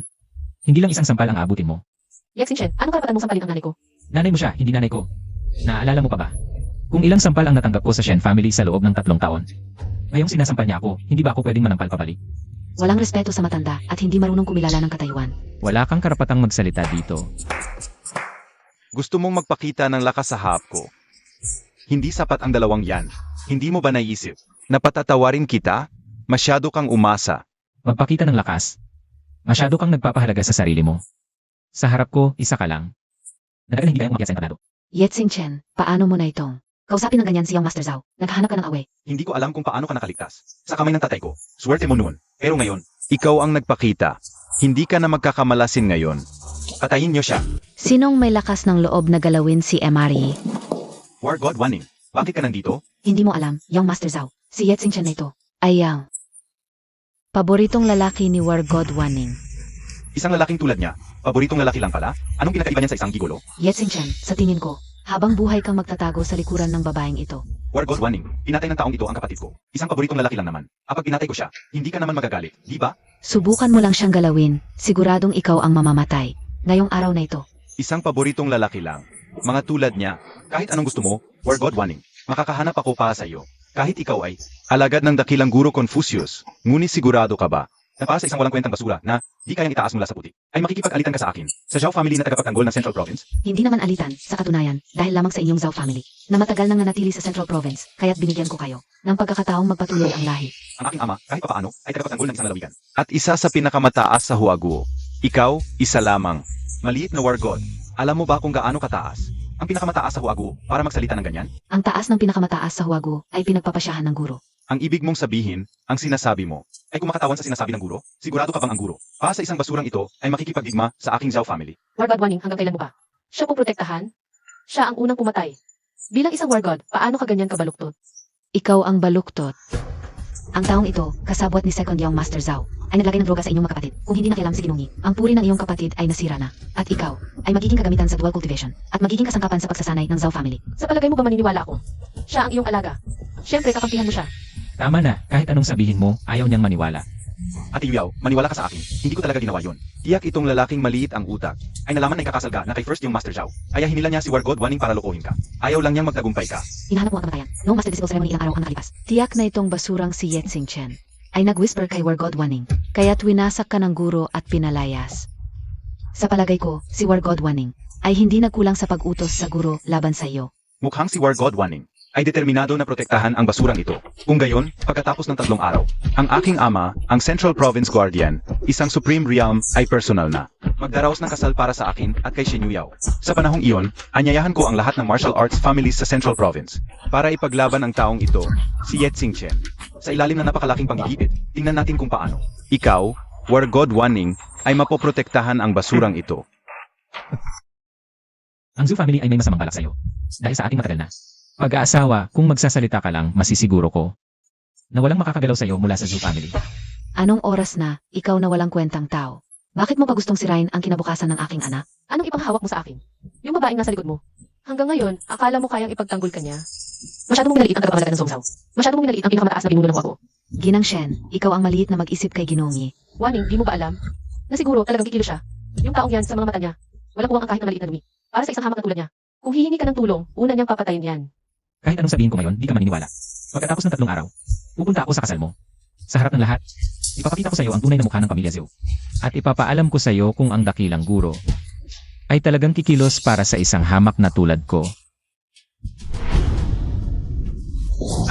hindi lang isang sampal ang aabutin mo. Yak Xingchen, anong karapatan mong sampalin ang nanay ko? Nanay mo siya, hindi nanay ko. Naaalala mo pa ba? Kung ilang sampal ang natanggap ko sa Shen family sa loob ng 3 taon. Ngayong sinasampal niya ako, hindi ba ako pwedeng manampal pabalik? walang respeto sa matanda at hindi marunong kumilala ng katayuan. Wala kang karapatang magsalita dito. Gusto mong magpakita ng lakas sa hap ko. Hindi sapat ang dalawang yan. Hindi mo ba naisip na patatawarin kita? Masyado kang umasa. Magpakita ng lakas. Masyado kang nagpapahalaga sa sarili mo. Sa harap ko, isa ka lang. Natagal hindi kayang umakyat sa empanado. Yet Xingchen, paano mo na itong? Kausapin ng ganyan siyang Master Zhao. Naghahanap ka ng away. Hindi ko alam kung paano ka nakaligtas. Sa kamay ng tatay ko. Swerte mo noon. Pero ngayon, ikaw ang nagpakita. Hindi ka na magkakamalasin ngayon. Patayin niyo siya. Sinong may lakas ng loob na galawin si Emari? War God Wanning. Bakit ka nandito? Hindi mo alam, yung Master Zhao. Si Yet Xingchen na ito. Ay yang paboritong lalaki ni War God Wanning. Isang lalaking tulad niya. Paboritong lalaki lang pala? Anong pinakaiba niyan sa isang gigolo? Yet Xingchen, sa tingin ko, habang buhay kang magtatago sa likuran ng babaeng ito. War God Wanning. Pinatay ng taong ito ang kapatid ko. Isang paboritong lalaki lang naman. Kapag pinatay ko siya, hindi ka naman magagalit, di ba? Subukan mo lang siyang galawin, siguradong ikaw ang mamamatay. Ngayong araw na ito. Isang paboritong lalaki lang. Mga tulad niya, kahit anong gusto mo, War God Wanning, makakahanap ako para sa iyo. Kahit ikaw ay alagad ng dakilang guro Confucius, ngunit sigurado ka ba na para sa isang walang kwentang basura na di kayang itaas mula sa putik, ay makikipag-alitan ka sa akin, sa Zhao family na tagapagtanggol ng Central Province? Hindi naman alitan, sa katunayan, dahil lamang sa inyong Zhao family, na matagal nang nanatili sa Central Province, kaya't binigyan ko kayo ng pagkakataong magpatuloy ang lahi. Ang aking ama, kahit papaano, ay tagapagtanggol ng isang lalawigan. At isa sa pinakamataas sa Huaguo. Ikaw, isa lamang. Maliit na war god. Alam mo ba kung gaano kataas? Ang pinakamataas sa Huaguo para magsalita ng ganyan? Ang taas ng pinakamataas sa Huago ay pinagpapasyahan ng guro. Ang ibig mong sabihin, ang sinasabi mo, ay kumakatawan sa sinasabi ng guro? Sigurado ka bang ang guro? Pa sa isang basurang ito ay makikipagdigma sa aking Zhao family? War God Waning, hanggang kailan mo ba? Siya po protektahan? Siya ang unang pumatay. Bilang isang War God, paano ka ganyan kabaluktot? Ikaw ang baluktot. Ang taong ito, kasabwat ni Second Young Master Zhao, ay naglagay ng droga sa inyong magkapatid. Kung hindi nakialam si Ginongi, ang puri ng iyong kapatid ay nasira na. At ikaw, ay magiging kagamitan sa dual cultivation, at magiging kasangkapan sa pagsasanay ng Zhao family. Sa palagay mo ba maniniwala ako? Siya ang iyong alaga. Siyempre, kakampihan mo siya. Tama na, kahit anong sabihin mo, ayaw niyang maniwala. Ate Yuyao, maniwala ka sa akin. Hindi ko talaga ginawa yon. Tiyak itong lalaking maliit ang utak. Ay nalaman na ikakasal ka na kay first yung Master Zhao. Kaya hinila niya si War God Waning para lokohin ka. Ayaw lang niyang magtagumpay ka. Hinahanap mo ang kamatayan. Noong Master Disciple Ceremony ilang araw ang nakalipas. Tiyak na itong basurang si Yetsing Chen ay nag-whisper kay War God Waning, kaya't winasak ka ng guro at pinalayas. Sa palagay ko, si War God Waning ay hindi nagkulang sa pag-utos sa guro laban sa iyo. Mukhang si War God Waning ay determinado na protektahan ang basurang ito. Kung gayon, pagkatapos ng 3 araw, ang aking ama, ang Central Province Guardian, isang Supreme Realm ay personal na. Magdaraos ng kasal para sa akin at kay Shen Yuyao. Sa panahong iyon, anyayahan ko ang lahat ng martial arts families sa Central Province para ipaglaban ang taong ito, si Yetsing Chen. Sa ilalim ng napakalaking panggigipit, tingnan natin kung paano. Ikaw, War God Waning, ay mapoprotektahan ang basurang ito. Ang Zhou family ay may masamang balak sa'yo. Dahil sa ating matagal na pag-aasawa, kung magsasalita ka lang, masisiguro ko na walang makakagalaw sa'yo mula sa Zhou family. Anong oras na, ikaw na walang kwentang tao? Bakit mo pa gustong sirain ang kinabukasan ng aking anak? Anong ipanghawak mo sa akin? Yung babaeng nasa likod mo. Hanggang ngayon, akala mo kayang ipagtanggol ka niya? Masyado mong minaliit ang tagapangalaga ng Zhou Zhao. Masyado mong minaliit ang pinakamataas na pinuno ng Huago. Ginang Shen, ikaw ang maliit na mag-isip kay Ginongi. Waning, di mo ba alam? Na siguro talagang kikilo siya. Yung taong yan sa mga mata niya, walang buwang ang kahit na maliit na dumi. Para sa isang hamak na tulad niya. Kung hihingi ka ng tulong, una niyang papatayin yan. Kahit anong sabihin ko ngayon, di ka maniniwala. Pagkatapos ng 3 araw, pupunta ako sa kasal mo. Sa harap ng lahat, ipapakita ko sa iyo ang tunay na mukha ng pamilya Zhou. At ipapaalam ko sa iyo kung ang dakilang guro ay talagang kikilos para sa isang hamak na tulad ko.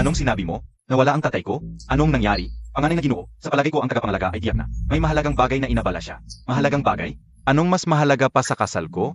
Anong sinabi mo? Nawala ang tatay ko? Anong nangyari? Panganay na Ginoo, sa palagay ko ang tagapangalaga ay tiyak na. May mahalagang bagay na inabala siya. Mahalagang bagay? Anong mas mahalaga pa sa kasal ko?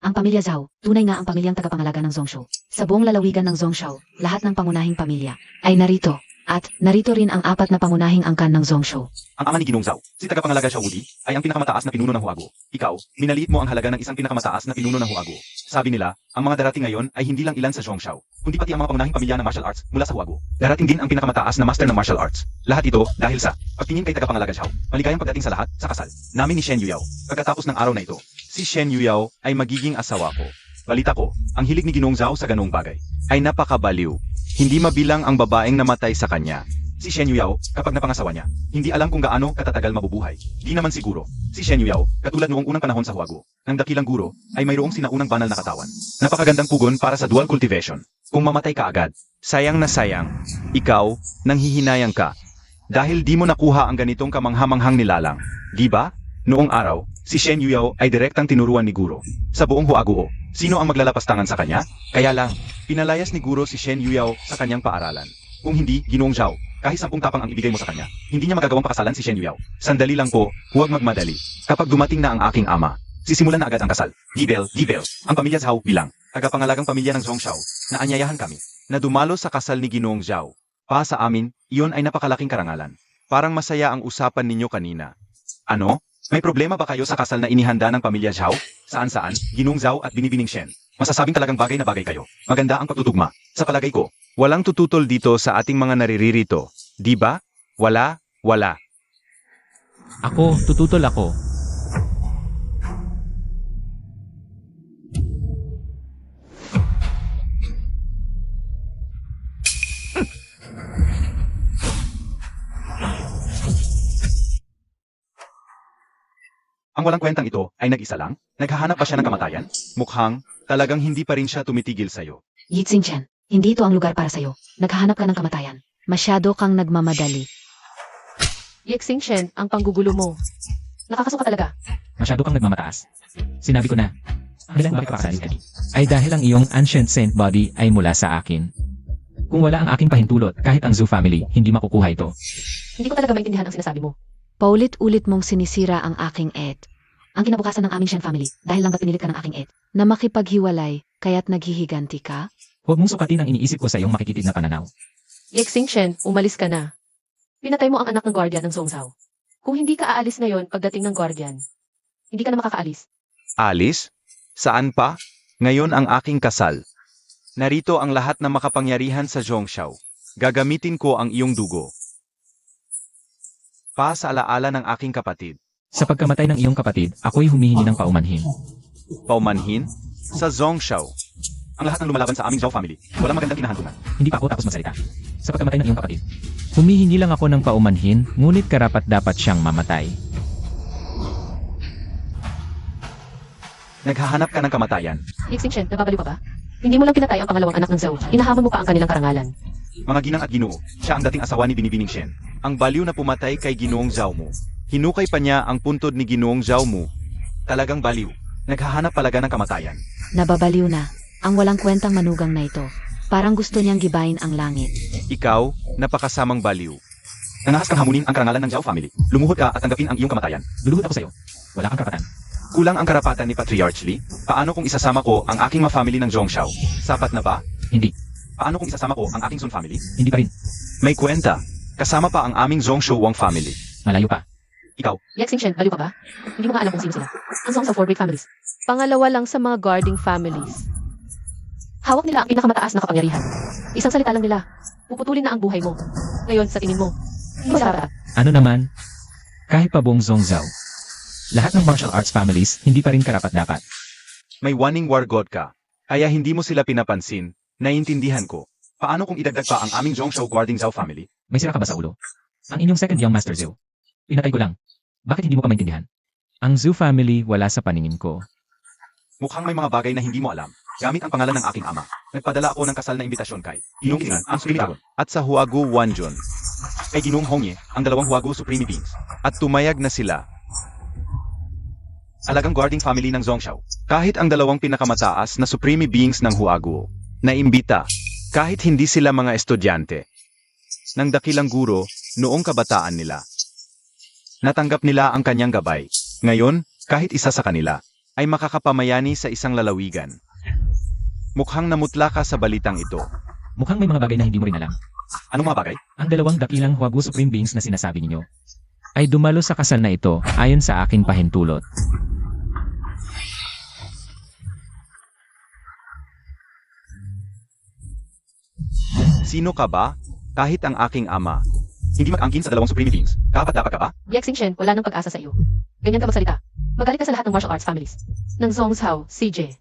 Ang pamilya Zhao, tunay nga ang pamilyang tagapangalaga ng Zhongshu. Sa buong lalawigan ng Zhongshu, lahat ng pangunahing pamilya ay narito. At narito rin ang 4 na pangunahing angkan ng Zhongshu. Ang ama ni Ginong Zhao, si tagapangalaga Xiao Wudi, ay ang pinakamataas na pinuno ng Huago. Ikaw, minaliit mo ang halaga ng isang pinakamataas na pinuno ng Huago. Sabi nila, ang mga darating ngayon ay hindi lang ilan sa Zhongshu, kundi pati ang mga pangunahing pamilya ng martial arts mula sa Huago. Darating din ang pinakamataas na master ng martial arts. Lahat ito dahil sa pagtingin kay tagapangalaga Xiao. Maligayang pagdating sa lahat sa kasal namin ni Shen Yuyao. Pagkatapos ng araw na ito, si Shen Yuyao ay magiging asawa ko. Balita ko, ang hilig ni Ginong Zhao sa ganong bagay ay napakabaliw. Hindi mabilang ang babaeng namatay sa kanya. Si Shen Yuyao, kapag napangasawa niya, hindi alam kung gaano katatagal mabubuhay. Di naman siguro. Si Shen Yuyao, katulad noong unang panahon sa Huago, ng dakilang guro, ay mayroong sinaunang banal na katawan. Napakagandang pugon para sa dual cultivation. Kung mamatay ka agad, sayang na sayang. Ikaw, nanghihinayang ka. Dahil di mo nakuha ang ganitong kamanghamanghang nilalang. Di ba? Noong araw, si Shen Yuyao ay direktang tinuruan ni Guro. Sa buong Huaguo, sino ang maglalapastangan sa kanya? Kaya lang, pinalayas ni Guro si Shen Yuyao sa kanyang paaralan. Kung hindi, Ginong Zhao, kahit 10 tapang ang ibigay mo sa kanya, hindi niya magagawang pakasalan si Shen Yuyao. Sandali lang po, huwag magmadali. Kapag dumating na ang aking ama, sisimulan na agad ang kasal. Dibel, ang pamilya Zhao bilang tagapangalagang pamilya ng Zhongshu, na anyayahan kami, na dumalo sa kasal ni Ginong Zhao. Pa sa amin, iyon ay napakalaking karangalan. Parang masaya ang usapan ninyo kanina. Ano? May problema ba kayo sa kasal na inihanda ng pamilya Zhao? Saan-saan, Ginong Zhao at Binibining Shen. Masasabing talagang bagay na bagay kayo. Maganda ang pagtutugma. Sa palagay ko, walang tututol dito sa ating mga naririto. Di ba? Wala. Ako, tututol ako. Ang walang kwentang ito ay nag-isa lang? Naghahanap pa siya ng kamatayan? Mukhang, talagang hindi pa rin siya tumitigil sa'yo. Yitsing Chen, hindi ito ang lugar para sa'yo. Naghahanap ka ng kamatayan. Masyado kang nagmamadali. Yexing Shen, ang panggugulo mo. Nakakasuka talaga. Masyado kang nagmamataas. Sinabi ko na, ang dahilan bakit ka pakasali, Eddie, ay dahil ang iyong ancient saint body ay mula sa akin. Kung wala ang aking pahintulot, kahit ang Zoo family, hindi makukuha ito. Hindi ko talaga maintindihan ang sinasabi mo. Paulit-ulit mong sinisira ang aking Ed. Ang kinabukasan ng aming Shen family, dahil lang ba pinilit ka ng aking Ed, na makipaghiwalay, kaya't naghihiganti ka? Huwag mong sukatin ang iniisip ko sa iyong makikitid na pananaw. Yexing Shen, umalis ka na. Pinatay mo ang anak ng guardian ng Zhongzhao. Kung hindi ka aalis ngayon pagdating ng guardian, hindi ka na makakaalis. Alice? Saan pa? Ngayon ang aking kasal. Narito ang lahat na makapangyarihan sa Zhongzhao. Gagamitin ko ang iyong dugo. Pa sa alaala ng aking kapatid. Sa pagkamatay ng iyong kapatid, ako'y humihingi ng paumanhin. Paumanhin? Sa Zhongzhao. Ang lahat ng lumalaban sa aming Zhao family. Walang magandang kinahantungan. Hindi pa ako tapos magsalita. Sa pagkamatay ng iyong kapatid, humihingi lang ako ng paumanhin, ngunit karapat dapat siyang mamatay. Naghahanap ka ng kamatayan. Yexing Shen, nababaliw ka ba? Hindi mo lang pinatay ang pangalawang anak ng Zhao. Hinahamon mo pa ang kanilang karangalan. Mga ginang at ginoo, siya ang dating asawa ni Binibining Shen. Ang baliw na pumatay kay Ginoong Zhao Mu. Hinukay pa niya ang puntod ni Ginoong Zhao Mu. Talagang baliw. Naghahanap palaga ng kamatayan. Nababaliw na. Ang walang kwentang manugang na ito. Parang gusto niyang gibayin ang langit. Ikaw, napakasamang baliw. Nangahas kang hamunin ang karangalan ng Zhao family. Lumuhod ka at tanggapin ang iyong kamatayan. Luluhod ako sa iyo. Wala kang karapatan. Kulang ang karapatan ni Patriarch Li? Paano kung isasama ko ang aking ma-family ng Zhongzhao? Sapat na ba? Hindi. Paano kung isasama ko ang aking Sun family? Hindi pa rin. May kwenta. Kasama pa ang aming Zhongshu Wang family. Malayo pa. Ikaw, Yexing Shen, baliw ka ba? Hindi mo nga alam kung sino sila. Ang Zhongzhao four great families. Pangalawa lang sa mga guarding families. Hawak nila ang pinakamataas na kapangyarihan. Isang salita lang nila. Puputulin na ang buhay mo. Ngayon, sa tingin mo, hindi sa dapat. Ano naman? Kahit pa buong Zhongzhao, lahat ng martial arts families, hindi pa rin karapat-dapat. may waning war god ka. Kaya hindi mo sila pinapansin. Naiintindihan ko. Paano kung idagdag pa ang aming Zhongzhou Guarding Zhao family? May sira ka ba sa ulo? Ang inyong second young master Zhou. Pinatay ko lang. Bakit hindi mo pa maintindihan? Ang Zhou family wala sa paningin ko. Mukhang may mga bagay na hindi mo alam. Gamit ang pangalan ng aking ama, nagpadala ako ng kasal na imbitasyon kay Ginong King, ang Supreme Dragon, at sa Huagu Wanjun, kay Ginong Hongye, ang dalawang Huagu Supreme Beings, at tumayag na sila. Alagang guarding family ng Zhongzhao, kahit ang dalawang pinakamataas na Supreme Beings ng Huagu, na imbita, kahit hindi sila mga estudyante, ng dakilang guro noong kabataan nila. Natanggap nila ang kanyang gabay. Ngayon, kahit isa sa kanila, ay makakapamayani sa isang lalawigan. Mukhang namutla ka sa balitang ito. Mukhang may mga bagay na hindi mo rin alam. Anong mga bagay? Ang dalawang dakilang Huagu Supreme Beings na sinasabi ninyo ay dumalo sa kasal na ito ayon sa aking pahintulot. Sino ka ba? Kahit ang aking ama. Hindi mag-angkin sa dalawang Supreme Beings. Dapat ka ba? Yexing Shen, wala nang pag-asa sa iyo. Ganyan ka magsalita. Magalit ka sa lahat ng martial arts families. Ng Zhongzhao, CJ.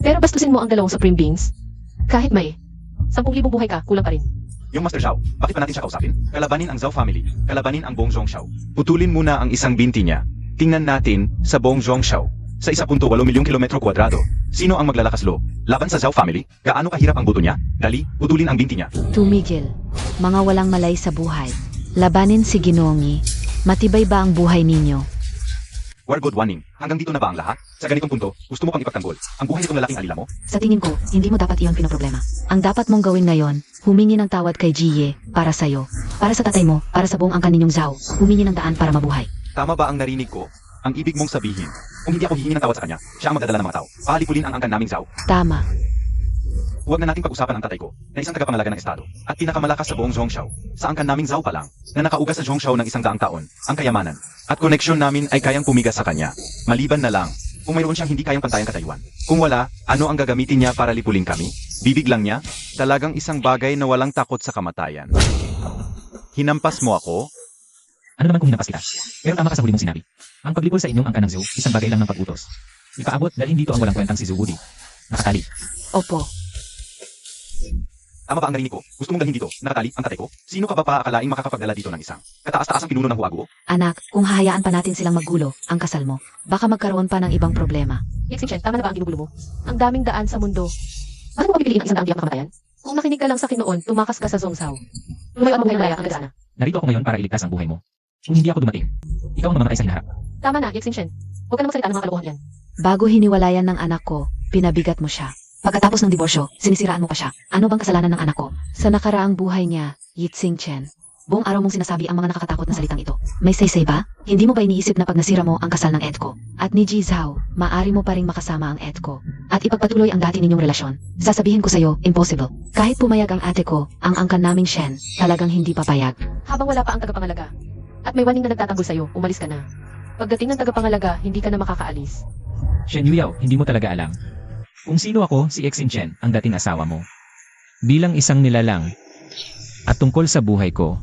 Pero bastusin mo ang dalawang Supreme Beings. Kahit may 10,000 buhay ka, kulang pa rin. Yung Master Zhao, bakit pa natin siya kausapin? Kalabanin ang Zhao family, kalabanin ang buong Zhongzhao. Putulin muna ang isang binti niya. Tingnan natin sa buong Zhongzhao. Sa 1.8 milyong kilometro kwadrado, sino ang maglalakas loob? Laban sa Zhao family? Gaano kahirap ang buto niya? Dali, putulin ang binti niya. Tumigil. Mga walang malay sa buhay. Labanin si Ginongi. Matibay ba ang buhay ninyo? War God warning. Hanggang dito na ba ang lahat? Sa ganitong punto, gusto mo pang ipagtanggol ang buhay nitong lalaking alila mo? Sa tingin ko, hindi mo dapat iyon pinoproblema. Ang dapat mong gawin ngayon, humingi ng tawad kay Jie para sa'yo. Para sa tatay mo, para sa buong angkan ninyong Zhao. Humingi ng daan para mabuhay. Tama ba ang narinig ko? Ang ibig mong sabihin, kung hindi ako hihingi ng tawad sa kanya, siya ang magdadala ng mga tao. Pahalipulin ang angkan naming Zhao. Tama. Huwag na nating pag-usapan ang tatay ko, na isang tagapangalaga ng estado, at pinakamalakas sa buong Zhongzhao. Sa angkan naming Zhao pa lang, na nakaugas sa Zhongzhao ng 100 taon, ang kayamanan, at koneksyon namin ay kayang pumigas sa kanya. Maliban na lang, kung mayroon siyang hindi kayang pantayang katayuan. Kung wala, ano ang gagamitin niya para lipulin kami? Bibig lang niya? Talagang isang bagay na walang takot sa kamatayan. Hinampas mo ako? Ano naman kung hinampas kita? Pero tama ka sa huli mong sinabi. Ang paglipol sa inyong angkan ng Zhou, isang bagay lang ng pag-utos. Ipaabot dalhin dito ang walang kwentang si Zhou Wudi. Nakatali. Opo. Tama ba ang narinig ko? Gusto mong dalhin dito, nakatali, ang tatay ko? Sino ka ba paakalaing makakapagdala dito ng isang kataas-taas ang pinuno ng Huaguo? Anak, kung hahayaan pa natin silang maggulo, ang kasal mo, baka magkaroon pa ng ibang problema. Yexing Shen, tama na ba ang ginugulo mo? Ang daming daan sa mundo. Bakit mo pipiliin ang isang daang diyak na kamatayan? Kung nakinig ka lang sa Kinoon, tumakas ka sa Zhongzhao. Lumayo at buhay malaya ang gagana. Narito ako ngayon para iligtas ang buhay mo. Kung hindi ako dumating, ikaw ang mamamatay sa hinaharap. Tama na, Yexin Shen. Huwag ka na magsalita ng mga kalokohan yan. Bago hiniwalayan ng anak ko, pinabigat mo siya. Pagkatapos ng diborsyo, sinisiraan mo pa siya. Ano bang kasalanan ng anak ko? Sa nakaraang buhay niya, Yixing Chen, buong araw mong sinasabi ang mga nakakatakot na salitang ito. May saysay ba? Hindi mo ba iniisip na pag nasira mo ang kasal ng Edko at ni Ji Zhao, maari mo pa ring makasama ang Edko at ipagpatuloy ang dati ninyong relasyon? Sasabihin ko sa'yo, impossible. Kahit pumayag ang ate ko, ang angkan naming Shen, talagang hindi papayag. Habang wala pa ang tagapangalaga. At may waning na nagtatanggol sa'yo, umalis ka na. Pagdating ng tagapangalaga, hindi ka na makakaalis. Shen Yuyao, hindi mo talaga alam. Kung sino ako, si Yexin Chen, ang dating asawa mo. Bilang isang nilalang, at tungkol sa buhay ko,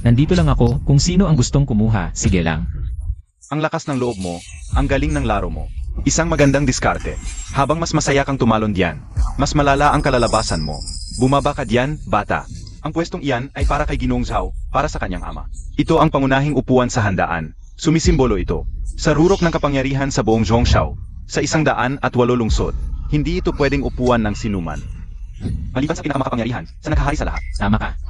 nandito lang ako, kung sino ang gustong kumuha, sige lang. Ang lakas ng loob mo, ang galing ng laro mo. Isang magandang diskarte. Habang mas masaya kang tumalon diyan, mas malala ang kalalabasan mo. Bumaba ka diyan, bata. Ang pwestong iyan ay para kay Ginoong Zhao, para sa kanyang ama. Ito ang pangunahing upuan sa handaan. Sumisimbolo ito. Sa rurok ng kapangyarihan sa buong Zhongzhou, sa 108 lungsod, hindi ito pwedeng upuan ng sinuman. Maliban sa pinakamakapangyarihan, sa naghahari sa lahat. Tama ka.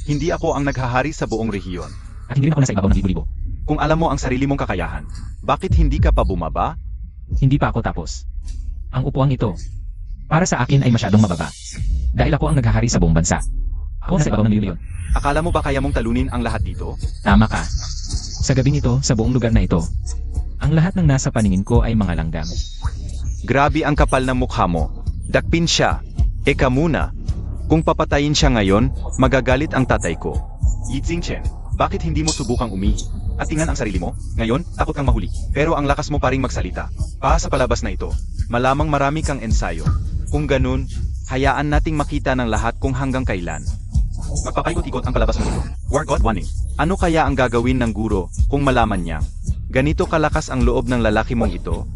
Hindi ako ang naghahari sa buong rehiyon. At hindi rin ako nasa ibabaw ng libo-libo. Kung alam mo ang sarili mong kakayahan, bakit hindi ka pa bumaba? Hindi pa ako tapos. Ang upuang ito, para sa akin ay masyadong mababa. Dahil ako ang naghahari sa buong bansa. Ako nasa ibabaw ng milyon. Akala mo ba kaya mong talunin ang lahat dito? Tama ka. Sa gabing ito, sa buong lugar na ito, ang lahat ng nasa paningin ko ay mga langgam. Grabe ang kapal ng mukha mo. Dakpin siya. Eka muna. Kung papatayin siya ngayon, magagalit ang tatay ko. Yixing Chen, bakit hindi mo subukang umihi? At tingnan ang sarili mo, ngayon, takot kang mahuli. Pero ang lakas mo pa ring magsalita. Sa palabas na ito, malamang marami kang ensayo. Kung ganun, hayaan nating makita ng lahat kung hanggang kailan. Magpapaikot-ikot ang palabas mo ito. War God Wanning. Ano kaya ang gagawin ng guro kung malaman niya? Ganito kalakas ang loob ng lalaki mong ito?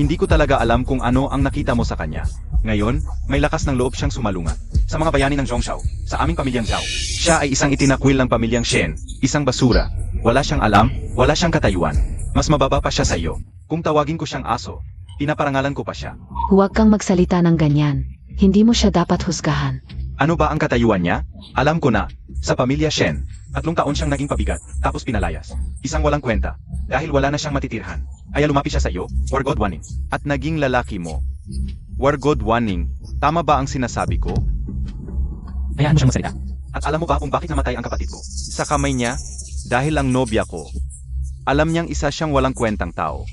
Hindi ko talaga alam kung ano ang nakita mo sa kanya. Ngayon, may lakas ng loob siyang sumalungat. Sa mga bayani ng Zhongzhou, sa aming pamilyang Zhao, siya ay isang itinakwil ng pamilyang Shen, isang basura. Wala siyang alam, wala siyang katayuan. Mas mababa pa siya sa iyo. Kung tawagin ko siyang aso, pinaparangalan ko pa siya. Huwag kang magsalita ng ganyan. Hindi mo siya dapat husgahan. Ano ba ang katayuan niya? Alam ko na, sa pamilya Shen, 3 taon siyang naging pabigat, tapos pinalayas. Isang walang kwenta, dahil wala na siyang matitirhan. Kaya lumapit siya sa iyo, War God Wanning. At naging lalaki mo. War God Wanning, tama ba ang sinasabi ko? Hayaan mo siyang magsalita. At alam mo ba kung bakit namatay ang kapatid ko? Sa kamay niya, dahil ang nobya ko. Alam niyang isa siyang walang kwentang tao.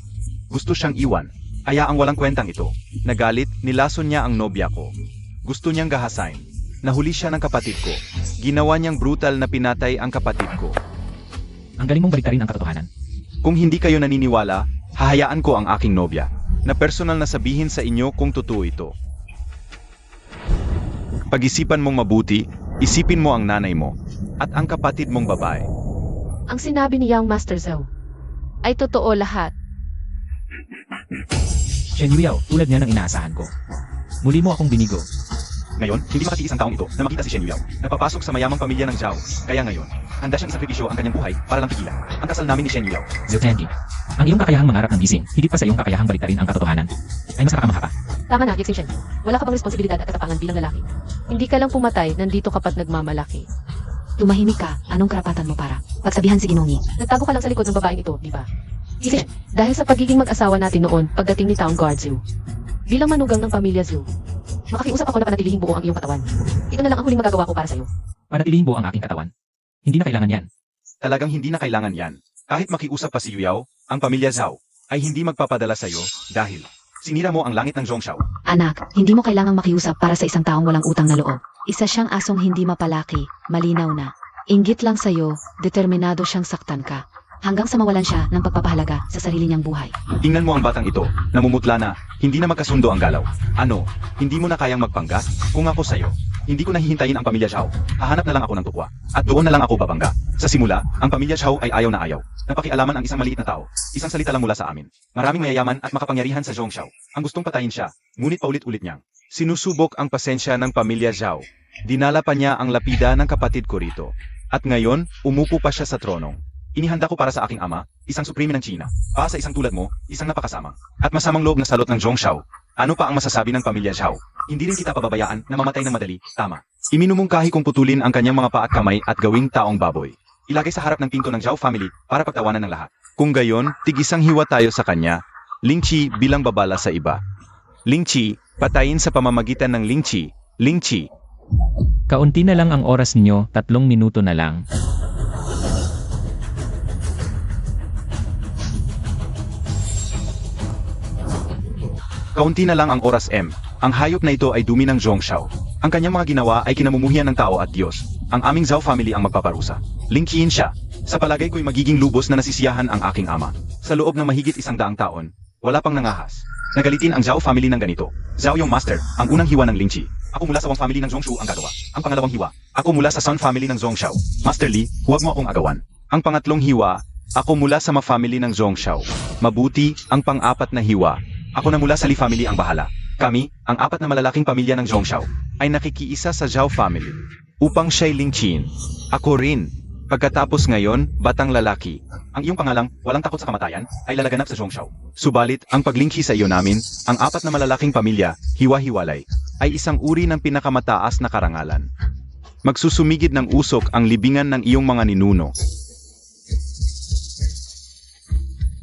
Gusto siyang iwan, kaya ang walang kwentang ito. Nagalit, nilason niya ang nobya ko. Gusto niyang gahasain. Nahuli siya ng kapatid ko. Ginawa niyang brutal na pinatay ang kapatid ko. Ang galing mong baliktarin ang katotohanan. Kung hindi kayo naniniwala, hahayaan ko ang aking nobya na personal na sabihin sa inyo kung totoo ito. Pag-isipan mong mabuti, isipin mo ang nanay mo at ang kapatid mong babae. Ang sinabi ni Young Master Zhao ay totoo lahat. Shen Yuyao, tulad niya ng inaasahan ko. Muli mo akong binigo. Ngayon, hindi makatiis ang taong ito na makita si Shen Yuyao. Napapasok sa mayamang pamilya ng Zhao. Kaya ngayon, handa siyang isakripisyo ang kanyang buhay para lang pigilan ang kasal namin ni Shen Yuyao. Zhou Tengi, ang iyong kakayahang mangarap ng gising, higit pa sa iyong kakayahang baliktarin ang katotohanan, ay mas nakakamaha pa. Tama na, Yexin Shen. Wala ka bang responsibilidad at katapangan bilang lalaki? Hindi ka lang pumatay, nandito ka pat nagmamalaki. Tumahimik ka, anong karapatan mo para? Pagsabihan si Ginongi. Nagtago ka lang sa likod ng babaeng ito, di ba? Yexin Shen, dahil sa pagiging mag-asawa natin noon pagdating ni Town Guard Zhu, bilang manugang ng pamilya Zhu, makakiusap ako na panatilihing buo ang iyong katawan. Ito na lang ang huling magagawa ko para sa'yo. Panatilihin buo ang aking katawan. Hindi na kailangan yan. Talagang hindi na kailangan yan. Kahit makiusap pa si Yuyao, ang pamilya Zhao ay hindi magpapadala sa iyo dahil sinira mo ang langit ng Zhongzhou. Anak, hindi mo kailangang makiusap para sa isang taong walang utang na loob. Isa siyang asong hindi mapalaki, malinaw na. Inggit lang sa'yo, determinado siyang saktan ka. Hanggang sa mawalan siya ng pagpapahalaga sa sarili niyang buhay. Tingnan mo ang batang ito, namumutla na, hindi na magkasundo ang galaw. Ano, hindi mo na kayang magpangga? Kung ako sa'yo, hindi ko nahihintayin ang pamilya Zhao. Hahanap na lang ako ng tukwa. At doon na lang ako babangga. Sa simula, ang pamilya Zhao ay ayaw na ayaw. Napakialaman ang isang maliit na tao. Isang salita lang mula sa amin. Maraming mayayaman at makapangyarihan sa Zhongzhou. Ang gustong patayin siya, ngunit paulit-ulit niyang sinusubok ang pasensya ng pamilya Zhao. Dinala pa niya ang lapida ng kapatid ko rito. At ngayon, umupo pa siya sa tronong. Inihanda ko para sa aking ama, isang supreme ng China. Para sa isang tulad mo, isang napakasamang at masamang loob na salot ng Zhongxiao. Ano pa ang masasabi ng pamilya Zhao? Hindi rin kita pababayaan na mamatay ng madali, tama. Iminumungkahi kong putulin ang kanyang mga paa at kamay at gawing taong baboy. Ilagay sa harap ng pinto ng Zhao family para pagtawanan ng lahat. Kung gayon, tig-isang hiwa tayo sa kanya. Ling Chi bilang babala sa iba. Ling Chi, patayin sa pamamagitan ng Ling Chi. Ling Chi. Kaunti na lang ang oras ninyo, 3 minuto na lang. Kaunti na lang ang oras M. Ang hayop na ito ay dumi ng Zhongxiao. Ang kanyang mga ginawa ay kinamumuhian ng tao at Diyos. Ang aming Zhao family ang magpaparusa. Lingkiin siya. Sa palagay ko'y magiging lubos na nasisiyahan ang aking ama. Sa loob ng mahigit 100 taon, wala pang nangahas. Nagalitin ang Zhao family ng ganito. Zhao yung master, ang unang hiwa ng Lingqi. Ako mula sa Wang family ng Zhongshu ang gagawa. Ang pangalawang hiwa, ako mula sa Sun family ng Zhongxiao. Master Li, huwag mo akong agawan. Ang pangatlong hiwa, ako mula sa Ma family ng Zhongxiao. Mabuti, ang pang-apat na hiwa, ako na mula sa Li family ang bahala. Kami, ang 4 na malalaking pamilya ng Zhongxiao, ay nakikiisa sa Zhao family. Upang siya'y Lingqin. Ako rin. Pagkatapos ngayon, batang lalaki. Ang iyong pangalang, walang takot sa kamatayan, ay lalaganap sa Zhongxiao. Subalit, ang paglingki sa iyo namin, ang 4 na malalaking pamilya, hiwa-hiwalay, ay isang uri ng pinakamataas na karangalan. Magsusumigid ng usok ang libingan ng iyong mga ninuno.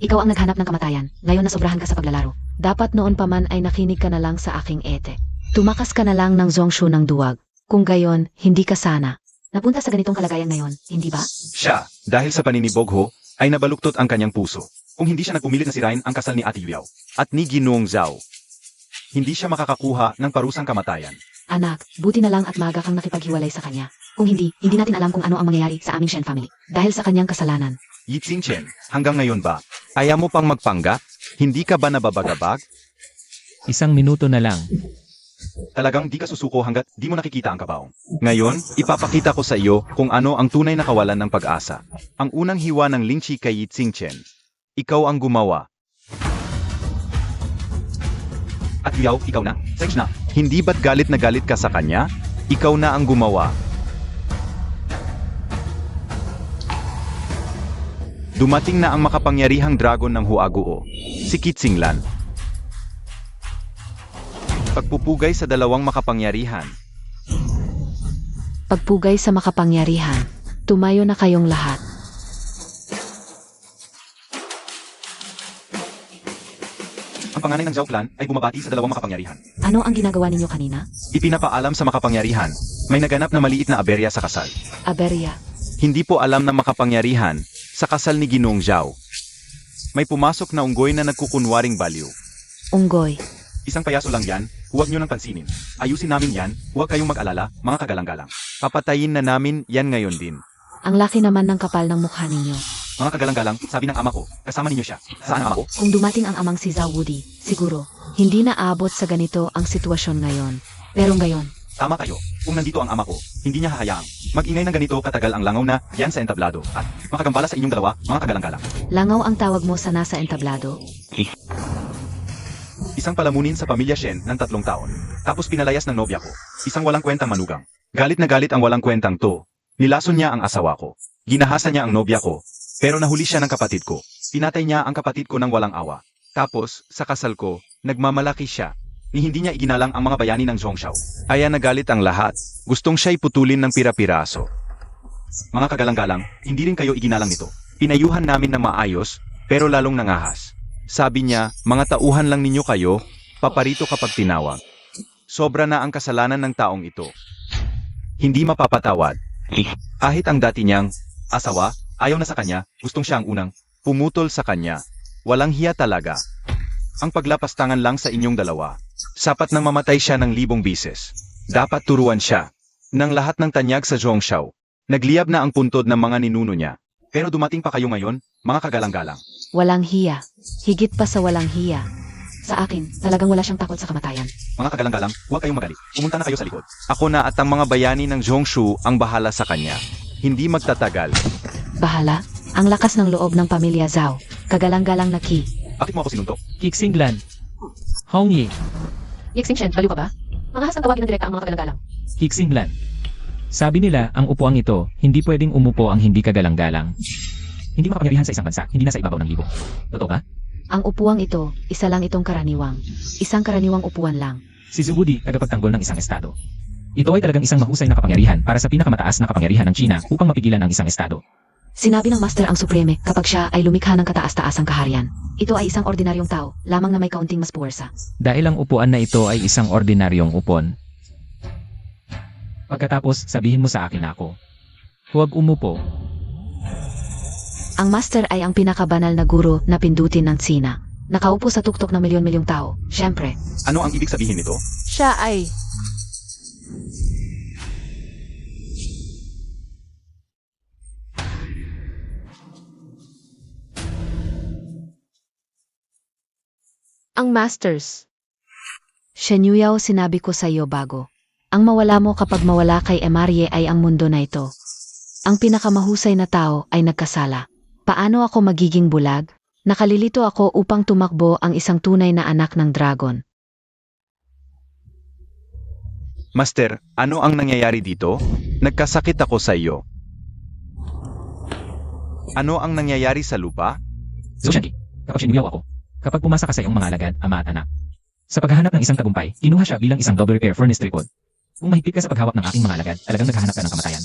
Ikaw ang naghanap ng kamatayan, ngayon nasobrahan ka sa paglalaro. Dapat noon pa man ay nakinig ka na lang sa aking ete. Tumakas ka na lang ng Zhongshu ng duwag. Kung gayon, hindi ka sana napunta sa ganitong kalagayan ngayon, hindi ba? Siya, dahil sa paninibog ho, ay nabaluktot ang kanyang puso. Kung hindi siya nagpumilit na sirain ang kasal ni Ate Yuyaw at ni Ginoong Zhao, hindi siya makakakuha ng parusang kamatayan. Anak, buti na lang at maaga kang nakipaghiwalay sa kanya. Kung hindi, hindi natin alam kung ano ang mangyayari sa aming Shen family. Dahil sa kanyang kasalanan. Yixing Chen, hanggang ngayon ba? Ayaw mo pang magpanggap? Hindi ka ba nababagabag? 1 minuto na lang. Talagang di ka susuko hanggat di mo nakikita ang kabaong. Ngayon, ipapakita ko sa iyo kung ano ang tunay na kawalan ng pag-asa. Ang unang hiwa ng Lingqi kay Yixing Chen. Ikaw ang gumawa. At Yuyaw, ikaw na? Sex na. Hindi ba't galit na galit ka sa kanya? Ikaw na ang gumawa. Dumating na ang makapangyarihang dragon ng Huaguo, si Kitsinglan. Pagpupugay sa dalawang makapangyarihan. Pagpugay sa makapangyarihan. Tumayo na kayong lahat. Ang panganay ng Zhao clan ay bumabati sa dalawang makapangyarihan. Ano ang ginagawa ninyo kanina? Ipinapaalam sa makapangyarihan, may naganap na maliit na aberya sa kasal. Aberya. Hindi po alam ng makapangyarihan sa kasal ni Ginoong Zhao. May pumasok na unggoy na nagkukunwaring baliw. Unggoy. Isang payaso lang yan, huwag nyo nang pansinin. Ayusin namin yan, huwag kayong mag-alala, mga kagalang-galang. Papatayin na namin yan ngayon din. Ang laki naman ng kapal ng mukha ninyo. Mga kagalang-galang, sabi ng ama ko, kasama ninyo siya. Saan ang ama ko? Kung dumating ang amang si Zhao Wudi, siguro, hindi na aabot sa ganito ang sitwasyon ngayon. Pero ngayon, Tama kayo, kung nandito ang ama ko, hindi niya hahayaang mag-ingay ng ganito katagal ang langaw na yan sa entablado at makagambala sa inyong dalawa, mga kagalang-galang. langaw ang tawag mo sa nasa entablado. Isang palamunin sa pamilya Shen ng 3 taon. Tapos pinalayas ng nobya ko. Isang walang kwentang manugang. Galit na galit ang walang kwentang to. Nilason niya ang asawa ko. Ginahasa niya ang nobya ko. Pero nahuli siya ng kapatid ko. Pinatay niya ang kapatid ko ng walang awa. Tapos, sa kasal ko, nagmamalaki siya. Ni hindi niya iginalang ang mga bayani ng Zhongxiao. Kaya nagalit ang lahat. Gustong siya'y putulin ng pira-piraso. Mga kagalang-galang, hindi rin kayo iginalang nito. Pinayuhan namin ng maayos, pero lalong nangahas. Sabi niya, mga tauhan lang ninyo kayo, paparito kapag tinawag. Sobra na ang kasalanan ng taong ito. Hindi mapapatawad. Kahit ang dati niyang asawa, ayaw na sa kanya, gustong siya ang unang pumutol sa kanya. Walang hiya talaga. Ang paglapastangan lang sa inyong dalawa. Sapat nang mamatay siya ng 1000 bises. Dapat turuan siya ng lahat ng tanyag sa Zhongxiao. Nagliyab na ang puntod ng mga ninuno niya. Pero dumating pa kayo ngayon, mga kagalang-galang. Walang hiya. Higit pa sa walang hiya. Sa akin, talagang wala siyang takot sa kamatayan. Mga kagalang-galang, huwag kayong magalit. Pumunta na kayo sa likod. Ako na at ang mga bayani ng Zhongshu ang bahala sa kanya. Hindi magtatagal. Bahala, ang lakas ng loob ng pamilya Zhao. Kagalang-galang na Ki. Bakit mo ako sinuntok? Kixinglan. Hongyi. Yixing Shen, baliw ka ba? Mangahas ng tawagin ng direkta ang mga kagalang-galang. Kixinglan. Sabi nila, ang upuang ito, hindi pwedeng umupo ang hindi kagalang-galang. Hindi makapangyarihan sa isang bansa, hindi nasa ibabaw ng libo. Totoo ba? Ang upuang ito, isa lang itong karaniwang. Isang karaniwang upuan lang. Si Zubudi, tagapagtanggol ng isang estado. Ito ay talagang isang mahusay na kapangyarihan para sa pinakamataas na kapangyarihan ng China upang mapigilan ang isang estado. Sinabi ng Master ang Supreme kapag siya ay lumikha ng kataas-taasang kaharian. Ito ay isang ordinaryong tao, lamang na may kaunting mas puwersa. Dahil ang upuan na ito ay isang ordinaryong upon. Pagkatapos, sabihin mo sa akin na ako. Huwag umupo. Ang Master ay ang pinakabanal na guro na pindutin ng Tsina. Nakaupo sa tuktok ng milyon-milyong tao. Siyempre, Ano ang ibig sabihin nito? Siya ay... ang Masters. Shen Yuyao, sinabi ko sa iyo bago. Ang mawala mo kapag mawala kay Emarye ay ang mundo na ito. Ang pinakamahusay na tao ay nagkasala. Paano ako magiging bulag? Nakalilito ako upang tumakbo ang isang tunay na anak ng dragon. Master, ano ang nangyayari dito? Nagkasakit ako sa iyo. Ano ang nangyayari sa lupa? Zoshanki, kapag sinuyaw ako. Kapag pumasa ka sa iyong mga alagad, ama at anak. Sa paghahanap ng isang tagumpay, kinuha siya bilang isang double air furnace tripod. Kung mahigpit ka sa paghawak ng aking mga alagad, talagang naghahanap ka ng kamatayan.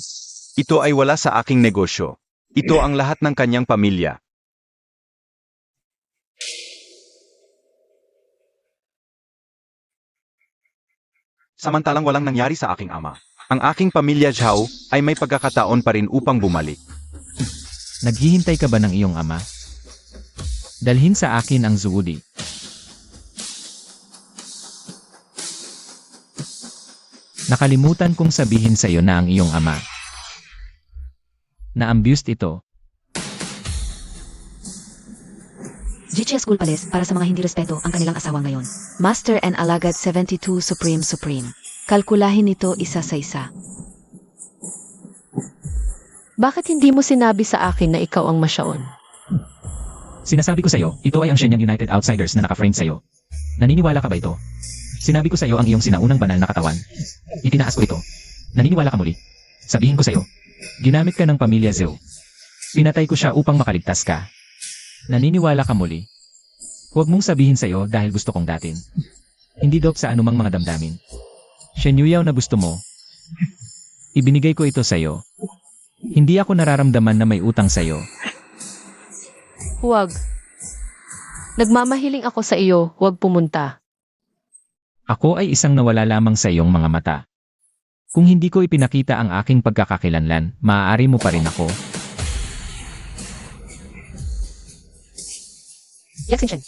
Ito ay wala sa aking negosyo. Ito ang lahat ng kanyang pamilya. Samantalang walang nangyari sa aking ama. Ang aking pamilya Zhao ay may pagkakataon pa rin upang bumalik. Naghihintay ka ba ng iyong ama? Dalhin sa akin ang Zuwudi. Nakalimutan kong sabihin sa iyo na ang iyong ama. Na-abused ito. GCS School Palace para sa mga hindi respeto ang kanilang asawa ngayon. Master and Alagad 72 Supreme. Kalkulahin ito isa sa isa. Bakit hindi mo sinabi sa akin na ikaw ang masyaon? Sinasabi ko sa iyo, ito ay ang Shenyang United Outsiders na naka-frame sa iyo. Naniniwala ka ba ito? Sinabi ko sa iyo ang iyong sinaunang banal na katawan. Itinaas ko ito. Naniniwala ka muli? Sabihin ko sa iyo, ginamit ka ng pamilya Zhou. Pinatay ko siya upang makaligtas ka. Naniniwala ka muli? Huwag mong sabihin sa iyo dahil gusto kong datin. Hindi dope sa anumang mga damdamin. Shen Yuyao na gusto mo. Ibinigay ko ito sa iyo. Hindi ako nararamdaman na may utang sa iyo. Huwag. Nagmamahiling ako sa iyo, huwag pumunta. Ako ay isang nawala lamang sa iyong mga mata. Kung hindi ko ipinakita ang aking pagkakakilanlan, maaari mo pa rin ako. Yaksin Shen.